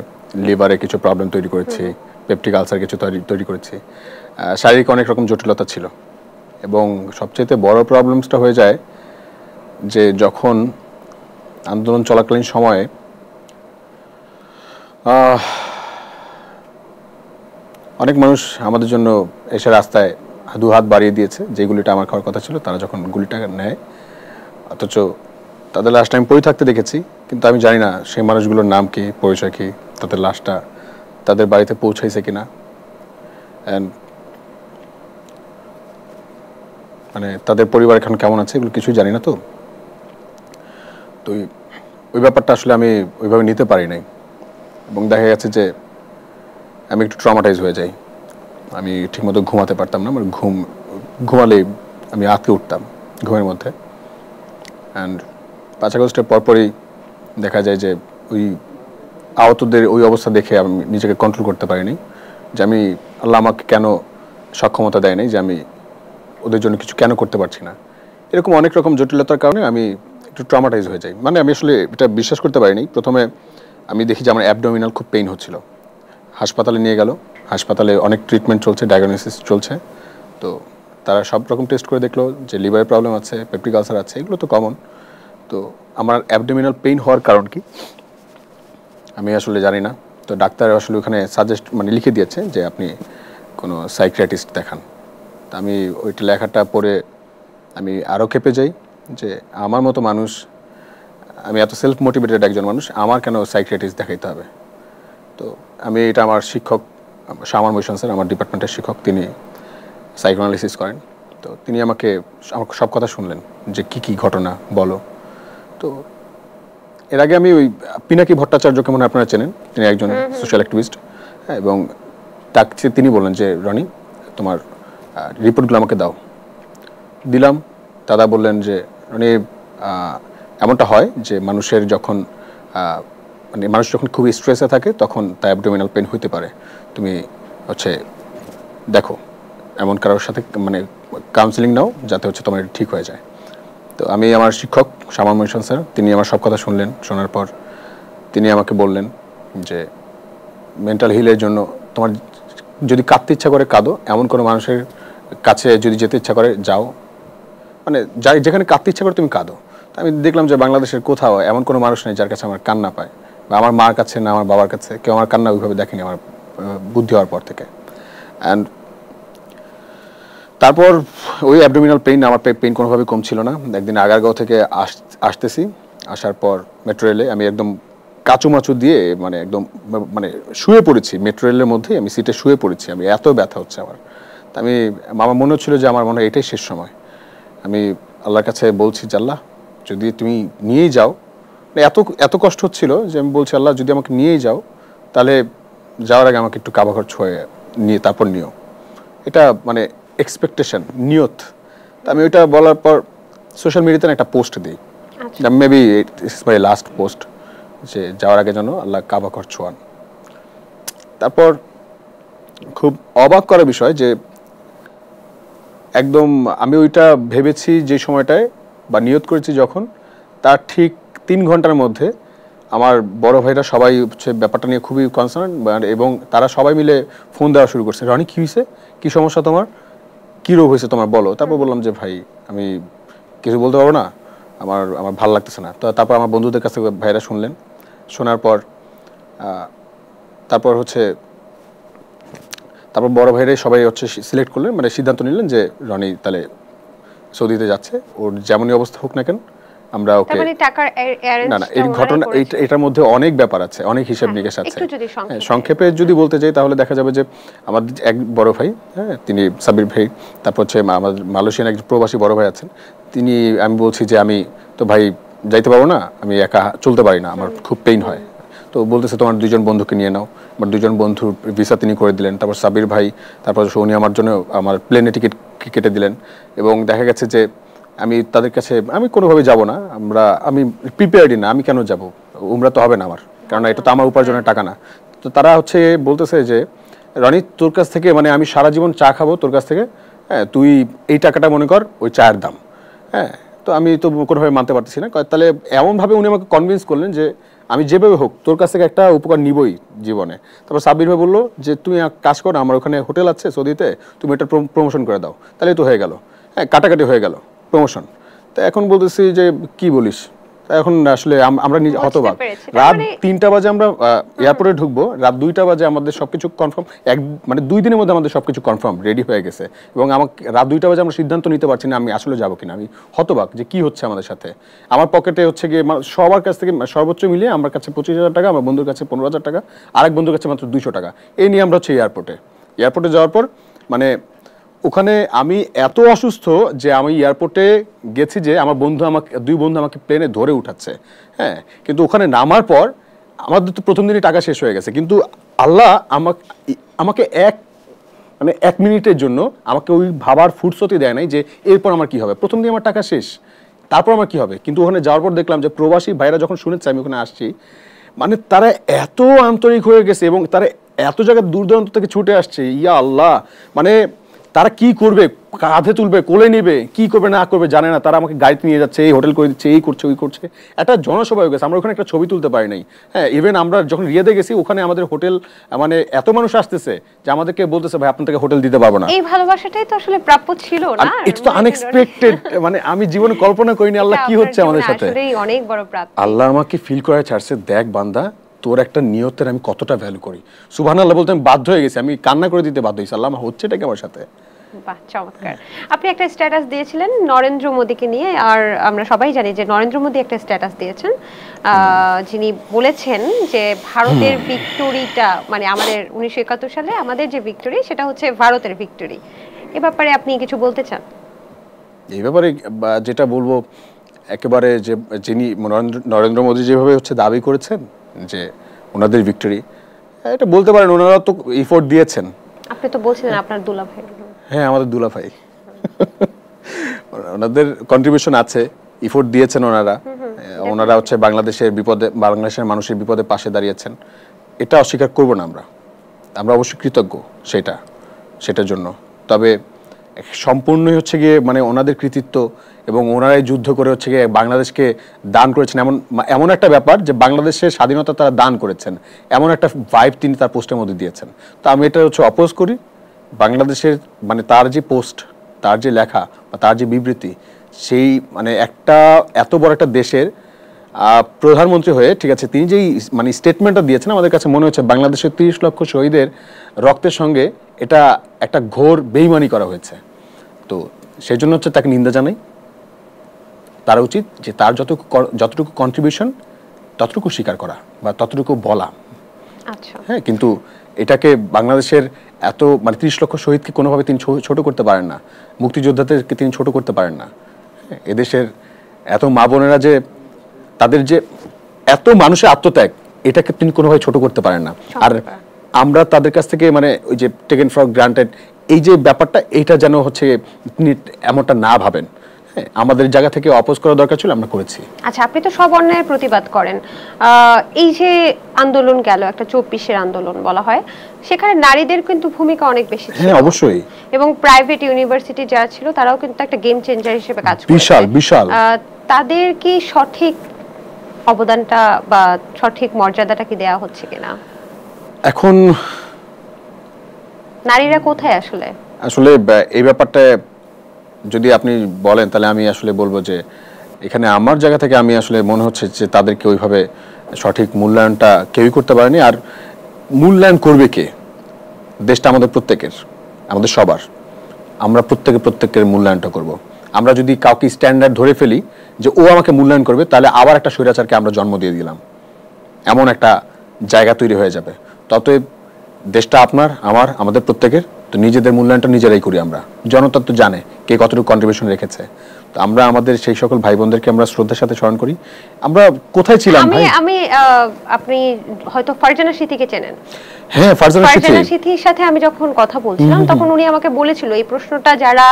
লিভারে কিছু প্রবলেম তৈরি করেছি, পেপটিক আলসার কিছু তৈরি করেছি, শারীরিক অনেক রকম জটিলতা ছিল, এবং সবচেয়ে বড় প্রবলেমসটা হয়ে যায় যে যখন আন্দোলন চলাকালীন সময়ে অনেক মানুষ আমাদের জন্য এসে রাস্তায় দু হাত বাড়িয়ে দিয়েছে, যে গুলিটা আমার খাওয়ার কথা ছিল, তারা যখন গুলিটা নেয়, অথচ তাদের লাশটা আমি পড়ে থাকতে দেখেছি, কিন্তু আমি জানি না সেই মানুষগুলোর নাম কি, পরিচয় কি, তাদের লাশটা তাদের বাড়িতে পৌঁছাইছে কিনা, মানে তাদের পরিবার এখন কেমন আছে এগুলো কিছুই জানি না। তো ওই ব্যাপারটা আসলে আমি ওইভাবে নিতে পারি নাই, এবং দেখা গেছে যে আমি একটু ট্রমাটাইজ হয়ে যাই, আমি ঠিকমতো ঘুমাতে পারতাম না, আমার ঘুমালেই আমি আঁতকে উঠতাম ঘুমের মধ্যে। অ্যান্ড 5 আগস্টের পরপরই দেখা যায় যে ওই আহতদের ওই অবস্থা দেখে আমি নিজেকে কন্ট্রোল করতে পারিনি, যে আমি আল্লাহ আমাকে কেন সক্ষমতা দেয় নাই, যে আমি ওদের জন্য কিছু কেন করতে পারছি না। এরকম অনেক রকম জটিলতার কারণে আমি একটু ট্রমাটাইজ হয়ে যাই, মানে আমি আসলে এটা বিশ্বাস করতে পারিনি। প্রথমে আমি দেখি যে আমার অ্যাবডোমিনাল খুব পেইন হচ্ছিল, হাসপাতালে নিয়ে গেল, হাসপাতালে অনেক ট্রিটমেন্ট চলছে, ডায়াগনোসিস চলছে, তো তারা সব রকম টেস্ট করে দেখলো যে লিভারের প্রবলেম আছে, পেপটিক আলসার আছে, এগুলো তো কমন। তো আমার অ্যাবডোমিনাল পেইন হওয়ার কারণ কি আমি আসলে জানি না, তো ডাক্তার আসলে ওখানে সাজেস্ট মানে লিখে দিয়েছে যে আপনি কোনো সাইকিয়াট্রিস্ট দেখান। তা আমি ওইটা লেখাটা পড়ে আমি আরও ক্ষেপে যাই যে আমার মতো মানুষ, আমি এত সেলফ মোটিভেটেড একজন মানুষ, আমার কেন সাইকিয়াট্রিস্ট দেখাইতে হবে। তো আমি এটা আমার শিক্ষক শামান মোশন স্যার, আমার ডিপার্টমেন্টের শিক্ষক, তিনি সাইকোঅ্যানালিসিস করেন, তো তিনি আমাকে সব কথা শুনলেন যে কি ঘটনা বলো। তো এর আগে আমি ওই পিনাকি ভট্টাচার্যকে মনে আপনারা চেনেন, তিনি একজন সোশ্যাল অ্যাক্টিভিস্ট, এবং তাকে তিনি বললেন যে রনি তোমার রিপোর্টগুলো আমাকে দাও। দিলাম, দাদা বললেন যে রনি এমনটা হয় যে মানুষের যখন মানে মানুষ যখন খুবই স্ট্রেসে থাকে তখন তার অ্যাবডোমিনাল পেন হইতে পারে, তুমি হচ্ছে দেখো এমন কারোর সাথে মানে কাউন্সিলিং নাও যাতে হচ্ছে তোমার ঠিক হয়ে যায়। তো আমি আমার শিক্ষক শামান মোশন স্যার, তিনি আমার সব কথা শুনলেন, শোনার পর তিনি আমাকে বললেন যে মেন্টাল হিলের জন্য তোমার যদি কাঁদতে ইচ্ছা করে কাঁদো, এমন কোনো মানুষের কাছে যদি যেতে ইচ্ছা করে যাও, মানে যেখানে কাঁদতে ইচ্ছা করে তুমি কাঁদো। আমি দেখলাম যে বাংলাদেশের কোথাও এমন কোনো মানুষ নেই যার কাছে আমার কান্না পায়, বা আমার মার কাছে না আমার বাবার কাছে কেউ আমার কান্না ওইভাবে দেখেনি আমার বুদ্ধি হওয়ার পর থেকে। অ্যান্ড তারপর ওই অ্যাবডোমিনাল পেইন, আমার পেইন কোনোভাবে কম ছিল না। একদিন আগারগাঁও থেকে আসতেছি, আসার পর মেট্রো রেলে আমি একদম কাচুমাচু দিয়ে মানে একদম মানে শুয়ে পড়েছি, মেট্রো রেলের মধ্যেই আমি সিটে শুয়ে পড়েছি, আমি এত ব্যথা হচ্ছে আমার। তা আমার মনে হচ্ছিল যে আমার মনে হয় এটাই শেষ সময়। আমি আল্লাহর কাছে বলছি যে আল্লাহ যদি তুমি নিয়েই যাও, এত কষ্ট হচ্ছিল যে আমি বলছি আল্লাহ যদি আমাকে নিয়েই যাও তাহলে যাওয়ার আগে আমাকে একটু কাবাঘর ছুঁয়ে নিয়ে তারপর নিও, এটা মানে এক্সপেকটেশন, নিয়ত। তা আমি ওইটা বলার পর সোশ্যাল মিডিয়াতে একটা পোস্ট দিই, maybe it's my last post, যে যাওয়ার আগে যেন আল্লাহ কাবাঘর ছোঁয়ান। তারপর খুব অবাক করার বিষয় যে একদম আমি ওইটা ভেবেছি যে সময়টায় বা নিয়ত করেছি যখন, তার ঠিক 3 ঘন্টার মধ্যে আমার বড় ভাইরা সবাই হচ্ছে ব্যাপারটা নিয়ে খুবই কনসার্ন, এবং তারা সবাই মিলে ফোন দেওয়া শুরু করছে, রনি কী হয়েছে, কী সমস্যা তোমার, কি রোগ হয়েছে তোমার বলো। তারপর বললাম যে ভাই আমি কিছু বলতে পারবো না, আমার আমার ভালো লাগতেছে না। তো তারপর আমার বন্ধুদের কাছ থেকে ভাইরা শুনলেন, শোনার পর তারপর হচ্ছে তারপর বড় ভাইরাই সবাই হচ্ছে সিলেক্ট করলেন, মানে সিদ্ধান্ত নিলেন যে রনি তাহলে সৌদিতে যাচ্ছে, ওর যেমনই অবস্থা হোক না কেন আমরা ওকে। মানে টাকার না না, এই ঘটনা এটার মধ্যে অনেক ব্যাপার আছে, অনেক হিসাব নিকেশ আছে। সংক্ষেপে যদি বলতে যাই তাহলে দেখা যাবে যে আমাদের এক বড় ভাই, হ্যাঁ তিনি সাবির ভাই, তারপর হচ্ছে আমাদের মালয়েশিয়ান এক প্রবাসী বড় ভাই আছেন, তিনি, আমি বলছি যে আমি তো ভাই যাইতে পারবো না, আমি একা চলতে পারি না, আমার খুব পেইন হয়। তো বলতেছে তোমার 2জন বন্ধুকে নিয়ে নাও। আমার 2জন বন্ধুর ভিসা তিনি করে দিলেন। তারপর সাবির ভাই, তারপর উনি আমার জন্য আমার প্লেনে টিকিট কেটে দিলেন। এবং দেখা গেছে যে আমি তাদের কাছে আমি কোনোভাবে যাব না, আমি প্রিপেয়ার্ডই না, আমি কেন যাব, উমরা তো হবে না আমার, কারণ এটা তো আমার উপার্জনের টাকা না। তো তারা হচ্ছে বলতেছে যে রনি তোর কাছ থেকে, মানে আমি সারা জীবন চা খাবো তোর কাছ থেকে, হ্যাঁ তুই এই টাকাটা মনে কর ওই চায়ের দাম। হ্যাঁ, তো আমি তো কোনোভাবে মানতে পারতেছি না। তাহলে এমনভাবে উনি আমাকে কনভিন্স করলেন যে আমি যেভাবে হোক তোর কাছ থেকে একটা উপকার নিবই জীবনে। তারপর সাব্বির ভাই বললো যে তুমি এক কাজ করো, আমার ওখানে হোটেল আছে সৌদিতে, তুমি এটা প্রমোশন করে দাও, তাহলে তো হয়ে গেল। হ্যাঁ, কাটাকাটি হয়ে গেল, প্রমোশন। তো এখন বলতেছি যে কি বলিস, এখন আসলে আমরা হতবাক। রাত 3টা বাজে আমরা এয়ারপোর্টে ঢুকবো, রাত 2টা বাজে আমাদের সবকিছু কনফার্ম, মানে 2 দিনের মধ্যে আমাদের সবকিছু কনফার্ম রেডি হয়ে গেছে, এবং আমাকে রাত 2টা বাজে আমরা সিদ্ধান্ত নিতে পারছি না আমি আসলে যাবো কিনা। আমি হতবাক যে কি হচ্ছে আমাদের সাথে। আমার পকেটে হচ্ছে গিয়ে সবার কাছ থেকে সর্বোচ্চ মিলিয়ে আমার কাছে 25,000 টাকা, আমার বন্ধুর কাছে 15,000 টাকা, আরেক বন্ধুর কাছে মাত্র 200 টাকা। এই নিয়ে আমরা হচ্ছে এয়ারপোর্টে যাওয়ার পর মানে ওখানে আমি এত অসুস্থ যে আমি এয়ারপোর্টে গেছি যে আমার বন্ধু আমাকে 2 বন্ধু আমাকে প্লেনে ধরে উঠাচ্ছে। হ্যাঁ, কিন্তু ওখানে নামার পর আমাদের তো প্রথম দিনই টাকা শেষ হয়ে গেছে, কিন্তু আল্লাহ আমাকে 1 মিনিটের জন্য আমাকে ওই ভাবার ফুরসতই দেয় নাই যে এরপর আমার কি হবে। প্রথম দিন আমার টাকা শেষ, তারপর আমার কি হবে। কিন্তু ওখানে যাওয়ার পর দেখলাম যে প্রবাসী ভাইরা যখন শুনেছে আমি ওখানে আসছি, মানে তারা এত আন্তরিক হয়ে গেছে এবং তারা এত জায়গায় দূর দূরান্ত থেকে ছুটে আসছে। ইয়া আল্লাহ, মানে তারা কি করবে, কাঁধে তুলবে, কোলে নিবে, কি করবে না করবে জানে না। তারা আমাকে গাড়িতে নিয়ে যাচ্ছে, এই হোটেল করে দিচ্ছে, এই করছে ওই করছে, একটা জনসভা হয়ে গেছে। আমরা ওখানে একটা ছবি তুলতে পারি নাই। হ্যাঁ, ইভেন আমরা যখন রিয়াদে গেছি ওখানে আমাদের হোটেল, মানে এত মানুষ আসতেছে যে আমাদেরকে বলতেছে ভাই আপনাদেরকে হোটেল দিতে পারবো না। এই ভালোবাসাটাই তো আসলে প্রাপ্য ছিল না, এটা তো আনএক্সপেক্টেড, মানে আমি জীবনে কল্পনা করিনি আল্লাহ কি হচ্ছে আমাদের সাথে। আসলেই অনেক বড় প্রাপ্তি। আল্লাহ আমাকে ফিল করায় ছাড়ছে, দেখ বান্দা তোর একটা নিয়তের আমি কতটা ভ্যালু করি। সুবহানাল্লাহ বলতে আমি বাধ্য হয়ে গেছি, আমি কান্না করে দিতে বাধ্য হয়েছি। আল্লাহ হচ্ছে এটা কি আমার সাথে। বাহ, চমৎকার। আপনি একটা স্ট্যাটাস দিয়েছিলেন নরেন্দ্র মোদীকে নিয়ে, আর আমরা সবাই জানি যে নরেন্দ্র মোদী একটা স্ট্যাটাস দিয়েছেন, যিনি বলেছেন যে ভারতের ভিক্টোরিটা, মানে আমাদের 1971 সালে আমাদের যে ভিক্টোরি সেটা হচ্ছে ভারতের ভিক্টোরি। এ ব্যাপারে আপনি কিছু বলতে চান? এই ব্যাপারে যেটা বলবো, একেবারে যে যিনি নরেন্দ্র মোদী যেভাবে হচ্ছে দাবি করেছেন যে ওনাদের ভিক্টোরি, এটা বলতে পারেন ওনারা তো এফোর্ট দিয়েছেন। আপনি তো বলছিলেন আপনার দুলাভাই। হ্যাঁ, আমাদের দুলাভাই, ওনাদের কন্ট্রিবিউশন আছে, এফোর্ট দিয়েছেন ওনারা হচ্ছে বাংলাদেশের মানুষের বিপদে পাশে দাঁড়িয়েছেন। এটা অস্বীকার করব না আমরা অবশ্যই কৃতজ্ঞ সেটার জন্য। তবে সম্পূর্ণই হচ্ছে গিয়ে মানে ওনাদের কৃতিত্ব, এবং ওনারাই যুদ্ধ করে হচ্ছে গিয়ে বাংলাদেশকে দান করেছেন, এমন একটা ব্যাপার যে বাংলাদেশের স্বাধীনতা তারা দান করেছেন, এমন একটা ভাইব তিনি তার পোস্টের মধ্যে দিয়েছেন। তো আমি এটা হচ্ছে অপোজ করি। বাংলাদেশের মানে তার যে পোস্ট, তার যে লেখা বা তার যে বিবৃতি, সেই মানে একটা এত বড় একটা দেশের প্রধানমন্ত্রী হয়ে, ঠিক আছে, তিনি যেই মানে স্টেটমেন্টটা দিয়েছেন আমাদের কাছে মনে হচ্ছে বাংলাদেশের 30 লক্ষ শহীদের রক্তের সঙ্গে এটা একটা ঘোর বেইমানি করা হয়েছে। তো সেই জন্য হচ্ছে তাকে নিন্দা জানাই। তার উচিত যে তার যতটুকু কন্ট্রিবিউশন ততটুকু স্বীকার করা বা ততটুকু বলা। আচ্ছা, হ্যাঁ, কিন্তু এটাকে বাংলাদেশের এত মানে 30 লক্ষ শহীদকে কোনোভাবে তিনি ছোট করতে পারেন না, মুক্তিযোদ্ধাদেরকে তিনি ছোট করতে পারেন না। এদেশের এত মা বোনেরা যে তাদের যে এত মানুষের আত্মত্যাগ, এটাকে তিনি কোনোভাবে ছোট করতে পারেন না। আর আমরা তাদের কাছ থেকে মানে ওই যে টেকেন ফর গ্রান্টেড এই যে ব্যাপারটা, এইটা যেন হচ্ছে তিনি এমনটা না ভাবেন। আমাদের জায়গা থেকে অপোজ করা দরকার ছিল, আমরা করেছি। আচ্ছা, আপনি তো সব অন্যায়ের প্রতিবাদ করেন। এই যে আন্দোলন গেল, একটা 24-এর আন্দোলন বলা হয়, সেখানে নারীদের কিন্তু ভূমিকা অনেক বেশি ছিল। হ্যাঁ, অবশ্যই। এবং প্রাইভেট ইউনিভার্সিটি যারা ছিল তারাও কিন্তু একটা গেম চেঞ্জার হিসেবে কাজ করেছে। বিশাল। তাদের কি সঠিক অবদানটা বা সঠিক মর্যাদাটা কি দেয়া হচ্ছে কিনা? এখন নারীরা কোথায় আসলে? আসলে এই ব্যাপারটা যদি আপনি বলেন তাহলে আমি আসলে বলবো যে এখানে আমার জায়গা থেকে আমি আসলে মনে হচ্ছে যে তাদেরকে ওইভাবে সঠিক মূল্যায়নটা কেউই করতে পারেনি। আর মূল্যায়ন করবে কে? দেশটা আমাদের প্রত্যেকের, আমাদের সবার। আমরা প্রত্যেকের মূল্যায়নটা করব। আমরা যদি কাউকে স্ট্যান্ডার্ড ধরে ফেলি যে ও আমাকে মূল্যায়ন করবে, তাহলে আবার একটা স্বৈরাচারকে আমরা জন্ম দিয়ে দিলাম, এমন একটা জায়গা তৈরি হয়ে যাবে। ততএব দেশটা আপনার, আমার, আমাদের প্রত্যেকের। তো নিজেদের মূল্যায়নটা নিজেরাই করি আমরা। জনতা তো জানে কে কতটুকু কন্ট্রিবিউশন রেখেছে। তো আমরা আমাদের সেই সকল ভাই বোনদেরকে আমরা শ্রদ্ধার সাথে স্মরণ করি। আমরা কোথায় ছিলাম ভাই? আমি আপনি হয়তো ফারজানা সিথিকে চেনেন। হ্যাঁ, ফারজানা সিথির সাথে আমি যখন কথা বলছিলাম তখন উনি আমাকে বলেছিল এই প্রশ্নটা যারা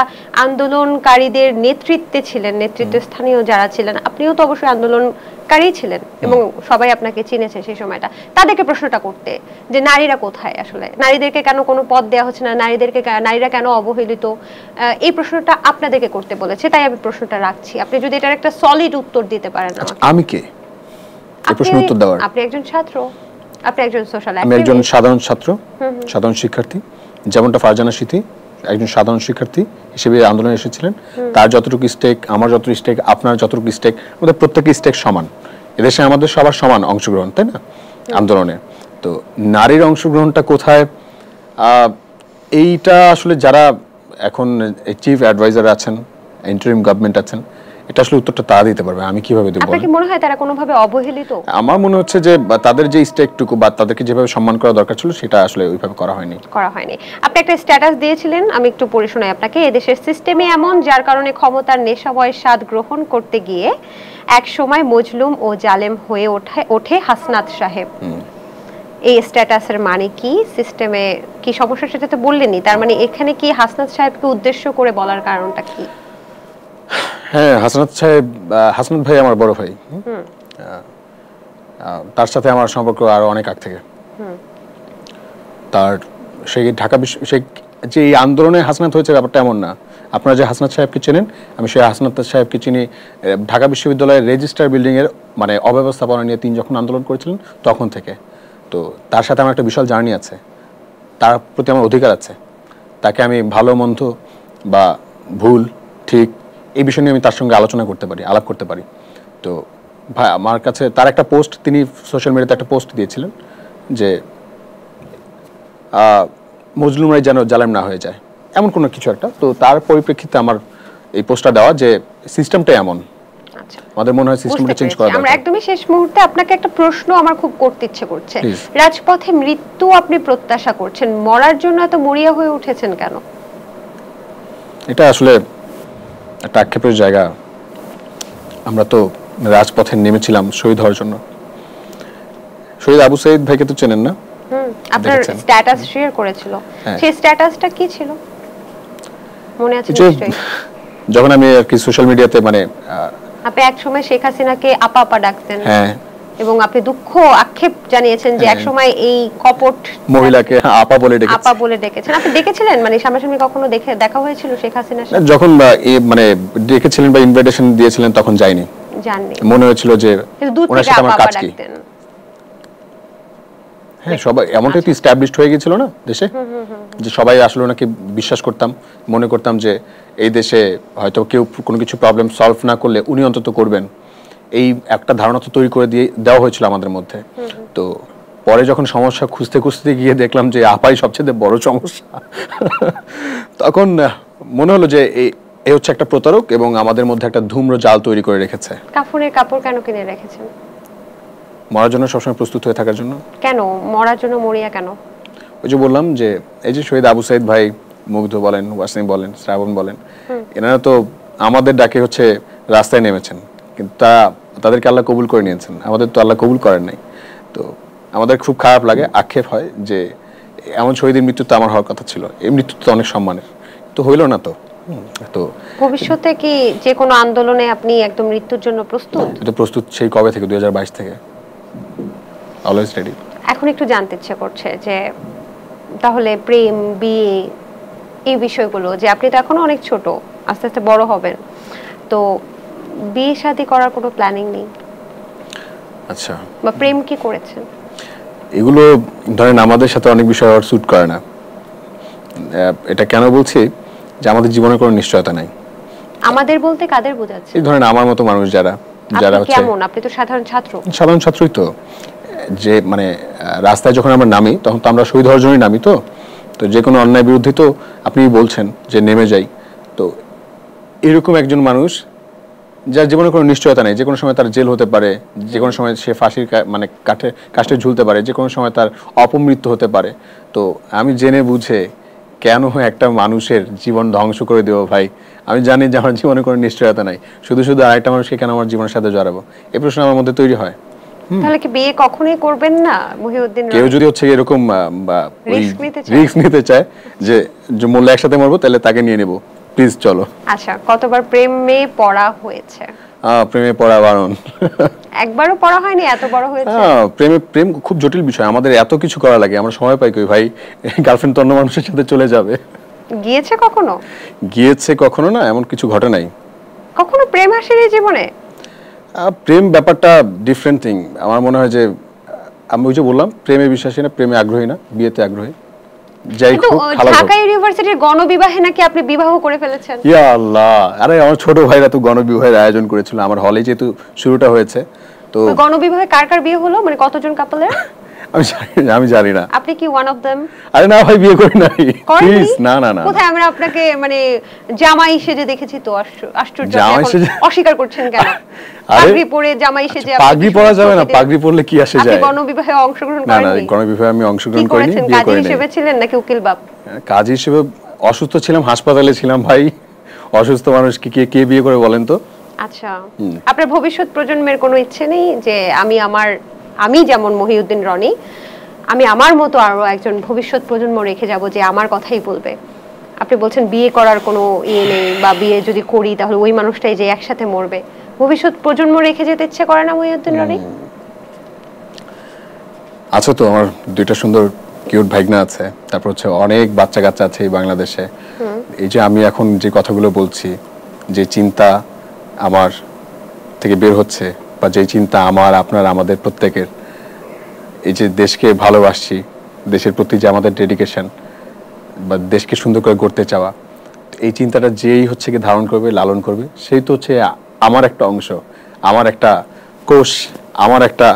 আন্দোলনকারীদের নেতৃত্বে ছিলেন, নেতৃত্বস্থানীয় যারা ছিলেন, আপনিও তো অবশ্যই আন্দোলনকারী ছিলেন এবং সবাই আপনাকে চিনেছে সেই সময়টা, তাদেরকে প্রশ্নটা করতে যে নারীরা কোথায়, আসলে নারীদেরকে কেন কোনো পদ দেওয়া হচ্ছে না, নারীরা কেন অবহেলিত, এই প্রশ্নটা আপনাদেরকে করতে বলেছে। তাই আমি প্রশ্নটা রাখছি, আপনি যদি এটার একটা সলিড উত্তর দিতে পারেন। আমি কে এই প্রশ্ন উত্তর দেওয়ার? আপনি একজন ছাত্র, আপনি একজন সোশ্যাল আমি একজন সাধারণ ছাত্র, সাধারণ শিক্ষার্থী। যেমনটা ফারজানা সিথি একজন সাধারণ শিক্ষার্থী হিসেবে আন্দোলনে এসেছিলেন। তার যতটুকু স্টেক, আমার যতটুকু স্টেক, আপনার যতটুকু স্টেক, আমাদের প্রত্যেকের স্টেক সমান। এদেশে আমাদের সবার সমান অংশগ্রহণ, তাই না, আন্দোলনে। তো নারীর অংশগ্রহণটা কোথায়, এইটা আসলে যারা এখন চিফ অ্যাডভাইজার আছেন, ইন্টারিম গভর্নমেন্ট আছেন, এটা আসলে উত্তরটা তারা দিতে পারবে, আমি কিভাবে দেব? আপনার কি মনে হয় তারা কোনোভাবে অবহেলিত? আমার মনে হচ্ছে যে তাদের যে স্টেকটুকু বা তাদেরকে যেভাবে সম্মান করা দরকার ছিল সেটা আসলে ওইভাবে করা হয়নি। আপনি একটা স্ট্যাটাস দিয়েছিলেন, আমি একটু পড়ে শোনাই আপনাকে। এদেশের সিস্টেমে এমন যার কারণে ক্ষমতার নেশাময় স্বাদ গ্রহণ করতে গিয়ে এক সময় মজলুম ও জালেম হয়ে ওঠে হাসনাত সাহেব। এই স্ট্যাটাসের মানে কি? সিস্টেমে কি সমস্যা সেটা তো বললেনই, তার মানে এখানে কি হাসনাত সাহেবকে উদ্দেশ্য করে বলার কারণটা কি? হ্যাঁ, হাসনাত ভাই আমার বড় ভাই। তার সাথে আমার সম্পর্ক আরো অনেক আগ থেকে। তার সেই ঢাকা যে এই আন্দোলনে হাসনাত হয়েছে ব্যাপারটা এমন না। আপনারা যে হাসনাত সাহেবকে চেনেন, আমি সেই হাসনাত সাহেবকে চিনি ঢাকা বিশ্ববিদ্যালয়ের রেজিস্ট্রার বিল্ডিং এর মানে অব্যবস্থাপনা নিয়ে তিনি যখন আন্দোলন করেছিলেন তখন থেকে। তো তার সাথে আমার একটা বিশাল জার্নি আছে, তার প্রতি আমার অধিকার আছে। তাকে আমি ভালো মন্দ বা ভুল ঠিক এই বিষয় নিয়ে আমি তার সঙ্গে আলোচনা করতে পারি, আলাপ করতে পারি। তো ভাই আমার কাছে তার একটা পোস্ট, তিনি সোশ্যাল মিডিয়াতে একটা পোস্ট দিয়েছিলেন যে মজলুমরাই যেন জালেম না হয়ে যায়, এমন কোনো কিছু একটা। তো তার পরিপ্রেক্ষিতে আমার এই পোস্টটা দেওয়া যে সিস্টেমটা এমন। আচ্ছা, আমাদের মনে হয় সিস্টেমটা চেঞ্জ করা দরকার। আমরা একদমই শেষ মুহূর্তে আপনাকে একটা প্রশ্ন আমার খুব করতে ইচ্ছে করছে। রাজপথে মৃত্যু আপনি প্রত্যাশা করছেন, মরার জন্য এত মরিয়া হয়ে উঠেছেন কেন? এটা আসলে একটা আক্ষেপের জায়গা। আমরা তো রাজপথে নেমেছিলাম শহীদ হওয়ার জন্য। শহীদ আবু সাইদ ভাইকে তো চেনেন না? আপনার স্ট্যাটাস শেয়ার করেছিল, সেই স্ট্যাটাসটা কি ছিল মনে আছে নিশ্চয়ই? যখন আমি আর কি সোশ্যাল মিডিয়াতে মানে আপনি এক সময় শেখ হাসিনাকে আপা আপা ডাকতেন। হ্যাঁ, এবং আপনি দুঃখ আক্ষেপ জানিয়েছেন যে এক সময় এই কপট মহিলাকে আপা বলে ডেকেছেন। আপনি ডেকেছিলেন, মানে সামনাসামনি কখনো দেখা হয়েছিল শেখ হাসিনার সাথে? যখন মানে ডেকেছিলেন বা ইনভাইটেশন দিয়েছিলেন তখন যাইনি, জাননি। মনে হয়েছিল যে ওনার সাথে আমার কাজ কি। হ্যাঁ, সবাই এমনটাই তো এস্টাবলিশড হয়ে গিয়েছিল না দেশে, যে সবাই আসলে ওনাকে বিশ্বাস করতাম, মনে করতাম যে এই দেশে হয়তো কেউ কোনো কিছু প্রবলেম সলভ না করলে উনি অন্তত করবেন, এই একটা ধারণা তো তৈরি করে দেওয়া হয়েছিল আমাদের মধ্যে। তো পরে যখন সমস্যা খুঁজতে খুঁজতে গিয়ে দেখলাম যে আপাই সবচেয়ে বড় সমস্যা, তখন মনে হলো যে এই হচ্ছে একটা প্রতারক এবং আমাদের মধ্যে একটা ধূম্র জাল তৈরি করে রেখেছে। কাফনের কাপড় কেন কিনে রেখেছেন? মরার জন্য সবসময় প্রস্তুত হয়ে থাকার জন্য। কেন মরার জন্য মরিয়া কেন? ওই যে বললাম যে এই যে শহীদ আবু সাইদ ভাই, মুগ্ধ বলেন, ওয়াসিম বলেন, শ্রাবণ বলেন, এনারা তো আমাদের ডাকে হচ্ছে রাস্তায় নেমেছেন, কিন্তু তাদেরকে আল্লাহ কবুল করে নিয়েছেন, আমাদের তো আল্লাহ কবুল করেন নাই। তো আমাদের খুব খারাপ লাগে, আক্ষেপ হয় যে এমন শহীদের মৃত্যু তো আমার হওয়ার কথা ছিল, এই মৃত্যু তো অনেক সম্মানের, তো হইল না। তো ভবিষ্যতে কি যে কোনো আন্দোলনে আপনি একদম মৃত্যুর জন্য প্রস্তুত? এটা প্রস্তুত সেই কবে থেকে, 2022 থেকে, অলওয়েজ রেডি। এখন একটু জানতে ইচ্ছে করছে যে তাহলে প্রেম, বিয়ে, এই বিষয়গুলো, যে আপনি তো এখনো অনেক ছোট, আস্তে আস্তে বড় হবেন, তো বিয়ে শাদী করার কোনো প্ল্যানিং নেই? আচ্ছা, বা প্রেম কি করেছেন? এগুলো ধরেন আমাদের সাথে অনেক বিষয় আর স্যুট করে না। এটা কেন বলছি যে আমাদের জীবনে কোনো নিশ্চয়তা নাই। আমাদের বলতে কাদের বোঝাচ্ছে? এই ধরেন আমার মতো মানুষ যারা আপনি হচ্ছে কেমন? আপনি তো সাধারণ ছাত্র। সাধারণ ছাত্রই তো, যে মানে রাস্তায় যখন আমরা নামি তখন তো আমরা শহীদ হওয়ার জন্যই নামি। তো তো যে কোনো অন্যায় বিরুদ্ধে তো আপনি বলছেন যে নেমে যাই। তো এরকম একজন মানুষ যার জীবনে কোনো নিশ্চয়তা নেই, যে কোনো সময় তার জেল হতে পারে, যে কোনো সময় সে ফাঁসির মানে কাষ্টে ঝুলতে পারে, যে কোনো সময় তার অপমৃত্যু হতে পারে। তো আমি জেনে বুঝে কেন একটা মানুষের জীবন ধ্বংস করে দেবো ভাই? আমি জানি যে আমার জীবনে কোনো নিশ্চয়তা নাই, শুধু শুধু আরেকটা মানুষকে কেন আমার জীবনের সাথে জড়াবো? এই প্রশ্ন আমার মধ্যে তৈরি হয়। তাহলে কি বিয়ে কখনোই করবেন না মহিউদ্দিন? কেউ যদি হচ্ছে এরকম রিস্ক নিতে চায় যে মূল্য একসাথে মরবো, তাহলে তাকে নিয়ে নেবো, প্লিজ চলো। আচ্ছা, কতবার প্রেমে পড়া হয়েছে? প্রেমে পড়া বারণ। একবারও পড়া হয়নি, এত বড় হয়েছে? প্রেম খুব জটিল বিষয়, আমাদের এত কিছু করা লাগে, আমরা সময় পাই কই ভাই? গার্লফ্রেন্ড তো অন্য মানুষের সাথে চলে যাবে। গিয়েছে কখনো? গিয়েছে কখনো না, এমন কিছু ঘটে নাই। কখনো প্রেম আসেনি জীবনে? প্রেম ব্যাপারটা ডিফারেন্ট থিং। আমার মনে হয় যে আমি ওই যে বললাম, প্রেমে বিশ্বাসী না, প্রেমে আগ্রহী না, বিয়েতে আগ্রহী। যাই কিন্তু খুব ভালো। ঢাকা ইউনিভার্সিটির গণবিবাহে নাকি আপনি বিবাহ করে ফেলেছেন? ইয়া আল্লাহ, আরে আমার ছোট ভাইরা তো গণবিবাহের আয়োজন করেছিল আমার হলে, যেহেতু শুরুটা হয়েছে। তো গণবিবাহে কার কার বিয়ে হলো, মানে কতজন কাপলের? আমি জানি না। আপনি কি ওয়ান অফ देम? আরে না ভাই, বিয়ে করি নাই প্লিজ। না না না, কোথায় আমরা আপনাকে মানে জামাই সেজে দেখেছি তো, আশ্চর্য। জামাই সেজে অস্বীকার করছেন কেন? পাগড়ি পরে জামাই সেজে? পাগড়ি পরা যাবে না, পাগড়ি পরলে কি আসে যায়? আপনি গণবিবাহে অংশগ্রহণ না না, করেননি? গণবিবাহে আমি অংশগ্রহণ করিনি, বিয়ে কাজী করিনি। হিসেবে ছিলেন নাকি উকিল বাপ? কাজী হিসেবে অসুস্থ ছিলাম, হাসপাতালে ছিলাম ভাই। অসুস্থ মানুষকে কে বিয়ে করে বলেন তো? আচ্ছা, আপনার ভবিষ্যৎ প্রজন্মের কোনো ইচ্ছে নেই যে আমি যেমন মহিউদ্দিন রনি, আমি আমার মতো আরো একজন ভবিষ্যৎ প্রজন্ম রেখে যাব যে আমার কথাই বলবে? আপনি বলছেন বিয়ে করার কোনো ইয়ে নেই, বা বিয়ে যদি করি তাহলে ওই মানুষটাই যে একসাথে মরবে। ভবিষ্যৎ প্রজন্ম রেখে যেতে ইচ্ছে করে না মহিউদ্দিন রনি? আচ্ছা, তো আমার দুইটা সুন্দর কিউট ভাইগনা আছে, তারপর হচ্ছে অনেক বাচ্চা কাচ্চা আছে এই বাংলাদেশে। এই যে আমি এখন যে কথাগুলো বলছি, যে চিন্তা আমার থেকে বের হচ্ছে, বা যে চিন্তা আমার, আপনার, আমাদের প্রত্যেকের, এই যে দেশকে ভালোবাসছি, দেশের প্রতি যে আমাদের ডেডিকেশন, বা দেশকে সুন্দর করে গড়তে চাওয়া, এই চিন্তাটা যেই হচ্ছে কি ধারণ করবে, লালন করবে, সেই তো হচ্ছে আমার একটা অংশ, আমার একটা কোষ, আমার একটা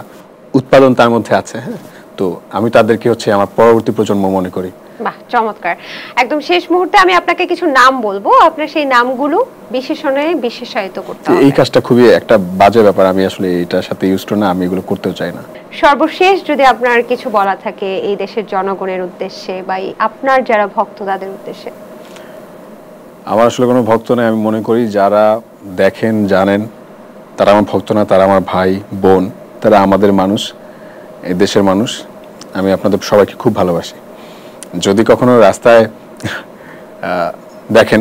উৎপাদন তার মধ্যে আছে। হ্যাঁ, তো আমি তাদেরকে হচ্ছে আমার পরবর্তী প্রজন্ম মনে করি। বাহ, চমৎকার। একদম শেষ মুহূর্তে আমি আপনাকে কিছু নাম বলবো, আপনার সেই নামগুলো বিশেষণে বিশেষায়িত করতে হবে। এই কাজটা খুবই একটা বাজে ব্যাপার, আমি আসলে এটার সাথে ইউজড না, আমি এগুলো করতেও চাই না। সর্বশেষ যদি আপনার কিছু বলা থাকে এই দেশের জনগণের উদ্দেশ্যে, বা আপনার যারা ভক্ত তাদের উদ্দেশ্যে। আমার আসলে কোনো ভক্ত নেই, আমি মনে করি যারা দেখেন জানেন তারা আমার ভক্ত না, তারা আমার ভাই বোন, তারা আমাদের মানুষ, এই দেশের মানুষ। আমি আপনাদের সবাইকে খুব ভালোবাসি। যদি কখনো রাস্তায় দেখেন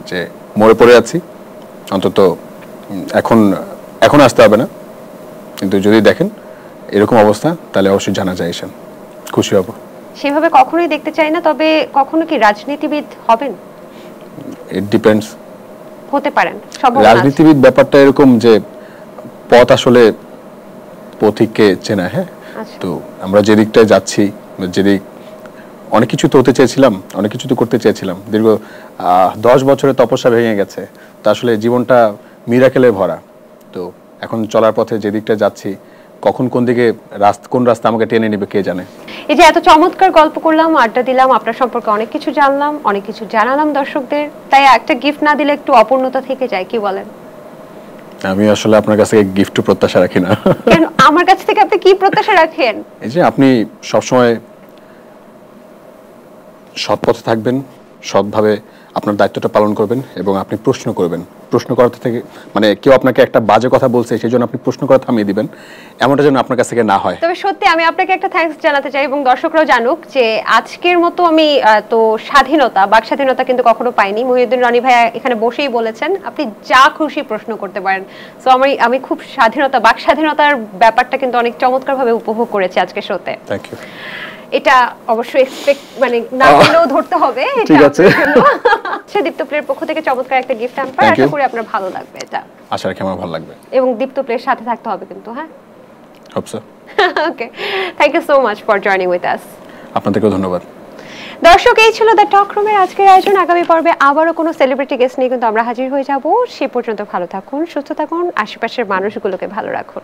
যে মরে পড়ে আছি, অন্তত এখন আসতে হবে না, কিন্তু যদি দেখেন এরকম অবস্থা, তাহলে অবশ্যই জানা যায়, এসেন, খুশি হব। সেভাবে কখনোই দেখতে চাই না, তবে কখনো কি রাজনীতিবিদ হবেন? It depends. হতে পারেন, সম্ভবনা আছে। রাজনীতিবিদ ব্যাপারটা এরকম যে পথ আসলে পথিককে চেনা। হ্যাঁ, তো আমরা যে দিকটায় যাচ্ছি, যেদিক অনেক কিছু তো হতে চেয়েছিলাম, অনেক কিছু তো করতে চেয়েছিলাম, দীর্ঘ 10 বছরের তপস্যা ভেঙে গেছে, তা আসলে জীবনটা মিরাকেলে ভরা। তো এখন চলার পথে যে দিকটা যাচ্ছি, কখন কোন দিকে কোন রাস্তা আমাকে টেনে নেবে কে জানে। এই যে এত চমৎকার গল্প করলাম, আড্ডা দিলাম, আপনার সম্পর্কে অনেক কিছু জানলাম, অনেক কিছু জানালাম দর্শকদের, তাই একটা গিফট না দিলে একটু অপূর্ণতা থেকে যায়, কি বলেন? আমি আসলে আপনার কাছ থেকে গিফট প্রত্যাশা রাখি না। কেন? আমার কাছ থেকে আপনি কি প্রত্যাশা রাখেন? এই যে আপনি সবসময় সৎ পথে থাকবেন, সৎভাবে আপনার দায়িত্বটা পালন করবেন, এবং আপনি প্রশ্ন করবেন। প্রশ্ন করা থেকে মানে কেউ আপনাকে একটা বাজে কথা বলছে, সেই জন্য আপনি প্রশ্ন করা থামিয়ে দিবেন, এমনটা যেন আপনার কাছ থেকে না হয়। তবে সত্যি আমি আপনাকে একটা থ্যাঙ্কস জানাতে চাই, এবং দর্শকরাও জানুক যে আজকের মতো আমি তো বাক স্বাধীনতা কিন্তু কখনো পাইনি। মহিউদ্দিন রনি ভাই এখানে বসেই বলেছেন আপনি যা খুশি প্রশ্ন করতে পারেন। সো আমি খুব বাক স্বাধীনতার ব্যাপারটা কিন্তু অনেক চমৎকারভাবে উপভোগ করেছি আজকে শোতে। Thank you. এটা অবশ্যই এক্সপেক্ট মানে না করলেও ধরতে হবে। ঠিক আছে। আচ্ছা, দীপ্ত প্লের পক্ষ থেকে চমৎকার একটা গিফট হ্যাম্পার, আশা করি আপনার ভালো লাগবে এটা। আশা রাখি আমার ভালো লাগবে। এবং দীপ্ত প্লের সাথে থাকতে হবে কিন্তু, হ্যাঁ? Hope so. Okay, thank you so much for joining with us. আপনাদেরকেও ধন্যবাদ। দর্শক, এই ছিল দ্য টক রুমের আজকের আয়োজন। আগামী পর্বে আবারও কোনো সেলিব্রিটি গেস্ট নিয়ে কিন্তু আমরা হাজির হয়ে যাব। সে পর্যন্ত ভালো থাকুন, সুস্থ থাকুন, আশেপাশের মানুষগুলোকে ভালো রাখুন।